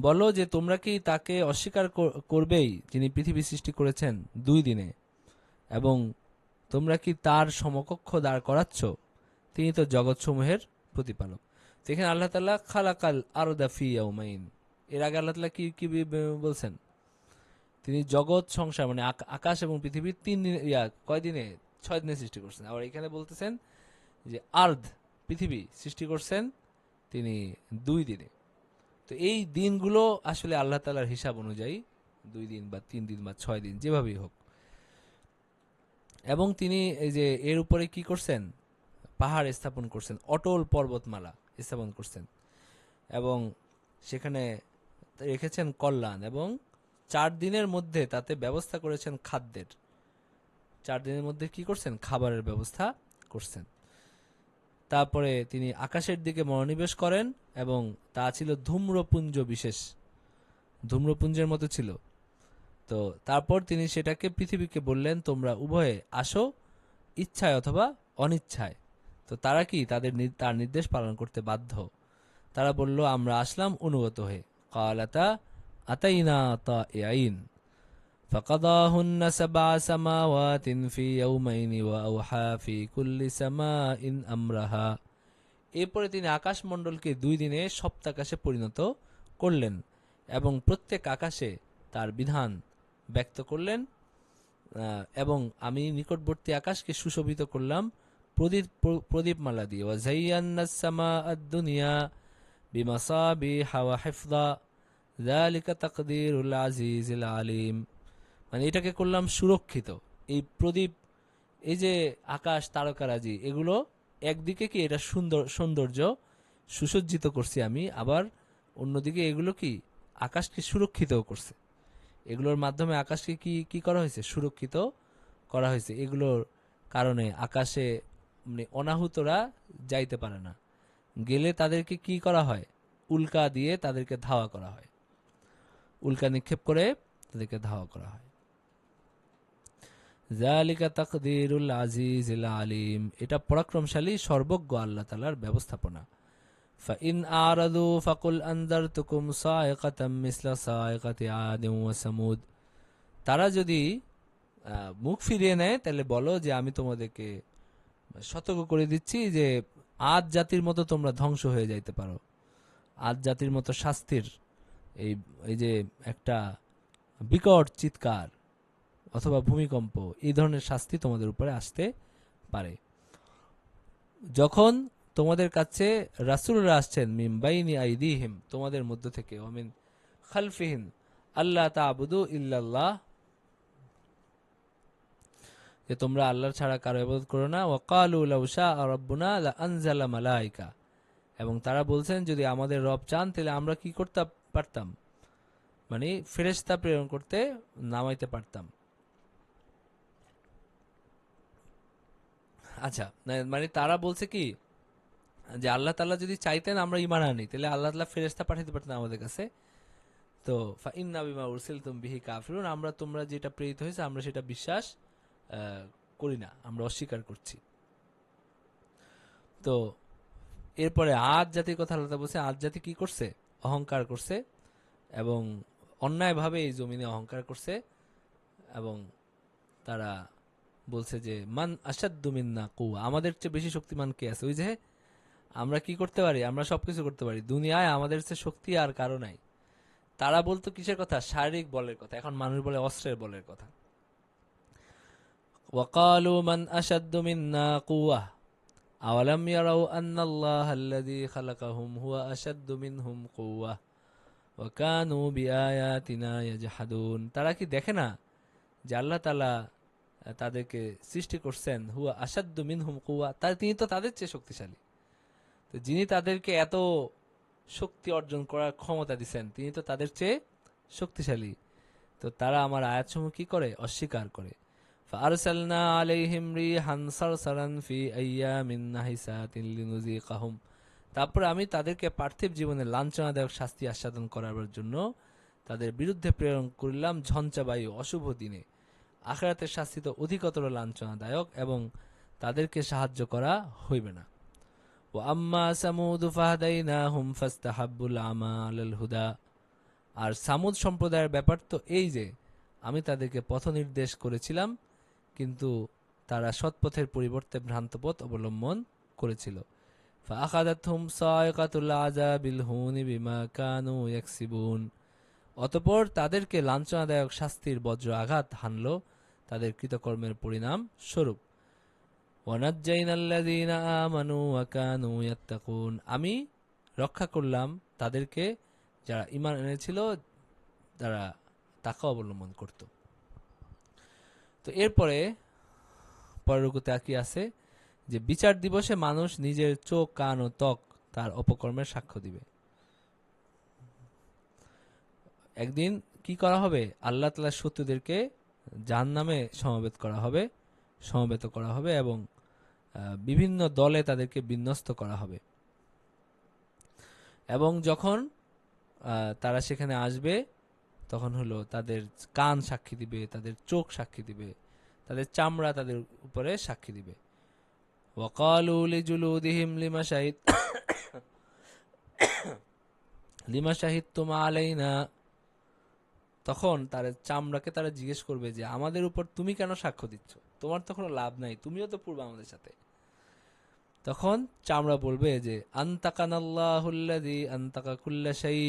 বলো যে তোমরা কি তাকে অস্বীকার করবেই যিনি পৃথিবী সৃষ্টি করেছেন 2 দিনে, এবং তোমরা কি তার সমকক্ষ দাঁড় করাচ্ছ? তিনি তো জগৎসমূহের প্রতিপালক। তো এখানে আল্লাহ তাআলা খালাকাল আরদা ফি ইয়াওমাইন, এর আগে আল্লাহ তাআলা কি কি বলছেন? তিনি জগৎ সংসার মানে আকাশ এবং পৃথিবী 3 দিন কয়দিনে 6 দিনে সৃষ্টি করছেন। আবার এখানে বলতেছেন যে আর্দ পৃথিবী সৃষ্টি করছেন তিনি 2 দিনে। তো এই দিনগুলো আসলে আল্লাহ তাআলার হিসাব অনুযায়ী 2 দিন বা 3 দিন বা 6 দিন যেভাবেই হোক। এবং তিনি এই যে এর উপরে কি করছেন, পাহাড় স্থাপন করছেন, অটল পর্বতমালা স্থাপন করছেন এবং সেখানে রেখেছেন কল্যাণ, এবং 4 দিনের মধ্যে তাতে ব্যবস্থা করেছেন খাদ্যের। 4 দিনের মধ্যে কি করছেন, খাবারের ব্যবস্থা করছেন। তারপরে তিনি আকাশের দিকে মনোনিবেশ করেন এবং তা ছিল ধূম্রপুঞ্জ বিশেষ, ধূম্রপুঞ্জের মতো ছিল। তো তারপর তিনি সেটাকে পৃথিবীকে বললেন তোমরা উভয়ে আসো, ইচ্ছায় অথবা অনিচ্ছায়। তো তারা কি তার নির্দেশ পালন করতে বাধ্য। তারা বলল আমরা আসলাম অনুগত হয়ে। ক্বালাতা আতাইনা তাইয়িন ফাকাদাহুন্না সাবআ সামাওয়াতিন ফি ইয়াওমাইনি ওয়া আওহা ফি কুল্লি সামাইন আমরাহা। এরপরে তিনি আকাশমণ্ডলকে 2 দিনে সপ্তাকাশে পরিণত করলেন এবং প্রত্যেক আকাশে তার বিধান ব্যক্ত করলেন। এবং আমি নিকটবর্তী আকাশকে সুশোভিত করলাম প্রদীপমালা দিয়ে। ওয়া যায়্যানাস সামাআদ দুনিয়া বিমাসাবিহা ওয়া হিফযা যালিকা তাকদীরুল আজিজিল আলিম। মানে এটাকে করলাম সুরক্ষিত। এই প্রদীপ, এই যে আকাশ তারকারাজি, এগুলো একদিকে কি এটা সৌন্দর্য সুসজ্জিত করছি আমি, আবার অন্যদিকে এগুলো কি আকাশকে সুরক্ষিত করছে। এগুলোর মাধ্যমে আকাশকে কি কি করা হয়েছে, সুরক্ষিত করা হয়েছে। এগুলোর কারণে আকাশে মানে অনাহুতরা যাইতে পারে না, গেলে তাদেরকে কি করা হয়, উল্কা দিয়ে তাদেরকে ধাওয়া করা হয়, উল্কা নিক্ষেপ করে তাদেরকে ধাওয়া করা হয়। যালিকা তাকদীরুল আজিজিল আলিম, এটা পরাক্রমশালী সর্বজ্ঞ আল্লাহ তাআলার ব্যবস্থাপনা। ফাইন আরাদু ফাকুল আনজারতুকুম সাইকাতাম মিসলা সাইকাতি আদ ওয়া সামুদ। তারা যদি মুখ ফিরিয়ে নেয় তাহলে বলো যে আমি তোমাদেরকে সতর্ক করে দিচ্ছি যে আদ জাতির মতো তোমরা ধ্বংস হয়ে যাইতে পারো। আদ জাতির মতো শাস্তির এই যে একটা বিকট চিৎকার অথবা ভূমিকম্প, এই ধরনের শাস্তি তোমাদের উপরে আসতে পারে। যখন তোমাদের কাছে রাসূলরা আসছেন মিন বাইনি আইদিহিম, তোমাদের মধ্য থেকে, ওয়া মিন খালফিহিম আল্লাহ তা'বুদু ইল্লাল্লাহ, যে তোমরা আল্লাহর ছাড়া কারো ইবাদত করো না। ওয়া ক্বালু লাউ শাআ রাব্বুনা লা আনজালা মালাইকা, এবং তারা বলছেন যদি আমাদের রব চান তাহলে আমরা কি করতে পারতাম, মানে ফেরেশতা প্রেরণ করতে নামাইতে পারতাম। আচ্ছা, মানে তারা বলছে কি যে আল্লাহ তাআলা যদি চাইতেন আমরা ঈমান আনি তাহলে আল্লাহ তাআলা ফেরেশতা পাঠাতে পারতেন আমাদের কাছে। তো ফাইন্না বিমা উরসিলতুম বিহি কাফিরুন, আমরা তোমরা যেটা প্রেরিত হয়েছে আমরা সেটা বিশ্বাস করি না, আমরা অস্বীকার করছি। তো এরপরে আদ জাতির কথা আল্লাহ বলছে, আদ জাতি কি করছে? অহংকার করছে এবং অন্যায়ভাবে এই জমিনে অহংকার করছে এবং তারা বলছে যে মান আসাদ্দু মিন্না কুওয়া, আমাদের চেয়ে বেশি শক্তিমান কে আছে? ওই যে আমরা কি করতে পারি, আমরা সবকিছু করতে পারি, দুনিয়ায় আমাদের চেয়ে শক্তি আর কারো নাই। তারা বলতো কিসের কথা? শারীরিক বলের কথা, এখন মানুষ বলে অস্ত্রের বলের কথা। ওয়াকালু মান আসাদ্দু মিন্না কুওয়া আওয়ালাম ইয়ারাউ আন্নাল্লাহাল্লাযী খালাকাহুম হুয়া আশাদ্দু মিনহুম কুওয়া ওয়া কানু বিআয়াতিনা ইয়াজহাদুন, তারা কি দেখে না যে আল্লাহ তাআলা তাদেরকে সৃষ্টি করছেন, হুয়া আশাদ্দু মিনহুম কুওয়া, তিনি তো তাদের চেয়ে শক্তিশালী। তো যিনি তাদেরকে এত শক্তি অর্জন করার ক্ষমতা দিচ্ছেন তিনি তো তাদের চেয়ে শক্তিশালী। তো তারা আমার আয়াতসমূহ কি করে? অস্বীকার করে। ফারসালনা আলাইহিম রিহান সারসারান ফি আইয়ামিন নাহিসাতিন লিনুযিকাহুম, তারপর আমি তাদেরকে পার্থিব জীবনে লাঞ্ছনাদায়ক শাস্তি আস্বাদন করার জন্য তাদের বিরুদ্ধে প্রেরণ করলাম ঝঞ্ঝা বায়ু অশুভ দিনে। আখিরাতের শাস্তি তো অধিকতর লাঞ্ছনাদায়ক এবং তাদেরকে সাহায্য করা হইবে না। ওয়া আম্মা সামুদ ফাহাদাইনাহুম ফাস্তাহাব্বুল আমা আলাল হুদা, আর সামুদ সম্প্রদায়ের ব্যাপার তো এই যে আমি তাদেরকে পথ নির্দেশ করেছিলাম কিন্তু তারা সৎপথের পরিবর্তে ভ্রান্ত পথ অবলম্বন করেছিল। ফাআখাযাতহুম সায়কাতুল আযাবিল হুনি বিমা কানু ইয়াকসিবুন, অতঃপর তাদেরকে লাঞ্ছনাদায়ক শাস্তির বজ্র আঘাত হানল তাদের কৃতকর্মের পরিণাম স্বরূপ। ওয়ানাজ্জাইনাল্লাযীনা আমানু ওয়া কানু ইয়াত্তাকুন, আমি রক্ষা করলাম তাদেরকে যারা ঈমান এনেছিল, যারা তাকওয়া অবলম্বন করত। তো এরপরে পরবর্তীতে কি আছে যে বিচার দিবসে মানুষ নিজের চোখ, কান ও ত্বক তার অপকর্মের সাক্ষ্য দিবে। একদিন কি করা হবে? আল্লাহ তাআলার শত্রুদেরকে জাহান্নামে সমবেত করা হবে এবং বিভিন্ন দলে তাদেরকে বিন্যস্ত করা হবে। এবং যখন তারা সেখানে আসবে তখন হলো তাদের কান সাক্ষী দিবে, তাদের চোখ সাক্ষী দিবে, তাদের চামড়া তাদের উপরে সাক্ষী দিবে। ওয়াকালু লিজুলুদিহিম লিমা শাহিদতুম আলাইনা, তখন তার চামড়াকে তারা জিজ্ঞেস করবে যে আমাদের উপর তুমি কেন সাক্ষ্য দিচ্ছ? তোমার তো কোনো লাভ নাই, তুমিও তো পূর্বে আমাদের সাথে। তখন চামড়া বলবে যে আনতাকানাল্লাহুল্লাযী আনতাকা কুল্লা শাই,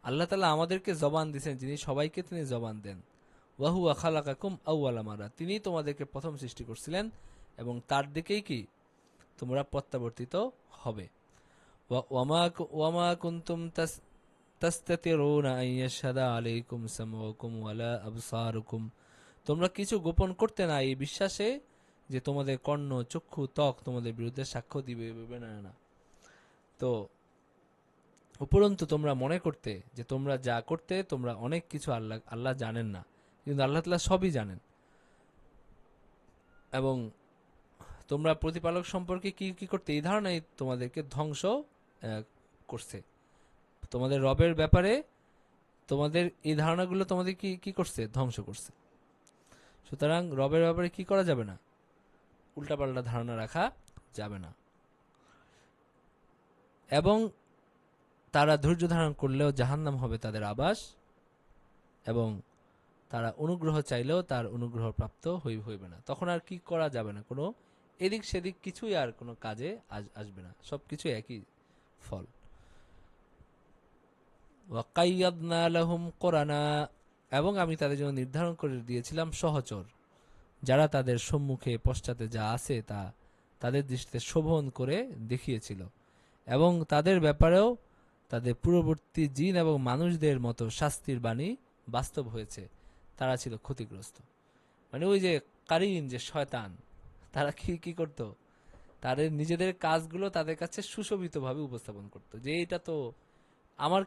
আল্লাহ তাআলা আমাদেরকে জবান দিয়েছেন যিনি সবাইকে তিনি জবান দেন। ওয়া হুয়া খালাকাকুম আউওয়ালা মারা, তিনি তোমাদেরকে প্রথম সৃষ্টি করছিলেন এবং তার দিকেই কি তোমরা প্রত্যাবর্তিত হবে। ওয়ামা কুনতুম তাস্তাতিরুনা আন ইয়াশহাদা আলাইকুম সামউকুম ওয়ালা আবসারুকুম, তোমরা কিছু গোপন করতে না এই বিশ্বাসে যে তোমাদের কর্ণ, চক্ষু, ত্বক তোমাদের বিরুদ্ধে সাক্ষ্য দিবে না। তো উপরন্তু তোমরা মনে করতে যে তোমরা যা করতে তোমরা অনেক কিছু আল্লাহ জানেন না, কিন্তু আল্লাহ তাআলা সবই জানেন। এবং তোমরা প্রতিপালক সম্পর্কে কি কি করতে, এই ধারণাই তোমাদেরকে ধ্বংস করছে। তোমাদের রবের ব্যাপারে তোমাদের এই ধারণাগুলো তোমাদের কি কি করছে? ধ্বংস করছে। সুতরাং রবের ব্যাপারে কি করা যাবে না? উল্টাপাল্টা ধারণা রাখা যাবে না। এবং তারা ধৈর্য ধারণ করলেও জাহান্নাম হবে তাদের আবাস, এবং তারা অনুগ্রহ চাইলেও তার অনুগ্রহ প্রাপ্ত হইবে না। তখন আর কি করা যাবে না, কোনো এদিক সেদিক কিছুই আর কোনো কাজে আসবে না, সবকিছু একই ফল। ওয়াকাইয়াদনা লাহুম কোরানা, এবং আমি তাদের জন্য নির্ধারণ করে দিয়েছিলাম সহচর, যারা তাদের সম্মুখে পশ্চাতে যা আছে তা তাদের দৃষ্টিতে শোভন করে দেখিয়েছিল, এবং তাদের ব্যাপারেও তাদের পূর্ববর্তী জিন এবং মানুষদের মতো শাস্তির বাণী বাস্তব হয়েছে। তারা ছিল ক্ষতিগ্রস্ত। মানে ওই যে কারিন, যে শয়তান, তারা কি কি করত? তাদের নিজেদের কাজগুলো তাদের কাছে সুশোভিতভাবে উপস্থাপন করত যে এটা তো আমার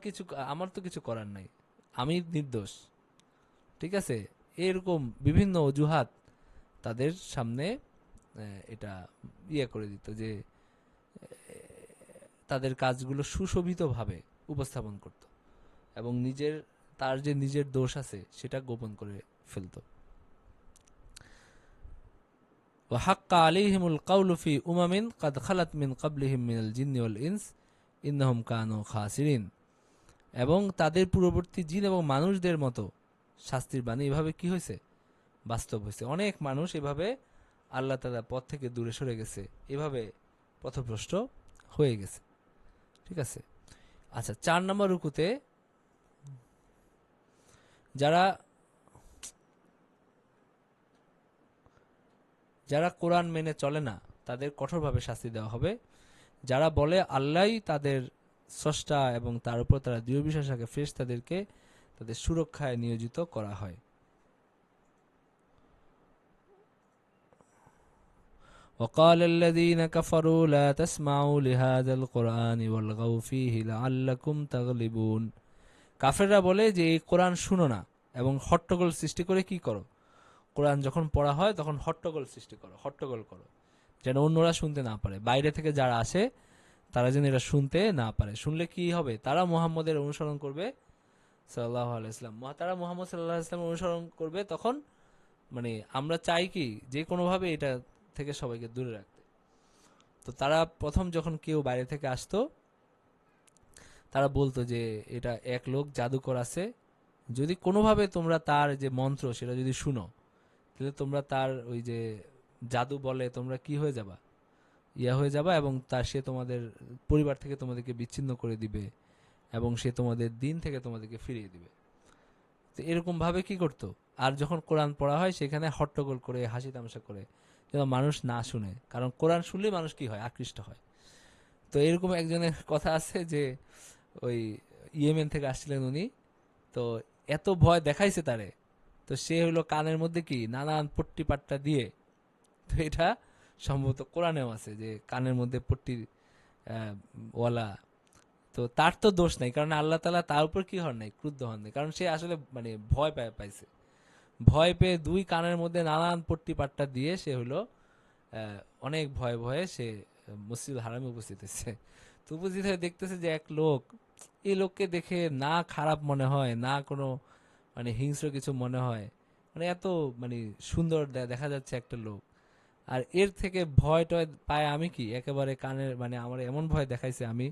তো কিছু করার নাই, আমি নির্দোষ, ঠিক আছে, এরকম বিভিন্ন অজুহাত তাদের সামনে এটা ইয়ে করে দিত যে তাদের কাজগুলো সুশোভিতভাবে উপস্থাপন করত এবং তার যে নিজের দোষ আছে সেটা গোপন করে ফেলত। ওয়াহাক্কা আলাইহিমুল কাউলু ফি উমামিন কাদ খালাত মিন ক্বাবলিহিম মিনাল জিন্নি ওয়াল ইনস ইন্নাহুম কানু খাসিরিন, এবং তাদের পূর্ববর্তী জিন এবং মানুষদের মতো শাস্তির বাণী এভাবে কি হয়েছে, বাস্তব হয়েছে। অনেক মানুষ এভাবে আল্লাহ তাআলা পথ থেকে দূরে সরে গেছে, এভাবে পথভ্রষ্ট হয়ে গেছে। ঠিক আছে। আচ্ছা, 4 নম্বর রুকুতে যারা কোরআন মেনে চলে না তাদের কঠোরভাবে শাস্তি দেওয়া হবে। যারা বলে আল্লাহই তাদের স্রষ্টা এবং তার উপর তারা দৃঢ় বিশ্বাস রাখে, ফেরেশতাদেরকে তাদের সুরক্ষায় নিয়োজিত করা হয়। وقال الذين كفروا لا تسمعوا لهذا القرآن والغوا فيه لعلكم تغلبون। কাফেররা বলে যে এই কোরআন শুনো না এবং হট্টগোল সৃষ্টি করে কি করো, কোরআন যখন পড়া হয় তখন হট্টগোল সৃষ্টি করো, হট্টগোল করো যেন অন্যরা শুনতে না পারে, বাইরে থেকে যারা আসে তারা যেন এটা শুনতে না পারে। শুনলে কি হবে, তারা মুহাম্মদের অনুসরণ করবে সাল্লাল্লাহু আলাইহি ওয়াসাল্লাম, তারা মুহাম্মদ সাল্লাল্লাহু আলাইহি ওয়াসাল্লামের অনুসরণ করবে। তখন মানে আমরা চাই কি যে কোনোভাবে এটা থেকে সবাইকে দূরে রাখতে। তো তারা প্রথম যখন কেউ বাইরে থেকে আসতো তারা বলতো যে এটা এক লোক জাদুকর আছে, যদি কোনোভাবে তোমরা তার যে মন্ত্র সেটা যদি শুনো তাহলে তোমরা তার ওই যে জাদু বলে তোমরা কি হয়ে যাবা, হয়ে যাবা, এবং সে তোমাদের পরিবার থেকে তোমাদেরকে বিচ্ছিন্ন করে দিবে এবং সে তোমাদের দিন থেকে তোমাদেরকে ফিরিয়ে দিবে। তো এরকম ভাবে কি করতো, আর যখন কোরআন পড়া হয় সেখানে হট্টগোল করে হাসি তামাশা করে যেন মানুষ না শুনে, কারণ কোরআন শুনলে মানুষ কি হয়, আকৃষ্ট হয়। তো এরকম একজনের কথা আছে যে ওই ইয়েমেন থেকে আসছিলেন উনি, তো এত ভয় দেখাইছে তারে, তো সে হলো কানের মধ্যে কি নানান পট্টি পাট্টা দিয়ে, তো এটা সম্ভবত কোরআনেও আছে যে কানের মধ্যে পট্টি ওয়ালা। তো তার তো দোষ নাই, কারণ আল্লাহ তাআলা তার উপর কি হন নাই, ক্রুদ্ধ হন নাই, কারণ সে আসলে মানে ভয় পাইছে, ভয় পেয়ে 2 কানের মধ্যে নানান পট্টি পাট্টা দিয়ে সে হলো অনেক ভয়ে ভয়ে সে মসজিদুল হারামে উপস্থিত হয়েছে। তো উপস্থিত হয়ে দেখতেছে যে এক লোক, এই লোককে দেখে না খারাপ মনে হয় না কোনো মানে হিংস্র কিছু মনে হয়, মানে এত মানে সুন্দর দেখা যাচ্ছে একটা লোক, আর এর থেকে ভয় টয় পায় আমি কি একেবারে কানের মানে আমার এমন ভয় দেখাইছে, আমি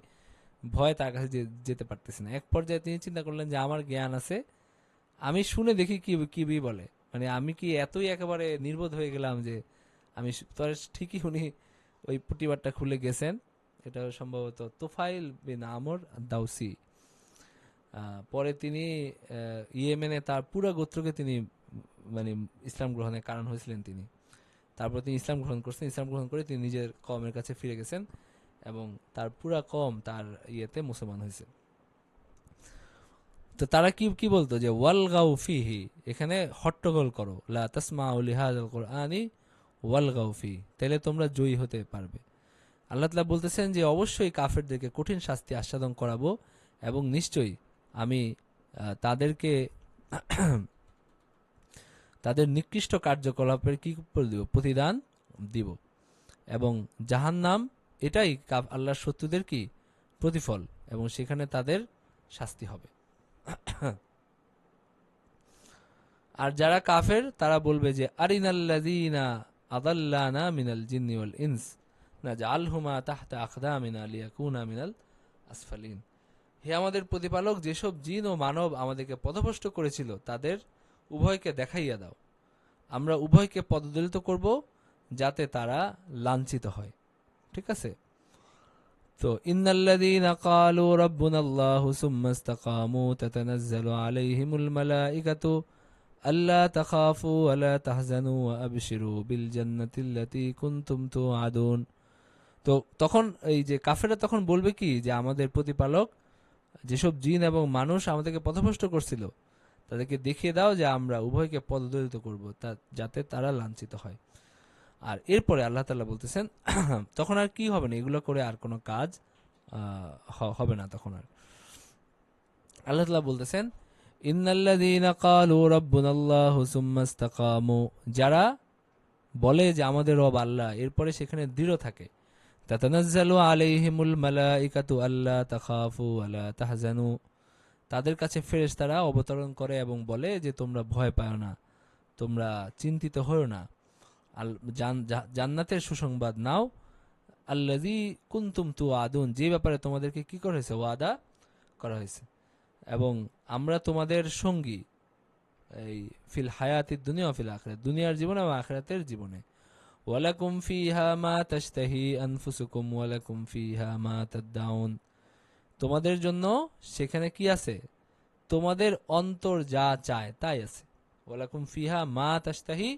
ভয় তার কাছে যেতে পারতেছি না। এক পর্যায়ে তিনি চিন্তা করলেন যে আমার জ্ঞান আছে, আমি শুনে দেখি কি কি বলে, মানে আমি কি এতই একেবারে নির্বোধ হয়ে গেলাম যে আমি ঠিকই উনি ওই পুটিবারটা খুলে গেছেন। এটা সম্ভবত তুফাইল বিন আমর দাউসি। পরে তিনি ইয়েমেনে তার পুরো গোত্রকে তিনি মানে ইসলাম গ্রহণের কারণ হয়েছিলেন তিনি। তারপর তিনি ইসলাম গ্রহণ করছেন, ইসলাম গ্রহণ করে তিনি নিজের কওমের কাছে ফিরে গেছেন এবং তার পুরা কওম তার ইয়েতে মুসলমান হয়েছে। তো তারা কি কি বলতো যে ওয়ালগাউ ফিহি, এখানে হট্টগোল করো, লা তাসমাউ লিহাযাল কুরআনি ওয়ালগাউ ফি, তাহলে তোমরা জয়ী হতে পারবে। আল্লাহ তাআলা বলতেছেন যে অবশ্যই কাফেরদেরকে কঠিন শাস্তি আস্বাদন করাবো এবং নিশ্চয়ই আমি তাদেরকে তাদের নিকৃষ্ট কার্যকলাপের কি দিব, প্রতিদান দিব, এবং জাহান্নাম এটাই আল্লাহর শত্রুদের কি প্রতিফল, এবং সেখানে তাদের শাস্তি হবে। আর যারা কাফের তারা বলবে যে আরিনাল্লাযীনা আদাল্লানা মিনাল জিন্নি ওয়াল ইনস নাজআলহুমা তাহতা আকদামিনা লিয়াকুনা মিনাল আসফালিন। হে আমাদের প্রতিপালক, যেসব জিন ও মানব আমাদেরকে পথভ্রষ্ট করেছিল তাদের উভয়কে দেখাইয়া দাও, আমরা উভয়কে পদদলিত করব যাতে তারা লাঞ্ছিত হয়। ঠিক আছে। তো ইন্নাল্লাযীনা ক্বালু রাব্বুনাল্লাহু সুম্মা ইসতাকামু তাতানাজ্জালু আলাইহিমুল মালাইকাতু আল্লা তাখাফু ওয়া লা তাহজানু ওয়া আবশিরু বিল জান্নাতিল্লাতী কুনতুম তুআদুন। তো তখন এই যে কাফেররা তখন বলবে কি যে আমাদের প্রতিপালক যেসব জিন এবং মানুষ আমাদেরকে পথভ্রষ্ট করছিল তাদেরকে দেখিয়ে দাও যে আমরা উভয়কে পদদলিত করব যাতে তারা লাঞ্ছিত হয়। আর এরপরে আল্লাহ তাআলা বলতেছেন তখন আর কি হবে না, এগুলো করে আর কোনো কাজ হবে না। তখন আর আল্লাহ তাআলা বলতেছেন ইন্নাল্লাযীনা ক্বালু রাব্বুনাল্লাহু সুম্মা ইসতাকামু, যারা বলে যে আমাদের রব আল্লাহ, এরপরে সেখানে দৃঢ় থাকে। তাতানাজ্জালু আলাইহিমুল মালাইকাতু আল্লা তাখাফু ওয়ালা তাহজানু, তাদের কাছে ফেরেশতারা অবতরণ করে এবং বলে যে তোমরা ভয় পাও না, তোমরা চিন্তিত হও না, জান্নাতের সুসংবাদ নাও। আল্লাযী কুনতুম তুআদুন, যে ব্যাপারে তোমাদেরকে কি করা হয়েছে, ওয়াদা করা হয়েছে, এবং আমরা তোমাদের সঙ্গী এই ফিল হায়াতিদ দুনিয়া ও ফিল আখিরাত, দুনিয়ার জীবনে এবং আখিরাতের জীবনে। ওয়ালাকুম ফিহা মা তাশতাহি আনফুসুকুম ওয়ালাকুম ফিহা মা তাদদাউন, তোমাদের জন্য সেখানে কি আছে, তোমাদের অন্তর যা চায় তাই আছে। ওয়ালাকুম ফিহা মা তাশতাহি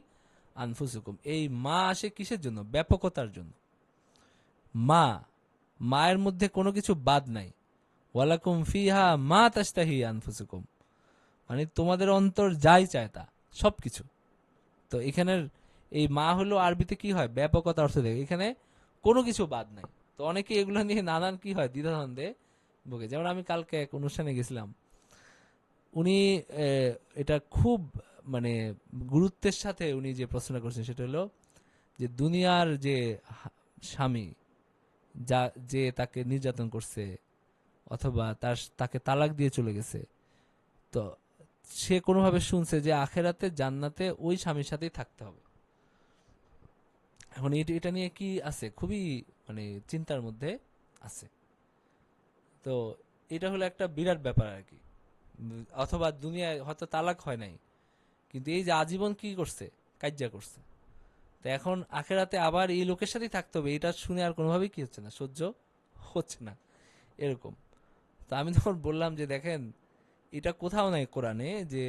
আনফুসুকুম, এই মা আসে কিসের জন্য, ব্যাপকতার জন্য। মা, মায়ের মধ্যে কোনো কিছু বাদ নাই। ওয়ালাকুম ফিহা মা তাশতাহি আনফুসুকুম, মানে তোমাদের অন্তর যাই চায় তা সবকিছু। তো এখানের এই মা হলো আরবিতে কি হয়, ব্যাপকতা অর্থ দেয়, এখানে কোনো কিছু বাদ নাই। তো অনেকে এগুলো নিয়ে নানান কি হয় দ্বিধাদ্বন্দ্বে ভোগে। যেমন আমি কালকে এক অনুষ্ঠানে গেছিলাম, উনি এটা খুব মানে গুরুত্বের সাথে উনি যে প্রশ্ন করছেন সেটা হলো যে দুনিয়ার যে স্বামী যা, যে তাকে নির্যাতন করছে অথবা তাকে তালাক দিয়ে চলে গেছে, তো সে কোনোভাবে শুনছে যে আখেরাতে জান্নাতে ওই স্বামীর সাথেই থাকতে হবে। এখন এটা নিয়ে কি আছে, খুবই মানে চিন্তার মধ্যে আছে। তো এটা হলো একটা বিরাট ব্যাপার আর কি। অথবা দুনিয়ায় হয়তো তালাক হয় নাই, কিন্তু এই যে আজীবন কি করছে, কাজ্জা করছে, তো এখন আখেরাতে আবার এই লোকের সাথেই থাকতে হবে, এটা শুনে আর কোনোভাবেই কি হচ্ছে না, সহ্য হচ্ছে না এরকম। তো আমি তখন বললাম যে দেখেন, এটা কোথাও নাই কোরআনে যে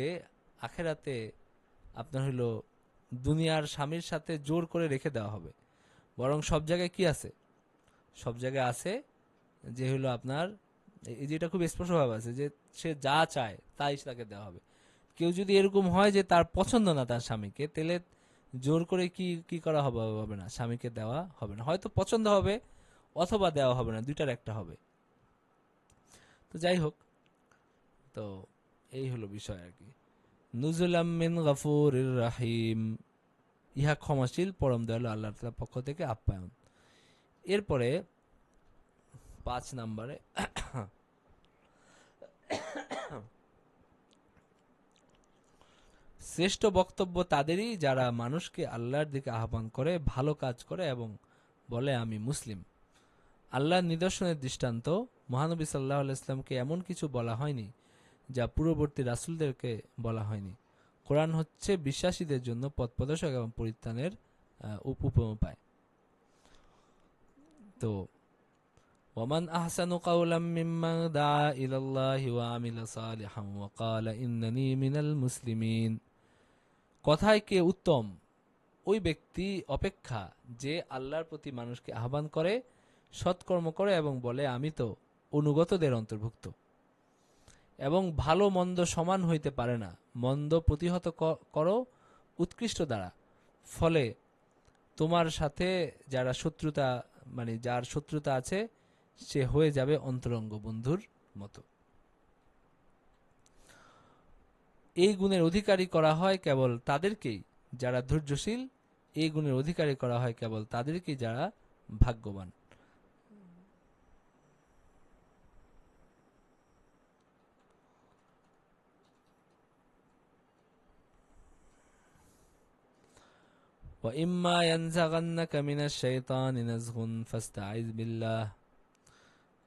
আখেরাতে আপনার হলো দুনিয়ার স্বামীর সাথে জোর করে রেখে দেওয়া হবে। বরং সব জায়গায় কি আছে, সব জায়গায় আছে যে হলো আপনার এই যেটা খুব স্পষ্টভাবে আছে যে সে যা চায় তাই তাকে দেওয়া হবে। কেউ যদি এরকম হয় যে তার পছন্দ না তার স্বামীকে, তাহলে জোর করে কি কি করা হবে, হবে না, স্বামীকে দেওয়া হবে না। হয়তো পছন্দ হবে অথবা দেওয়া হবে না, দুইটার একটা হবে। তো যাই হোক, তো এই হলো বিষয় আর কি। নুজুলাম মিন গফুরির রাহিম, ইহা ক্ষমাশীল পরম দয়ালু আল্লাহ তাআলার পক্ষ থেকে আপ্যায়ন। এরপরে 5 নম্বরে শ্রেষ্ঠ বক্তব্য তাদেরই যারা মানুষকে আল্লাহর দিকে আহ্বান করে, ভালো কাজ করে এবং বলে আমি মুসলিম। আল্লাহর নিদর্শনের দৃষ্টান্ত, মহানবী সাল্লাল্লাহু আলাইহি ওয়াসাল্লামকে এমন কিছু বলা হয়নি যা পূর্ববর্তী রাসূলদেরকে বলা হয়নি। কোরআন হচ্ছে বিশ্বাসীদের জন্য পথ প্রদর্শক এবং পরিত্রাণের উপায়। তো ওয়ামান আহসানু কাওলাম মিম্মান দাআ ইলাল্লাহি ওয়া আমিলা সালিহান ওয়া ক্বালা ইন্নানী মিনাল মুসলিমিন, কথায় কে উত্তম ওই ব্যক্তি অপেক্ষা যে আল্লাহর প্রতি মানুষকে আহ্বান করে, সৎকর্ম করে এবং বলে আমি তো অনুগতদের অন্তর্ভুক্ত। এবং ভালো মন্দ সমান হইতে পারে না, মন্দ প্রতিহত করো উৎকৃষ্ট দ্বারা, ফলে তোমার সাথে যারা শত্রুতা মানে যার শত্রুতা আছে সে হয়ে যাবে অন্তরঙ্গ বন্ধুর মতো। এই গুণের অধিকারী করা হয় কেবল তাদেরকেই যারা ধৈর্যশীল, এই গুণের অধিকারী করা হয় কেবল তাদেরকেই যারা ভাগ্যবান। وَإِمَّا يَنزَغَنَّكَ مِنَ الشَّيْطَانِ نَزْغٌ فَاسْتَعِذْ بِاللَّهِ,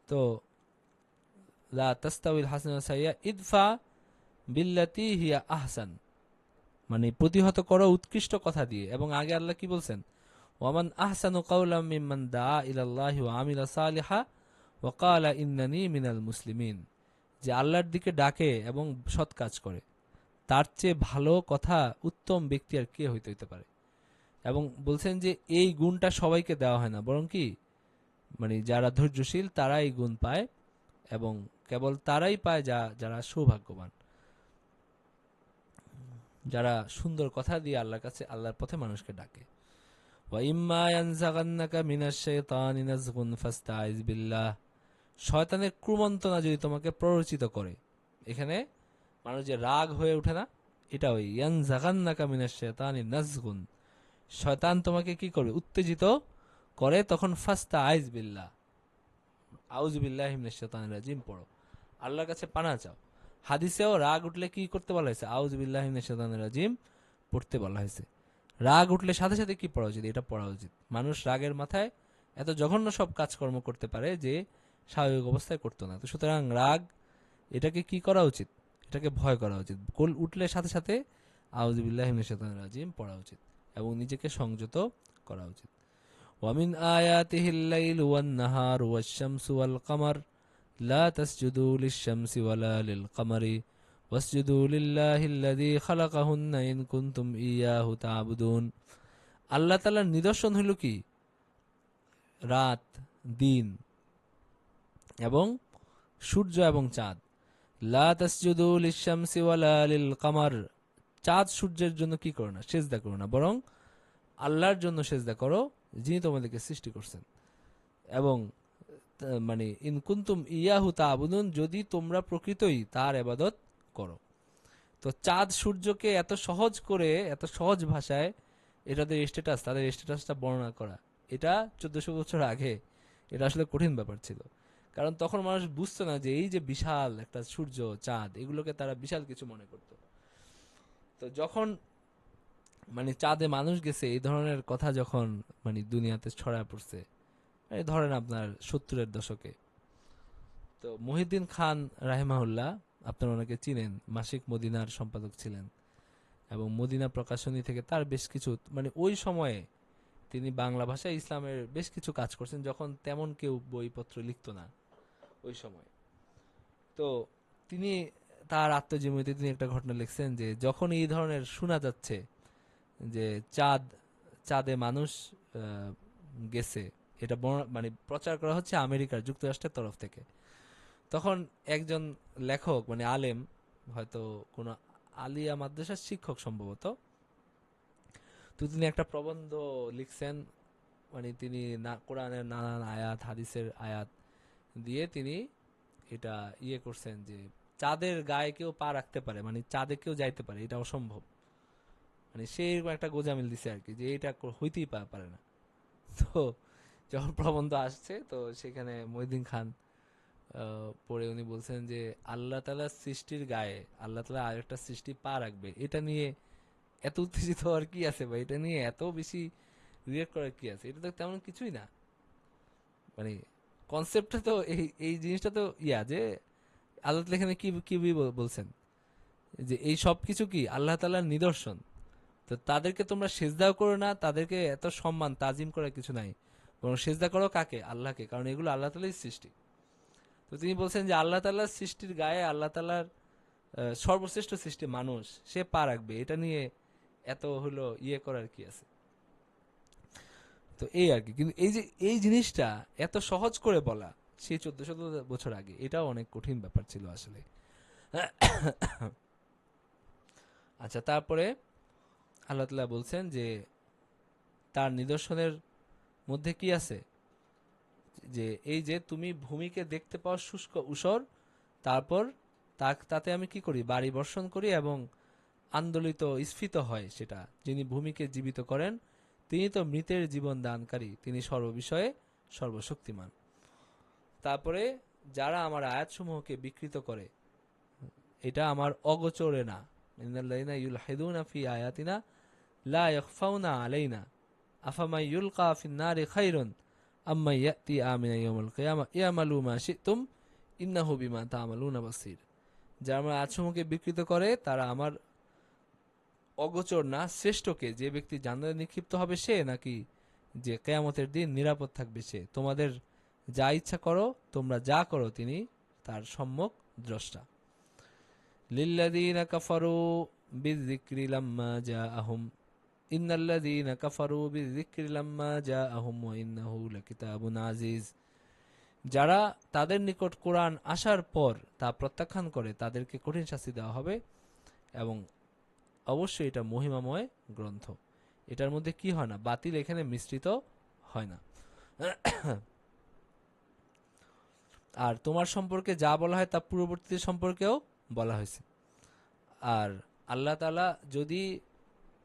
তো লা তাস্তাউিল হাসানাতু সাইয়্যা ইদফা বিল্লাতি হিয়া আহসান, মানে প্রতিহত করো উৎকৃষ্ট কথা দিয়ে। এবং আগে আল্লাহ কি বলছেন, ওয়ামান আহসানু কাওলাম মিম্মান দাআ ইলাল্লাহি ওয়া আমিলা সালিহা ওয়া ক্বালা ইন্নানী মিনাল মুসলিমিন, যে আল্লাহর দিকে ডাকে এবং সৎ কাজ করে, তার চেয়ে ভালো কথা উত্তম ব্যক্তি আর কে হইতে পারে। এবং বলছেন যে এই গুণটা সবাইকে দেওয়া হয় না, বরং কি মানে যারা ধৈর্যশীল তারা এই গুণ পায়, এবং কেবল তারাই পায় যারা সৌভাগ্যবান, যারা সুন্দর কথা দিয়ে আল্লাহর কাছে আল্লাহর পথে মানুষকে ডাকে। ওয়া ইম্মা ইয়ানজাগান্নাকা মিনাশ শাইতানি নাজগুন ফাস্তাইজ বিল্লাহ, শয়তানের কুমন্ত্রণা যদি তোমাকে প্ররোচিত করে, এখানে মানুষ যে রাগ হয়ে ওঠে না, এটা ওই ইয়ানজাগান্নাকা মিনাশ শাইতানি নাজগুন, শয়তান তোমাকে কি করবে, উত্তেজিত করে, তখন ফাস্তা আইজ বিল্লাহ, আউযু বিল্লাহি মিনাশ শাইতানির রাজিম পড়ো, আল্লাহর কাছে পানাহ চাও। হাদিসেও রাগ উঠলে কি করতে বলা হয়েছে, আউযু বিল্লাহি মিনাশ শাইতানির রাজিম পড়তে বলা হয়েছে। রাগ উঠলে সাথে সাথে কি পড়া উচিত, এটা পড়া উচিত। মানুষ রাগের মাথায় এত জঘন্য সব কাজকর্ম করতে পারে যে স্বাভাবিক অবস্থায় করতো না। তো সুতরাং রাগ, এটাকে কি করা উচিত, এটাকে ভয় করা উচিত। কোল উঠলে সাথে সাথে আউযু বিল্লাহি মিনাশ শাইতানির রাজিম পড়া উচিত এবং নিজেকে সংযত করা উচিত। ওয়ামিন আয়াতিহিল লাইলু ওয়ান নাহারু ওয়াশ-শামসু ওয়াল কমার লা তাসজুদু লিশ-শামসি ওয়ালা লিল কমারি ওয়াসজুদু লিল্লাহিল্লাযী খালাকাহুন্না ইন কুনতুম ইয়াহু তা'বুদুন। আল্লাহ তাআলার নিদর্শন হলো কি, রাত, দিন এবং সূর্য এবং চাঁদ। লা তাসজুদু লিশ-শামসি ওয়ালা লিল কমার, চাঁদ সূর্যের জন্য কি করো না, সেজদা করো না, বরং আল্লাহর জন্য সেজদা করো যিনি তোমাদেরকে সৃষ্টি করছেন। এবং মানে ইন কুনতুম ইয়াহু তা'বুদুন, যদি তোমরা প্রকৃতই তার ইবাদত করো। তো চাঁদ সূর্যকে এত সহজ করে, এত সহজ ভাষায় এটাদের স্ট্যাটাস, তাদের স্ট্যাটাসটা বর্ণনা করা, এটা 1400 বছর আগে এটা আসলে কঠিন ব্যাপার ছিল। কারণ তখন মানুষ বুঝতো না যে এই যে বিশাল একটা সূর্য চাঁদ, এগুলোকে তারা বিশাল কিছু মনে করত। তো যখন মানে চাঁদে মানুষ গেছে, এই ধরনের কথা যখন মানে দুনিয়াতে ছড়ায় পড়ছে, এই ধরেন আপনার 70-এর দশকে, তো মহিউদ্দিন খান রাহিমাহুল্লাহ, আপনারা ওনাকে চিনেন, মাসিক মদিনার সম্পাদক ছিলেন এবং মদিনা প্রকাশনী থেকে তার বেশ কিছু মানে ওই সময়ে তিনি বাংলা ভাষায় ইসলামের বেশ কিছু কাজ করছেন, যখন তেমন কেউ বইপত্র লিখতো না ওই সময়। তো তিনি তার আত্মজীবনীতে তিনি একটা ঘটনা লিখছেন যে যখন এই ধরনের শোনা যাচ্ছে যে চাঁদে মানুষ গেছে, এটা মানে প্রচার করা হচ্ছে আমেরিকার যুক্তরাষ্ট্রের তরফ থেকে, তখন একজন লেখক মানে আলেম, হয়তো কোনো আলিয়া মাদ্রাসার শিক্ষক সম্ভবত, তো তিনি একটা প্রবন্ধ লিখছেন। মানে তিনি কোরআনের নানান আয়াত, হাদিসের আয়াত দিয়ে তিনি এটা করছেন যে চাঁদের গায়ে কেউ পা রাখতে পারে, মানে চাঁদে কেউ যাইতে পারে, এটা অসম্ভব। মানে সে এরকম একটা গোজামিল দিছে আর কি, যে এটা হইতেই পারে না। তো যখন প্রবন্ধ আসছে, তো সেখানে মহিউদ্দিন খান পরে উনি বলছেন যে আল্লাহ তাআলার সৃষ্টির গায়ে আল্লাহ তাআলা আরেকটা সৃষ্টি পা রাখবে, এটা নিয়ে এত উত্তেজিত হওয়ার কি আছে, বা এটা নিয়ে এত বেশি রিয়েক্ট করার কি আছে, এটা তো তেমন কিছুই না। মানে কনসেপ্টটা তো এই জিনিসটা তো যে আল্লাহ তাআলা এখানে কি কি বলছেন যে এই সব কিছু কি আল্লাহ তাআলার নিদর্শন, তো তাদেরকে তোমরা সেজদাও করো না, তাদেরকে এত সম্মান তাজিম করার কিছু নাই, বরং সেজদা করো কাকে, আল্লাহকে, কারণ এগুলো আল্লাহ তাআলাই সৃষ্টি। তো তিনি বলছেন যে আল্লাহ তাআলার সৃষ্টির গায়ে আল্লাহ তাআলার সর্বশ্রেষ্ঠ সৃষ্টি মানুষ, সে পা রাখবে, এটা নিয়ে এত হলো করার কি আছে। তো এই আর কি, কিন্তু এই যে এই জিনিসটা এত সহজ করে বলা সেই 1400 বছর আগে, এটাও অনেক কঠিন ব্যাপার ছিল আসলে। আচ্ছা, তারপরে আল্লাহ তাআলা বলছেন যে তার নিদর্শনের মধ্যে কি আছে, যে এই যে তুমি ভূমিকে দেখতে পাও শুষ্ক ঊষর, তারপর তাতে আমি কি করি, বাড়ি বর্ষণ করি এবং আন্দোলিত স্ফীত হয় সেটা। যিনি ভূমিকে জীবিত করেন তিনি তো মৃতের জীবন দানকারী, তিনি সর্ববিষয়ে সর্বশক্তিমান। তারপরে যারা আমার আয়াতসমূহকে বিকৃত করে, এটা আমার অগোচরে না, ইন্নাল্লাযীনা ইউলহিদুনা ফি আয়াতিনা লা ইয়াখফাউনা আলাইনা আফামাই ইউলকা ফিন নারি খায়রুন আম্মা ইয়াতি আমিনা ইয়াউমুল কিয়ামা ইয়ামালু মা শিতুম ইন্নাহু বিমা তা'মালুনা বাসীর। যারা আমার আয়াতসমূহকে বিকৃত করে তারা আমার অগোচর না, শ্রেষ্ঠকে, যে ব্যক্তি জান্নাতে নিক্ষিপ্ত হবে সে, নাকি যে কিয়ামতের দিন নিরাপদ থাকবে সে, তোমাদের যা ইচ্ছা করো, তোমরা যা করো তিনি তার সম্যক দ্রষ্টা। লিল্লাযীনা কাফারু বিযিকরি লাম্মা জাআহুম ইন্নাল্লাযীনা কাফারু বিযিকরি লাম্মা জাআহুম ওয়া ইন্নাহু লাকিতাবুন আজিজ। যারা তাদের নিকট কোরআন আসার পর তা প্রত্যাখ্যান করে তাদেরকে কঠিন শাস্তি দেওয়া হবে, এবং অবশ্যই এটা মহিমাময় গ্রন্থ, এটার মধ্যে কি হয় না, বাতিল এখানে মিশ্রিত হয় না। আর তোমার সম্পর্কে যা বলা হয় তা পূর্ববর্তীদের সম্পর্কেও বলা হয়েছে। আর আল্লাহ তাআলা যদি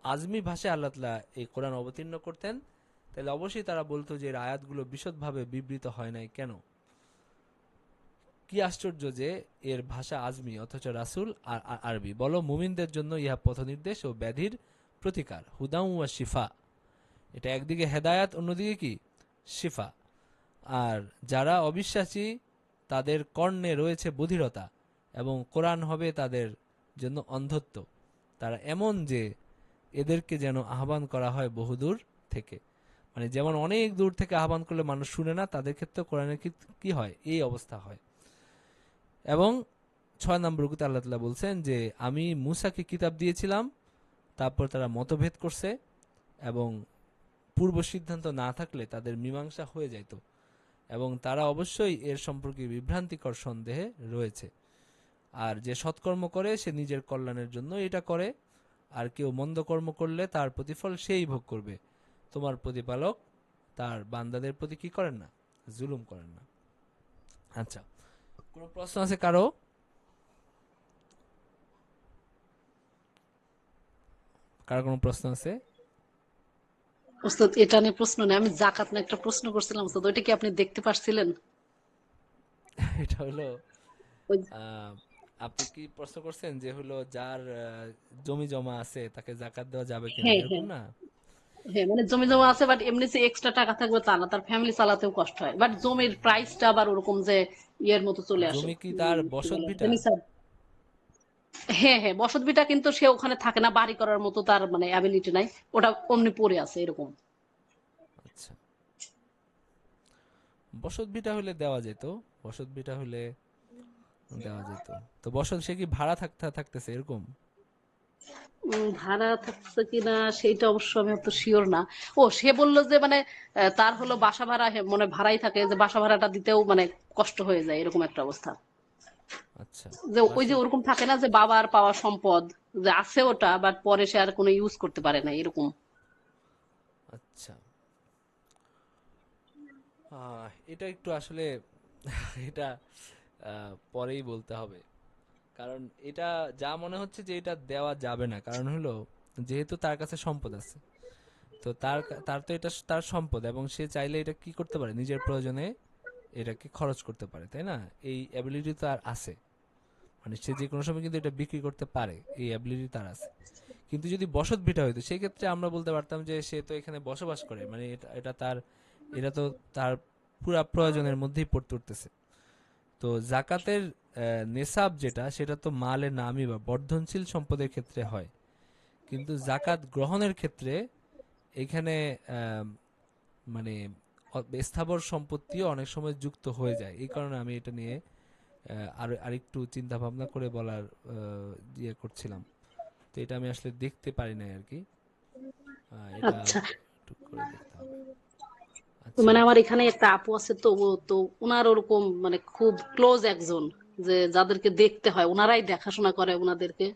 আজমি ভাষায় আল্লাহ তাআলা এই কোরআন অবতীর্ণ করতেন, তাহলে অবশ্যই তারা বলতো যে এর আয়াতগুলো বিশদভাবে বিবৃত হয় নাই কেন। কি আশ্চর্য যে এর ভাষা আজমি অথচ রাসূল আরবি। বলো, মুমিনদের জন্য ইহা পথনির্দেশ ও ব্যাধির প্রতিকার, হুদাউ ওয়া শিফা। এটা একদিকে হেদায়াত, অন্যদিকে কি শিফা। আর যারা অবিশ্বাসী তাদের কর্ণে রয়েছে বধিরতা, এবং কোরআন হবে তাদের জন্য অন্ধত্ব। তারা এমন যে এদেরকে যেন আহ্বান করা হয় বহুদূর থেকে, মানে যেমন অনেক দূর থেকে আহ্বান করলে মানুষ শুনে না, তাদের ক্ষেত্রে কোরআনের কি হয়, এই অবস্থা হয়। এবং 6 নম্বর রুকুতে আল্লাহ তাআলা বলছেন যে আমি মূসাকে কিতাব দিয়েছিলাম, তারপর তারা মতভেদ করছে, এবং পূর্ব সিদ্ধান্ত না থাকলে তাদের মীমাংসা হয়ে যাইত, এবং তারা অবশ্যই এর সম্পর্কে বিভ্রান্তিকর সন্দেহে রয়েছে। আর যে সৎকর্ম করে সে নিজের কল্যাণের জন্য এটা করে, আর কেউ মন্দ কর্ম করলে তার প্রতিফল সেই ভোগ করবে। তোমার প্রতিপালক তার বান্দাদের প্রতি কি করেন না, জুলুম করেন না। আচ্ছা, কোনো প্রশ্ন আছে কারো? কারো কোনো প্রশ্ন আছে? ওস্তাদ এটা নিয়ে প্রশ্ন নেই, আমি জাকাত নিয়ে একটা প্রশ্ন করছিলাম ওস্তাদ, ওইটা কি আপনি দেখতে পারছিলেন? এটা হলো ওই- আহ, আপনি কি প্রশ্ন করছেন যে হলো যার জমি জমা আছে তাকে জাকাত দেওয়া যাবে কিনা, হ্যাঁ এরকম হ্যাঁ না? হ্যাঁ, মানে জমি জমা আছে বাট এমনি যে এক্সট্রা টাকা থাকবে তা না, তার ফ্যামিলি চালাতেও কষ্ট হয়, বাট জমির প্রাইসটা আবার ওরকম যে ইয়ের মতো চলে আসে, জমি কি তার কি বসত বলে ভিটা? নিসাব। হ্যাঁ হ্যাঁ, বসত ভিটা, কিন্তু সে ওখানে থাকে না, বাড়ি করার মতো তার মানে অ্যাবিলিটি নাই, ওটা অমনি পড়ে আছে এরকম। আচ্ছা, বসত ভিটা হলে দেওয়া যেত, বসত ভিটা হলে দেওয়া যেত। তো বসত সে কি ভাড়া থাকতেছে এরকম? ভাড়া থাকছে কিনা সেইটা অবশ্য আমি অত শিওর না। ও, সে বললো যে মানে তার হলো বাসা ভাড়া, মানে ভাড়াই থাকে, যে বাসা ভাড়াটা দিতেও মানে কষ্ট হয়ে যায় এরকম একটা অবস্থা। আচ্ছা, যে ওই যে বাসত, ওরকম থাকে না যে বাবার পাওয়া সম্পদ, যে আছে ওটা বাট পরে সে আর কোনো ইউজ করতে পারে না এরকম। আচ্ছা। এটা একটু আসলে এটা পরেই বলতে হবে, কারণ এটা যা মনে হচ্ছে যে এটা দেওয়া যাবে না, কারণ হলো যেহেতু তার কাছে সম্পদ আছে, তো তার তো এটা তার সম্পদ, এবং সে চাইলে এটা কি করতে পারে, নিজের প্রয়োজনে এটাকে খরচ করতে পারে, তাই না? এই অ্যাবিলিটি তার আছে, মানে সে যে কোনো সময় কিন্তু এটা বিক্রি করতে পারে, এই অ্যাবিলিটি তার আছে। কিন্তু যদি বসত ভিটা হইতো সেই ক্ষেত্রে আমরা বলতে পারতাম যে সে তো এখানে বসবাস করে, মানে এটা তো তার পুরা প্রয়োজনের মধ্যেই পড়তে উঠতেছে। তো জাকাতের নেসাব যেটা, সেটা তো মালের নামই বা বর্ধনশীল সম্পদের ক্ষেত্রে হয়, কিন্তু জাকাত গ্রহণের ক্ষেত্রে এখানে আম, মানে স্থাবর সম্পত্তিও অনেক সময় যুক্ত হয়ে যায়। এই কারণে আমি এটা নিয়ে আরেকটু চিন্তা ভাবনা করে বলার ইয়ে করছিলাম। তো এটা আমি আসলে দেখতে পারি নাই আর কি, এটা আচ্ছা, একটু করে দেখতে হবে। আচ্ছা, মানে আমার এখানে একটা আপু আছে, তো তো উনার ওরকম মানে খুব ক্লোজ একজন, যে যাদেরকে দেখতে হয় ওনারাই দেখাশোনা করে ওনাদেরকে।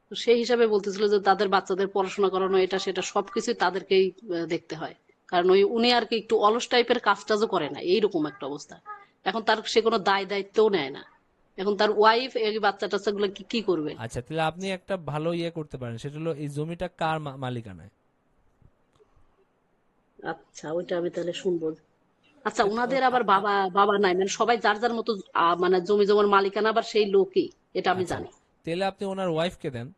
তো সেই হিসাবে বলতেছিল যে তাদের বাচ্চাদের পড়াশোনা করানো এটা সেটা সবকিছুই তাদেরকেই দেখতে হয়, কারণ উনি আর কি একটু অলস টাইপের, কাজ টাজও করে না, এইরকম একটা অবস্থা। এখন তার সে কোনো দায় দায়িত্বও নেয় না, এখন তার ওয়াইফ এই বাচ্চা টাচ্চা গুলো কি করবে। আচ্ছা, তাহলে আপনি একটা ভালো ইয়ে করতে পারেন, সেটা হলো এই জমিটা কার মালিকানায়। আচ্ছা, ওইটা আমি তাহলে শুনবো। আচ্ছা, সে তো উনাদের আবার বাবা বাবা নাই, মানে সবাই যার যার মতো মানে জমি জমার মালিকানা আবার সেই লোকই, এটা আমি আচ্ছা, জানি। তাহলে আপনি ওনার ওয়াইফকে দেন,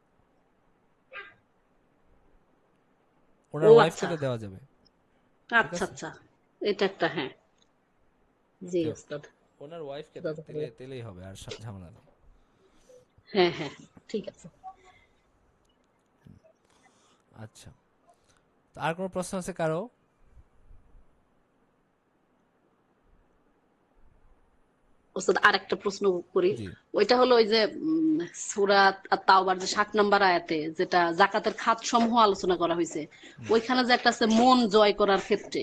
ও ওনার ওয়াইফকে আচ্ছা তো দেওয়া যাবে। ঠিক আচ্ছা আছে, আচ্ছা, এটা একটা, হ্যাঁ। জি তো ওস্তাদ। ওনার ওয়াইফকে দেন, ওস্তাদ ভালো। তেলেই হবে, আর ঝামেলা নেই। হ্যাঁ হ্যাঁ, ঠিক আছে। আচ্ছা, তো আর কোনো প্রশ্ন আছে কারো? ওস্তাদ আর একটা প্রশ্ন করি। জি। ওইটা হলো ওই যে সূরা তাওবার যে 7 নম্বর আয়াতে যেটা জাকাতের খাত সমূহ আলোচনা করা হয়েছে, ওইখানে যে একটা আছে মন জয় করার ক্ষেত্রে,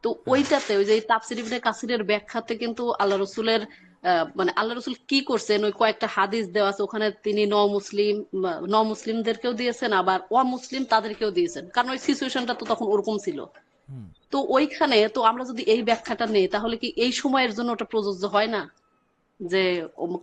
তো হ্যাঁ, ওইটাতে ওই যে তাফসির ইবনে কাসিরের ব্যাখ্যাতে কিন্তু আল্লাহ রসুলের মানে আল্লাহ রসুল কি করছেন ওই কয়েকটা হাদিস দেওয়া আছে ওখানে, তিনি ন মুসলিমদেরকেও দিয়েছেন, আবার অমুসলিম তাদেরকেও দিয়েছেন, কারণ ওই সিচুয়েশনটা তো তখন ওরকম ছিল। তো ওইখানে তো আমরা যদি এই ব্যাখ্যাটা নেই তাহলে কি এই সময়ের জন্য ওটা প্রযোজ্য হয় না? যে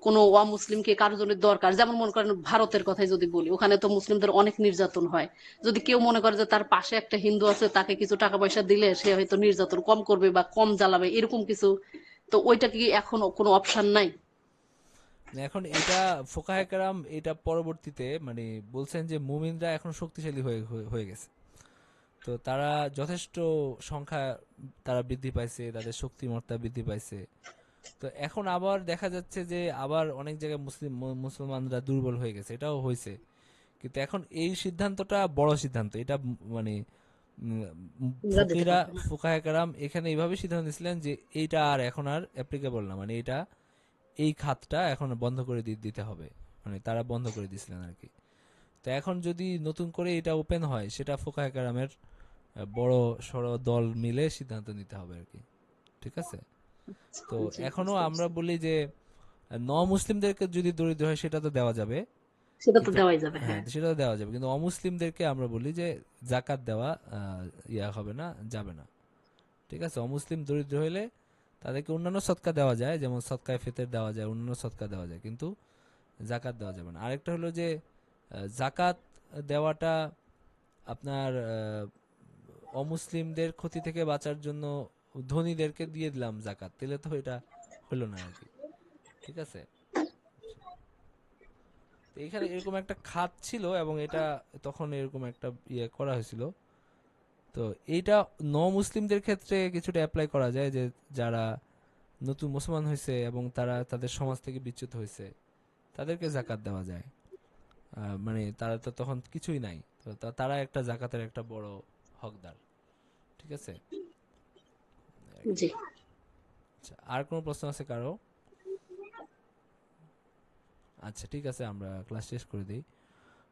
কোনো অমুসলিমকে কারোর জন্য দরকার, যেমন মনে করেন ভারতের কথাই যদি বলি, ওখানে তো মুসলিমদের অনেক নির্যাতন হয়। যদি কেউ মনে করে যে তার পাশে একটা হিন্দু আছে, তাকে কিছু টাকা পয়সা দিলে সে হয়তো নির্যাতন কম করবে বা কম জ্বালাবে, এরকম কিছু, তো ওইটা কি এখন কোনো অপশন নাই? এখন এটা ফোকাহে কেরাম এটা পরবর্তীতে মানে বলছেন যে মুমিনরা এখন শক্তিশালী হয়ে গেছে, তো তারা যথেষ্ট সংখ্যা তারা বৃদ্ধি পাইছে, তাদের শক্তিমত্তা বৃদ্ধি পাইছে। তো এখন আবার দেখা যাচ্ছে যে আবার অনেক জায়গায় মুসলমানরা দুর্বল হয়ে গেছে, এটাও হয়েছে। কিন্তু এখন এই সিদ্ধান্তটা বড় সিদ্ধান্ত, এটা মানে আমরা দিতে ফকিরা পারবো না। ফুকাহে কেরাম এখানে এইভাবে সিদ্ধান্ত নিয়েছিলেন যে এইটা আর এখন আর অ্যাপ্লিকেবল না, মানে এটা এই খাতটা এখন বন্ধ করে দিতে হবে, মানে তারা বন্ধ করে দিয়েছিলেন আর কি। তো এখন যদি নতুন করে এটা ওপেন হয়, সেটা ফোকাহে কেরামের বড় সড় দল মিলে সিদ্ধান্ত নিতে হবে আর কি। ঠিক আছে? তো জি, এখনো বুঝতে আমরা পারছি। বলি যে ন মুসলিমদেরকে যদি দরিদ্র হয় সেটা তো দেওয়া যাবে, সেটা তো কিন্তু দেওয়াই যাবে, হ্যাঁ হ্যাঁ। সেটা তো দেওয়া যাবে, কিন্তু অমুসলিমদেরকে আমরা বলি যে জাকাত দেওয়া ইয়া হবে না, যাবে না। ঠিক আছে? অমুসলিম দরিদ্র হইলে তাদেরকে অন্যান্য সদকা দেওয়া যায়, যেমন সদকায়ে ফিতর দেওয়া যায়, অন্যান্য সদকা দেওয়া যায়, কিন্তু জাকাত দেওয়া যাবে না। আরেকটা হলো যে জাকাত দেওয়াটা আপনার অমুসলিমদের ক্ষতি থেকে বাঁচার জন্য ধনীদেরকে দিয়ে দিলাম জাকাত, তাহলে তো এটা হলো না আর কি। ঠিক আছে? তো এখানে এরকম একটা খাত ছিল এবং এটা তখন এরকম একটা ইয়ে করা হয়েছিল। তো এইটা মুসলিমদের ক্ষেত্রে কিছুটা অ্যাপ্লাই করা যায়, যে যারা নতুন মুসলমান হয়েছে এবং তারা তাদের সমাজ থেকে বিচ্যুত হয়েছে, তাদেরকে জাকাত দেওয়া যায়। মানে তারা তো তখন কিছুই নাই, তো তারা একটা জাকাতের একটা বড় হকদার। ঠিক আছে? আর কি। জি। আচ্ছা, আর কোনো প্রশ্ন আছে কারো? আচ্ছা ঠিক আছে, আমরা ক্লাস শেষ করে দিই।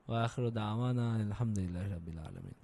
ওয়া আখিরু দাওয়ানা আলহামদুলিল্লাহি রাব্বিল আলামিন।